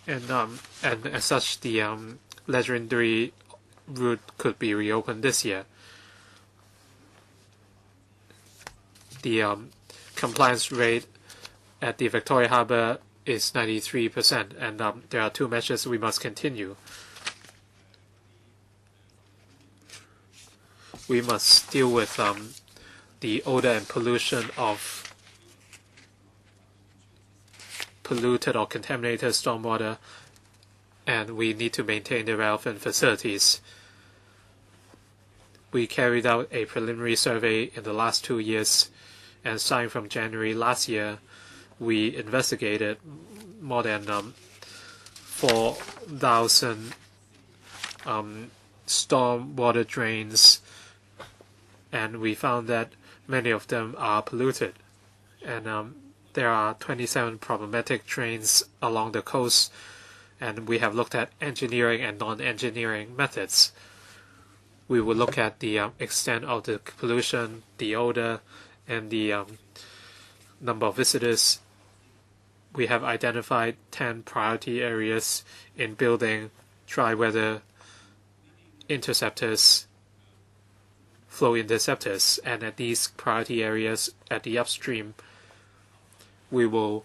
And as such, the legendary route could be reopened this year. The compliance rate at the Victoria Harbour is 93%, and there are 2 measures we must continue. We must deal with the odor and pollution of polluted or contaminated stormwater, and we need to maintain the relevant facilities. We carried out a preliminary survey in the last 2 years, and starting from January last year, we investigated more than 4,000 stormwater drains, and we found that many of them are polluted. And there are 27 problematic drains along the coast, and we have looked at engineering and non-engineering methods. We will look at the extent of the pollution, the odor, and the number of visitors. We have identified 10 priority areas in building dry weather interceptors, flow interceptors, and at these priority areas at the upstream, we will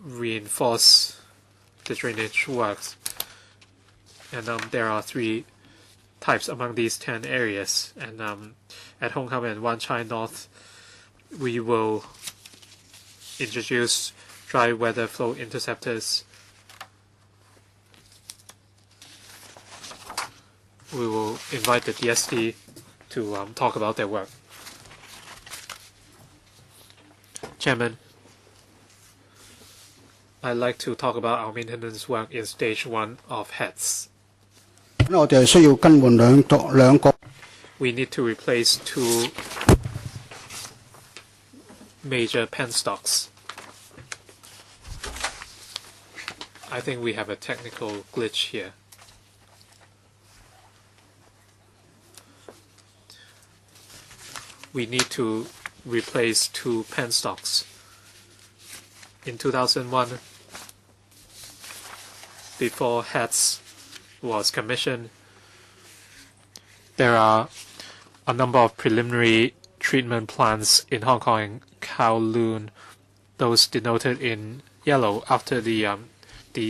reinforce the drainage works. And there are 3 types among these 10 areas. And at Hong Kong and Wan Chai North, we will introduce dry weather flow interceptors. We will invite the DST to talk about their work. Chairman, I'd like to talk about our maintenance work in stage 1 of heads. We need to replace 2 major penstocks. I think we have a technical glitch here. We need to replace 2 penstocks. In 2001, before heads was commissioned, there are a number of preliminary treatment plants in Hong Kong and Kowloon, those denoted in yellow. After the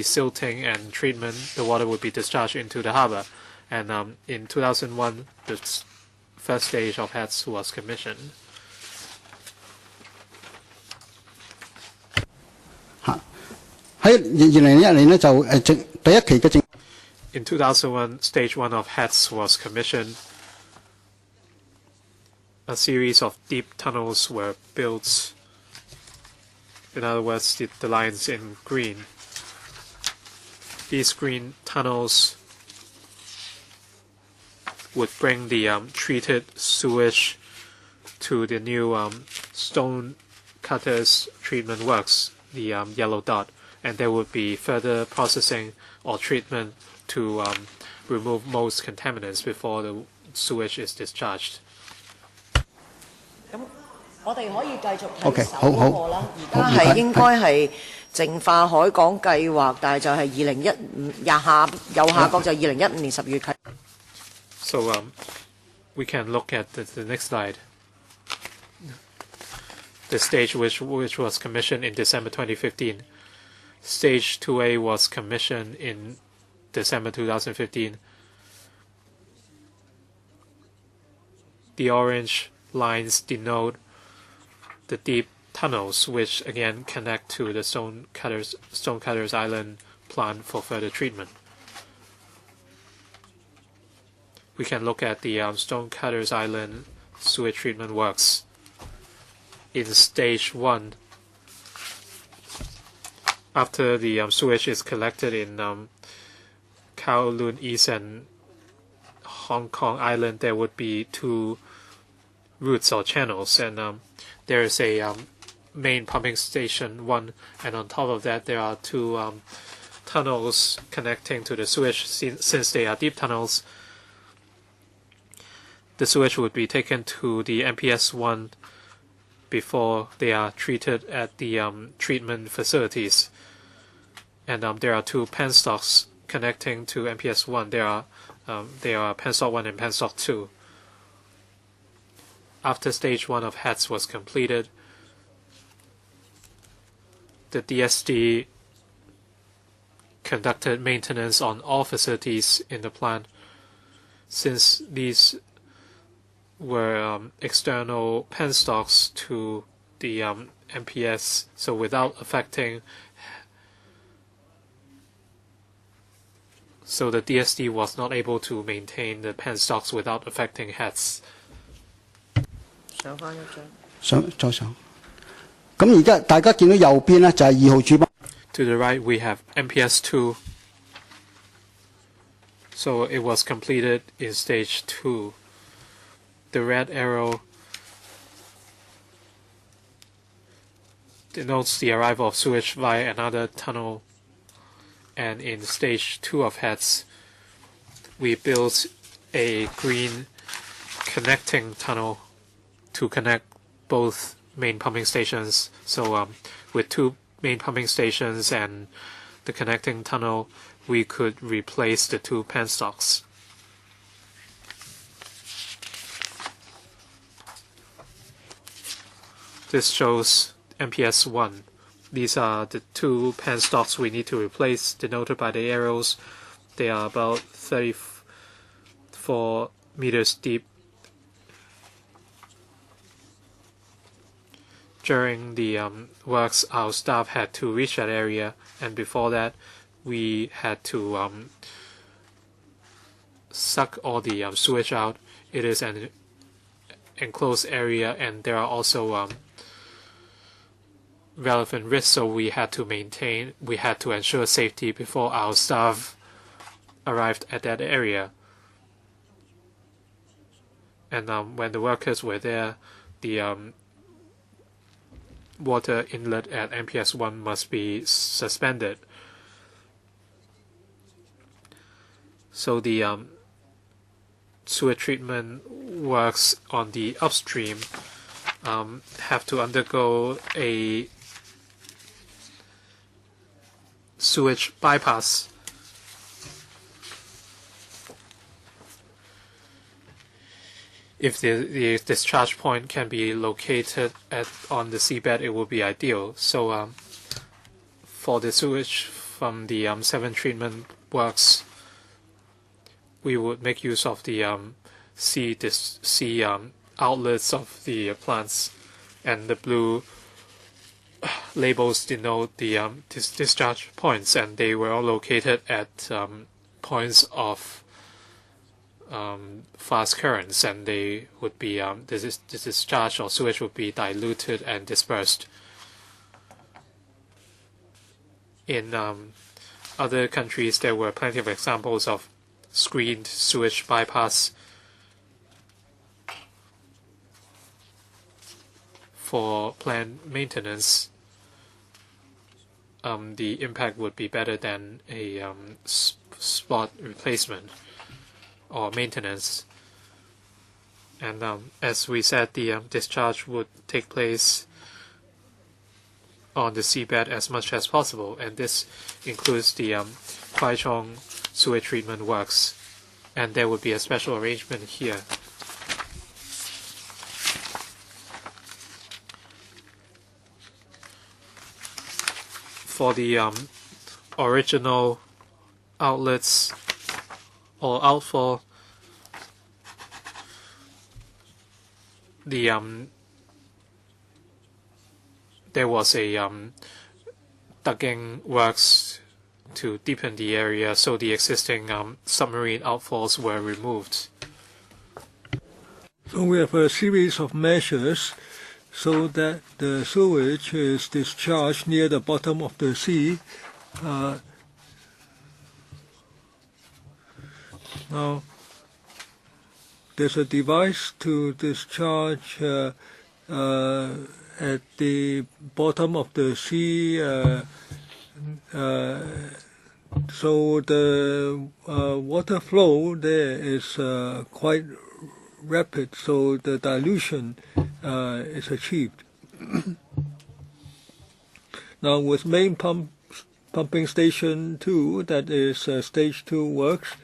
silting and treatment, the water would be discharged into the harbor. And in 2001, the first stage of heads was commissioned. 喺2001年咧就第一期嘅政。In 2001, Stage 1 of HETS was commissioned. A series of deep tunnels were built. In other words, the lines in green. These green tunnels would bring the treated sewage to the new stone cutters treatment works, the yellow dot, and there would be further processing or treatment to remove most contaminants before the sewage is discharged. 咁我哋可以繼續睇 OK， 首好好個啦，而家係應該係淨化海港計劃，但係就係右下角就2015年10月啟。So we can look at the next slide. The stage which was commissioned in December 2015. Stage 2A was commissioned in December 2015. The orange lines denote the deep tunnels, which again connect to the Stonecutters Island plant for further treatment. We can look at the Stonecutters Island sewage treatment works. In Stage 1, after the sewage is collected in Kowloon East and Hong Kong Island, there would be 2 routes or channels, and there is a main pumping station 1, and on top of that there are 2 tunnels connecting to the sewage. Since they are deep tunnels, the sewage would be taken to the MPS 1 before they are treated at the treatment facilities. And there are 2 penstocks connecting to MPS 1. They are penstock 1 and penstock 2. After Stage 1 of HETS was completed, the DSD conducted maintenance on all facilities in the plant. Since these were external penstocks to the MPS, so without affecting, so the DSD was not able to maintain the penstocks without affecting HETS. 上翻一張。再上。咁而家大家見到右邊咧就係2號主泵。To the right, we have MPS 2. So it was completed in Stage 2. The red arrow denotes the arrival of sewage via another tunnel. And in Stage 2 of HETS, we built a green connecting tunnel to connect both main pumping stations. So with 2 main pumping stations and the connecting tunnel, we could replace the 2 penstocks. This shows MPS 1. These are the 2 penstocks we need to replace, denoted by the arrows. They are about 34 meters deep. During the works, our staff had to reach that area, and before that, we had to suck all the sewage out. It is an enclosed area, and there are also relevant risks, so we had to ensure safety before our staff arrived at that area. And when the workers were there, the water inlet at MPS 1 must be suspended. So the sewer treatment works on the upstream have to undergo a sewage bypass. If the discharge point can be located on the seabed, it would be ideal. So for the sewage from the 7 treatment works, we would make use of the sea outlets of the plants, and the blue labels denote the discharge points, and they were all located at points of fast currents, and they would be this discharge or sewage would be diluted and dispersed. In other countries, there were plenty of examples of screened sewage bypass for planned maintenance. The impact would be better than a spot replacement or maintenance. And as we said, the discharge would take place on the seabed as much as possible, and this includes the Wai-keung sewage treatment works, and there would be a special arrangement here. For the original outlets or outfall, there was a digging works to deepen the area, so the existing submarine outfalls were removed. So we have a series of measures so that the sewage is discharged near the bottom of the sea. Now, there's a device to discharge at the bottom of the sea, so the water flow there is quite rapid, so the dilution is achieved. Now with main pumping station 2, that is stage 2 works,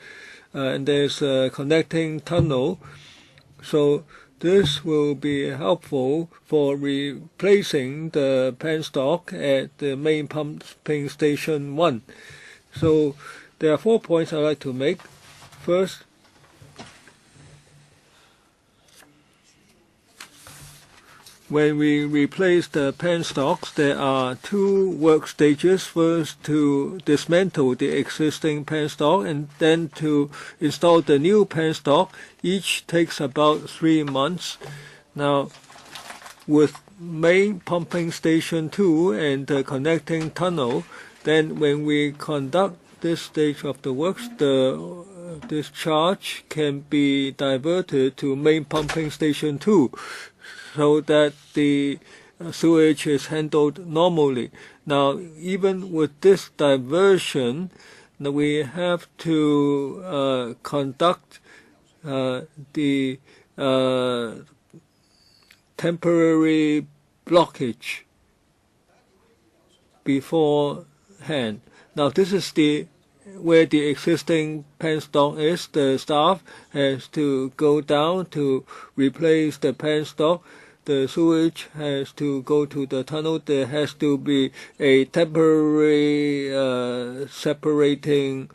and there's a connecting tunnel, so this will be helpful for replacing the penstock at the main pumping station 1. So there are 4 points I'd like to make. First, when we replace the penstocks, there are 2 work stages. First, to dismantle the existing penstock, and then to install the new penstock. Each takes about 3 months. Now, with main pumping station 2 and the connecting tunnel, then when we conduct this stage of the works, the discharge can be diverted to main pumping station 2. So that the sewage is handled normally. Now, even with this diversion, we have to conduct the temporary blockage beforehand. Now, this is where the existing penstock is. The staff has to go down to replace the penstock. The sewage has to go to the tunnel. There has to be a temporary separating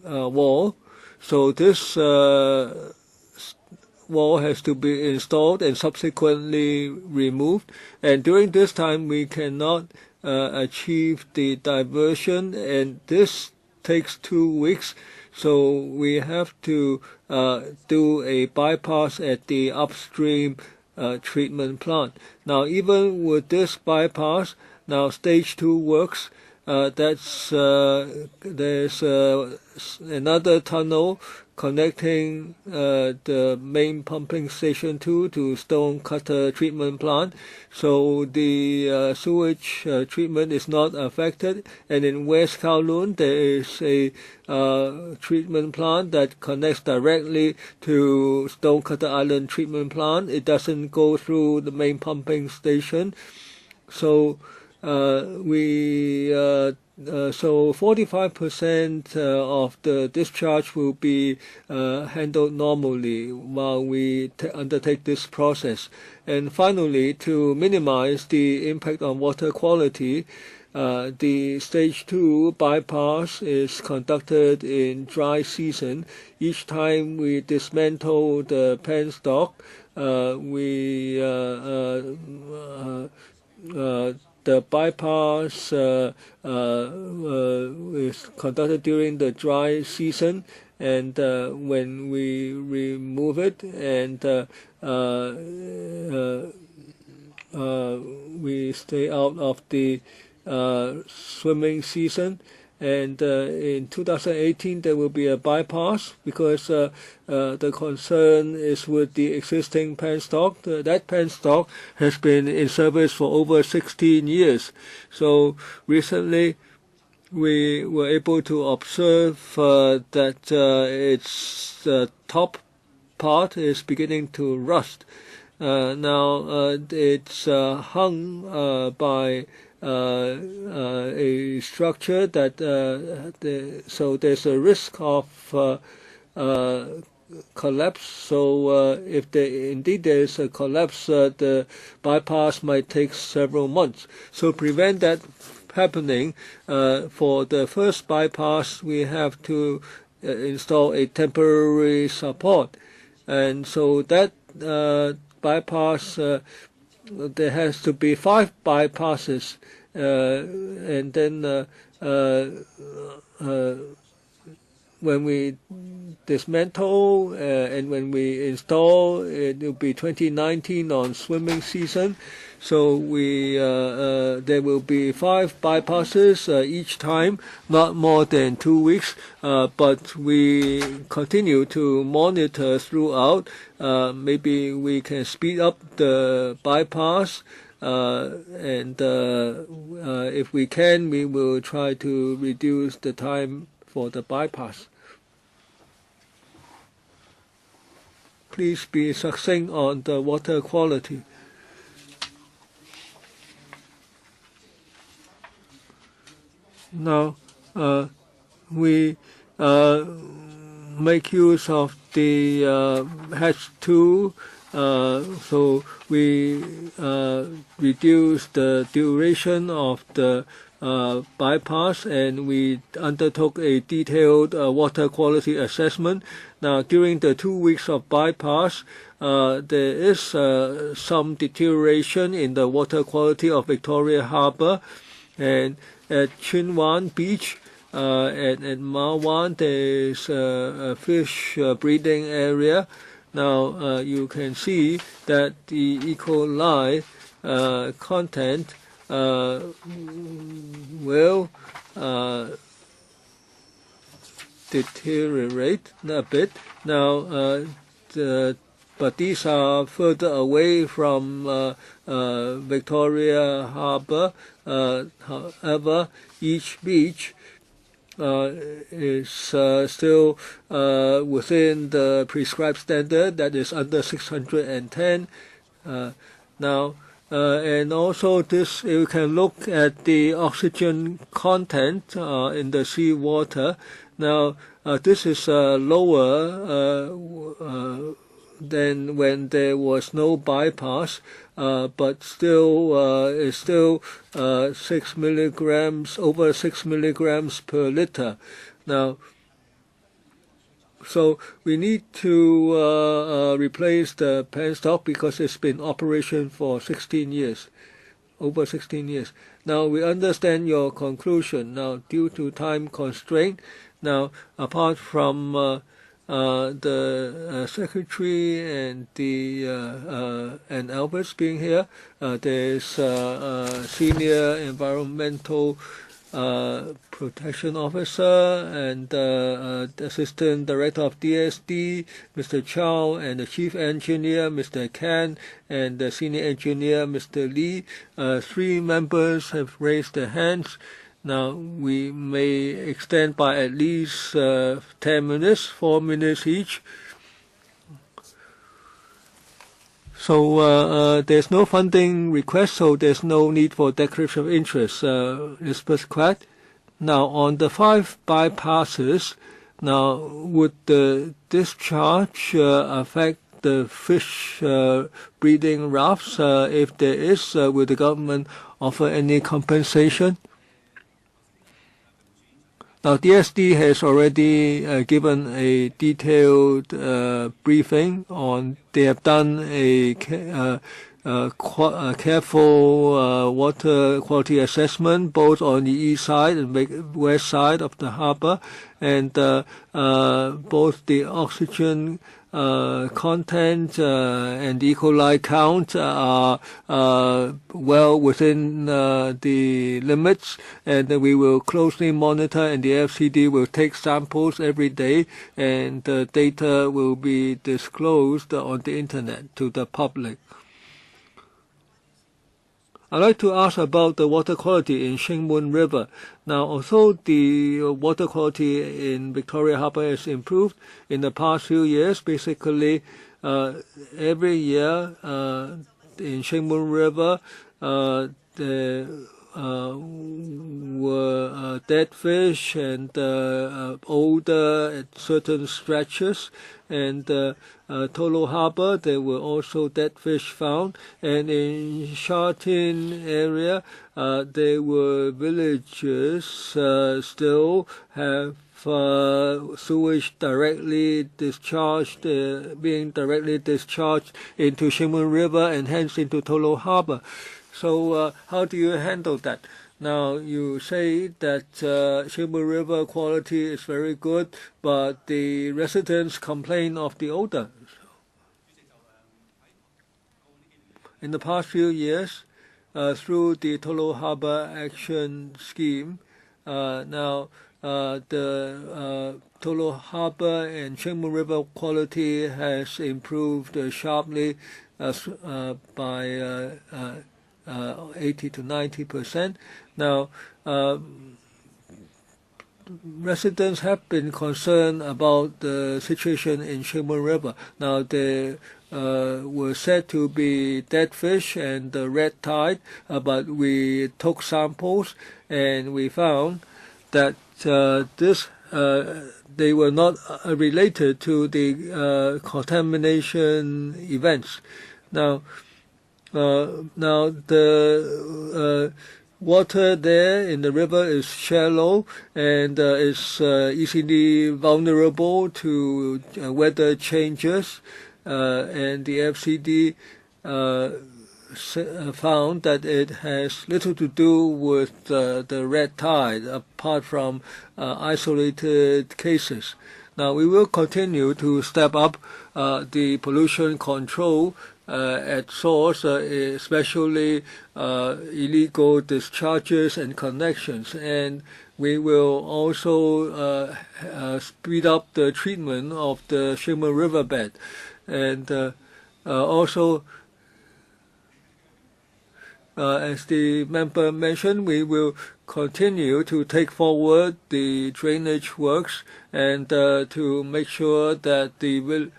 wall. So this wall has to be installed and subsequently removed. And during this time, we cannot achieve the diversion, and this takes 2 weeks. So we have to do a bypass at the upstream treatment plant. Now, even with this bypass, now stage 2 works. There's another tunnel connecting the main pumping station 2 to Stonecutter treatment plant. So the sewage treatment is not affected. And in West Kowloon, there is a treatment plant that connects directly to Stonecutter Island treatment plant. It doesn't go through the main pumping station. So so 45% of the discharge will be handled normally while we undertake this process. And finally, to minimize the impact on water quality, the stage 2 bypass is conducted in dry season. Each time we dismantle the penstock, we the bypass is conducted during the dry season, and when we remove it and we stay out of the swimming season. And in 2018 there will be a bypass because the concern is with the existing penstock. That penstock has been in service for over 16 years. So recently we were able to observe that its top part is beginning to rust. Now it's hung by a structure that so there's a risk of collapse. So if indeed there is a collapse, the bypass might take several months. So prevent that happening, for the first bypass we have to install a temporary support, and so that bypass there has to be 5 bypasses, and then when we dismantle and when we install, it will be 2019 on swimming season. So there will be 5 bypasses each time, not more than 2 weeks, but we continue to monitor throughout. Maybe we can speed up the bypass, and if we can, we will try to reduce the time for the bypass. Please be succinct on the water quality. Now, we make use of the hatch tool, so we reduce the duration of the bypass, and we undertook a detailed water quality assessment. Now, during the 2 weeks of bypass, there is some deterioration in the water quality of Victoria Harbour, and at Chin Wan Beach and at Ma Wan there is a fish breeding area. Now you can see that the E. coli content will deteriorate a bit. Now but these are further away from Victoria Harbour. However, each beach is still within the prescribed standard, that is under 610. Now, and also this, you can look at the oxygen content in the sea water. Now, this is lower than when there was no bypass, but still is still 6 milligrams, over 6 milligrams per liter. Now, so we need to replace the penstock because it's been in operation for 16 years, over 16 years. Now we understand your conclusion. Now, due to time constraint, now apart from the secretary and and Alberts being here, there's senior environmental protection officer and assistant director of DSD, Mr. Chow, and the chief engineer, Mr. Kan, and the senior engineer, Mr. Lee. 3 members have raised their hands. Now, we may extend by at least 10 minutes, 4 minutes each. So there's no funding request, so there's no need for declaration of interest. Elizabeth Quack. Now, on the 5 bypasses, now, would the discharge affect the fish breeding rafts? If there is, will the government offer any compensation? Now, DSD has already given a detailed briefing on. They have done a careful water quality assessment both on the east side and west side of the harbor, and both the oxygen content and the E. coli count are well within the limits, and we will closely monitor, and the FCD will take samples every day, and the data will be disclosed on the internet to the public. I'd like to ask about the water quality in Shing Mun River. Now, although the water quality in Victoria Harbour has improved in the past few years, basically every year in Shing Mun River there were dead fish and odor at certain stretches, and Tolo Harbour there were also dead fish found, and in Sha Tin area there were villages still have sewage directly discharged, being directly discharged into Shing Mun River and hence into Tolo Harbour. So how do you handle that? Now, you say that Shing Mun River quality is very good, but the residents complain of the odor. In the past few years, through the Tolo Harbour Action Scheme, now the Tolo Harbour and Shing Mun River quality has improved sharply by 80 to 90%. Now, residents have been concerned about the situation in Shing Mun River. Now, there were said to be dead fish and red tide, but we took samples and we found that they were not related to the contamination events. Now, the water there in the river is shallow and is easily vulnerable to weather changes, and the FCD found that it has little to do with the red tide, apart from isolated cases. Now, we will continue to step up the pollution control at source, especially illegal discharges and connections, and we will also speed up the treatment of the Shing Mun riverbed, and also, as the member mentioned, we will continue to take forward the drainage works and to make sure that the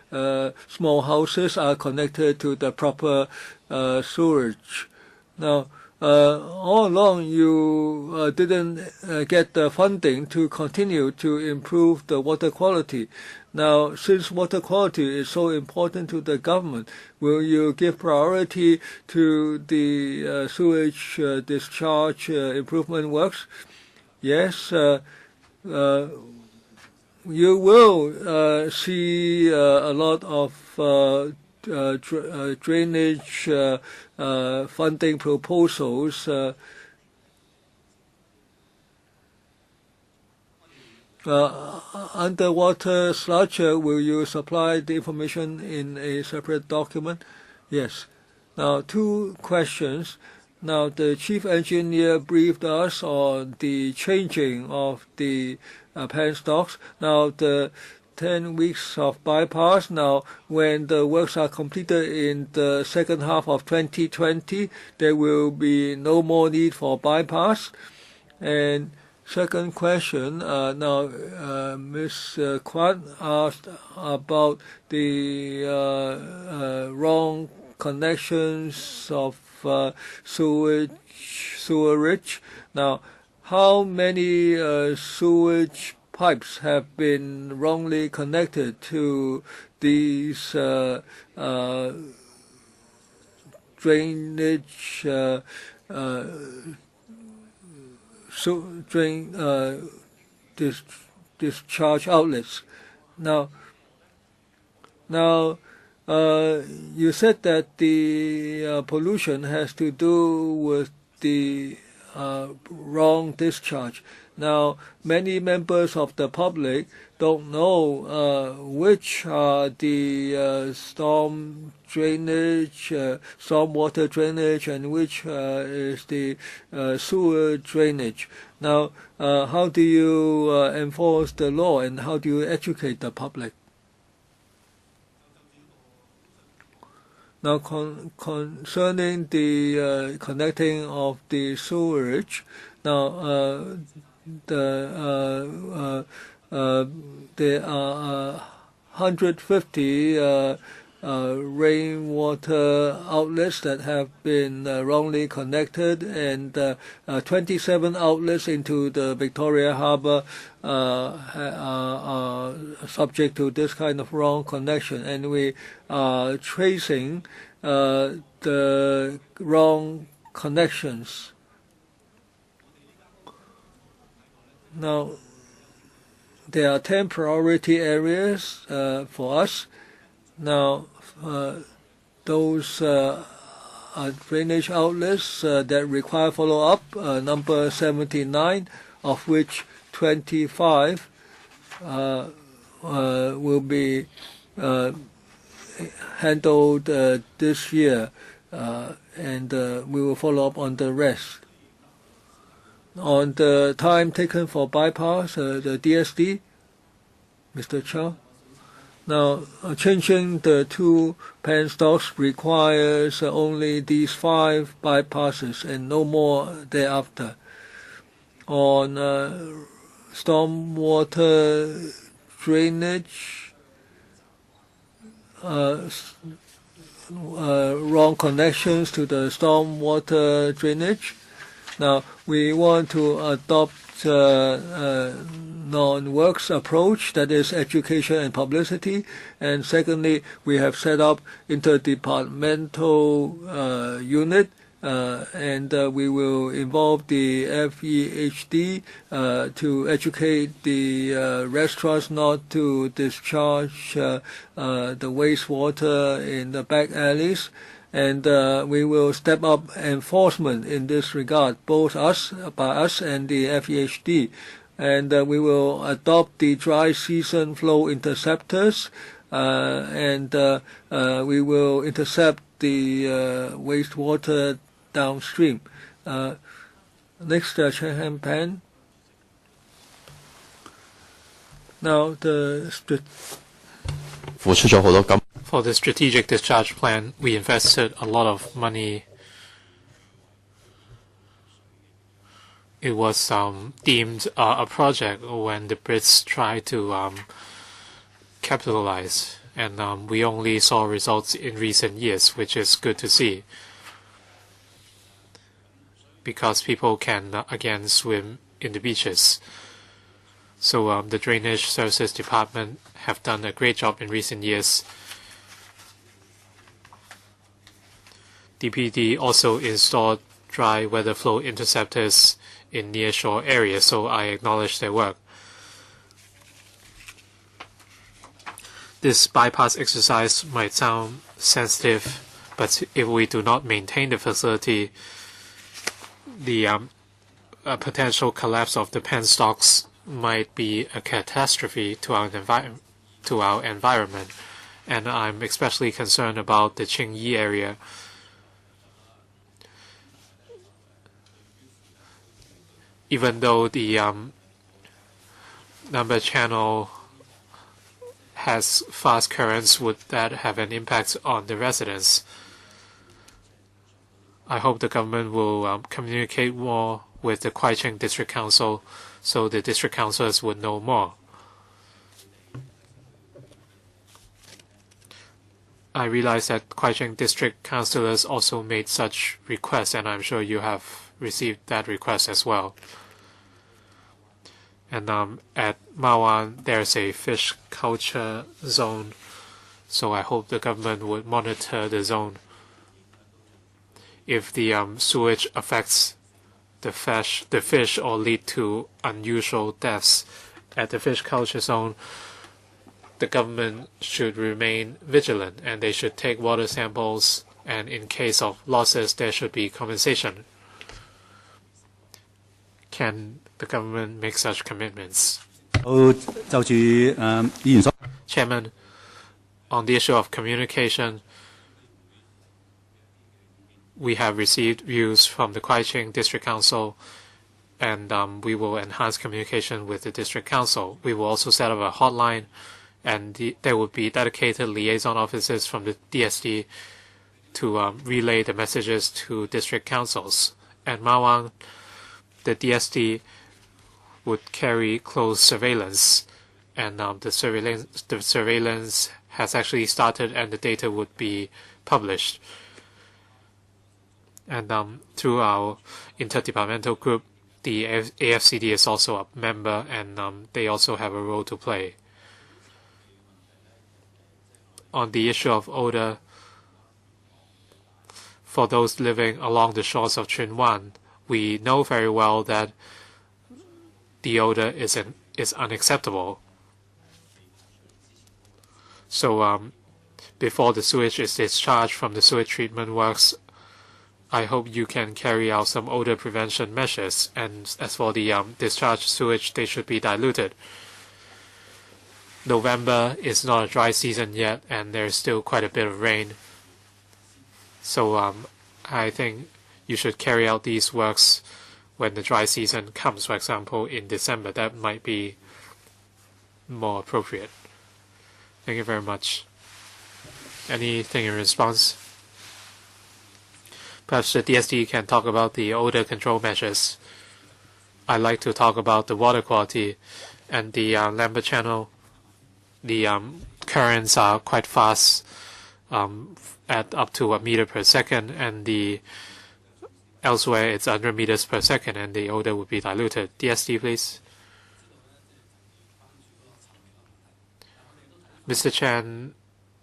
small houses are connected to the proper sewerage. Now, all along you didn't get the funding to continue to improve the water quality. Now, since water quality is so important to the government, will you give priority to the sewage discharge improvement works? Yes, you will see a lot of drainage funding proposals underwater sludge. Will you supply the information in a separate document? Yes. Now, two questions. Now, the chief engineer briefed us on the changing of the penstocks. Now, the 10 weeks of bypass. Now, when the works are completed in the second half of 2020, there will be no more need for bypass. And second question, now Ms. Kwan asked about the wrong connections of sewerage. Now, how many sewage pipes have been wrongly connected to these drainage discharge outlets? Now, you said that the pollution has to do with the wrong discharge. Now, many members of the public don't know which are the storm drainage, stormwater drainage, and which is the sewer drainage. Now, how do you enforce the law, and how do you educate the public? Now, concerning the connecting of the sewerage, now there are 150 rainwater outlets that have been wrongly connected, and 27 outlets into the Victoria Harbour are subject to this kind of wrong connection, and we are tracing the wrong connections. Now, there are 10 priority areas for us. Now, those are drainage outlets that require follow-up, number 79, of which 25 will be handled this year, and we will follow up on the rest. On the time taken for bypass, the DSD, Mr. Chow. Now, changing the 2 penstocks requires only these 5 bypasses and no more thereafter. On stormwater drainage, wrong connections to the stormwater drainage. Now, we want to adopt non-works approach, that is education and publicity. And secondly, we have set up interdepartmental unit, and we will involve the FEHD to educate the restaurants not to discharge the wastewater in the back alleys. And we will step up enforcement in this regard, both by us and the FEHD. And we will adopt the dry season flow interceptors, and we will intercept the wastewater downstream. Next, Chairman Pan. Now, For the strategic discharge plan, we invested a lot of money. It was deemed a project when the Brits tried to capitalize, and we only saw results in recent years, which is good to see, because people can again swim in the beaches. So the Drainage Services Department have done a great job in recent years. DPD also installed dry weather flow interceptors in nearshore areas, so I acknowledge their work. This bypass exercise might sound sensitive, but if we do not maintain the facility, the potential collapse of the penstocks might be a catastrophe to our environment, and I'm especially concerned about the Qing Yi area. Even though the number channel has fast currents, would that have an impact on the residents? I hope the government will communicate more with the Kwai Chung District Council so the district councillors would know more. I realize that Kwai Chung District councillors also made such requests, and I'm sure you have received that request as well. And at Mawan, there's a fish culture zone, so I hope the government would monitor the zone. If the sewage affects the fish or lead to unusual deaths at the fish culture zone, the government should remain vigilant and they should take water samples, and in case of losses, there should be compensation. Can the government make such commitments? Chairman, on the issue of communication, we have received views from the Kwai-keung District Council, and we will enhance communication with the District Council. We will also set up a hotline, and there will be dedicated liaison officers from the DSD to relay the messages to District Councils. At Mawang, the DSD would carry close surveillance, and the surveillance has actually started, and the data would be published. And through our interdepartmental group, the AFCD is also a member, and they also have a role to play. On the issue of odor, for those living along the shores of Chun Wan, we know very well that the odor is unacceptable. So before the sewage is discharged from the sewage treatment works, I hope you can carry out some odor prevention measures. And as for the discharged sewage, they should be diluted. November is not a dry season yet, and there's still quite a bit of rain. So I think you should carry out these works when the dry season comes, for example, in December. That might be more appropriate. Thank you very much. Anything in response? Perhaps the DSD can talk about the odor control measures. I'd like to talk about the water quality and the Lambert Channel. The currents are quite fast, at up to a meter per second, and elsewhere it's 100 meters per second, and the odor would be diluted. DSD, please. Mr. Chan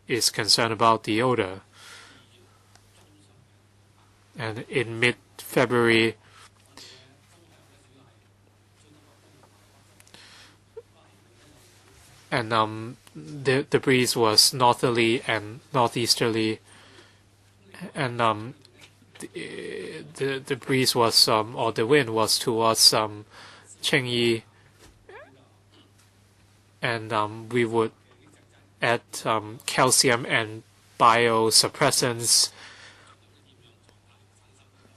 is concerned about the odor. And in mid-February, and the breeze was northerly and northeasterly, and the breeze was or the wind was towards Qingyi, and we would add calcium and biosuppressants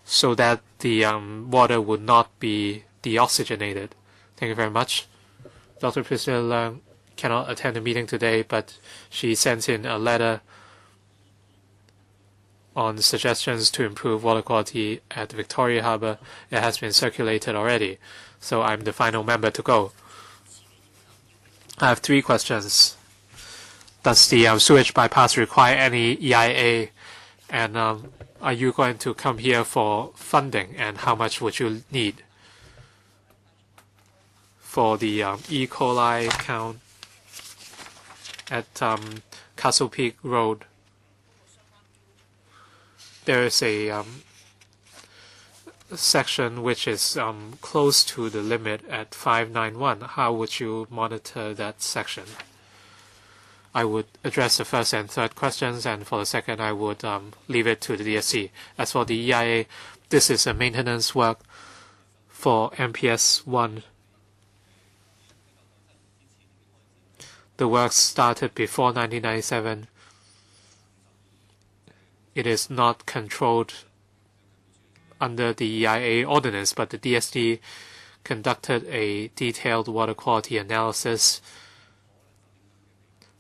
so that the water would not be deoxygenated. Thank you very much. Dr. Priscilla Leung cannot attend the meeting today, but she sent in a letter on suggestions to improve water quality at Victoria Harbour. It has been circulated already, so I'm the final member to go. I have 3 questions. Does the sewage bypass require any EIA? And are you going to come here for funding, and how much would you need? For the E. coli count at Castle Peak Road, there is a section which is close to the limit at 591. How would you monitor that section? I would address the first and third questions, and for the second, I would leave it to the DSC. As for the EIA, this is a maintenance work for MPS 1. The work started before 1997. It is not controlled under the EIA ordinance, but the DSD conducted a detailed water quality analysis.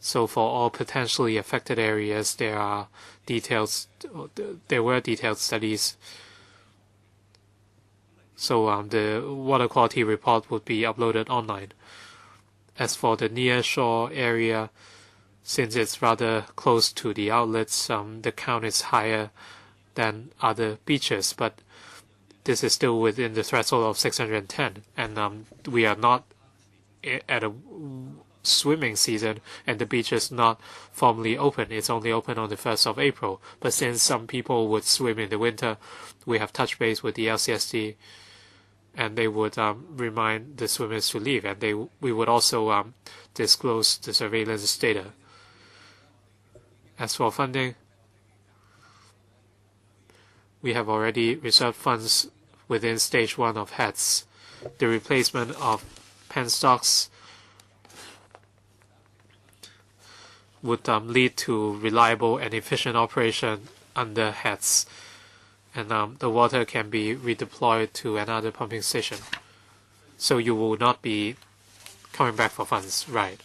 So for all potentially affected areas, there were detailed studies. So the water quality report would be uploaded online. As for the near shore area, since it's rather close to the outlets, the count is higher than other beaches, but this is still within the threshold of 610, and we are not at a swimming season, and the beach is not formally open. It's only open on the 1st of April. But since some people would swim in the winter, we have touched base with the LCSD, and they would remind the swimmers to leave, and we would also disclose the surveillance data. As for funding, we have already reserved funds within stage 1 of HETS. The replacement of pen stocks would lead to reliable and efficient operation under HETS, and the water can be redeployed to another pumping station. So you will not be coming back for funds, right?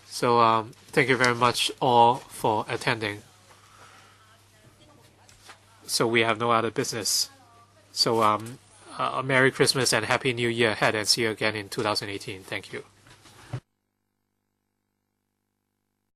So thank you very much all for attending. So we have no other business. So a Merry Christmas and Happy New Year ahead, and see you again in 2018. Thank you.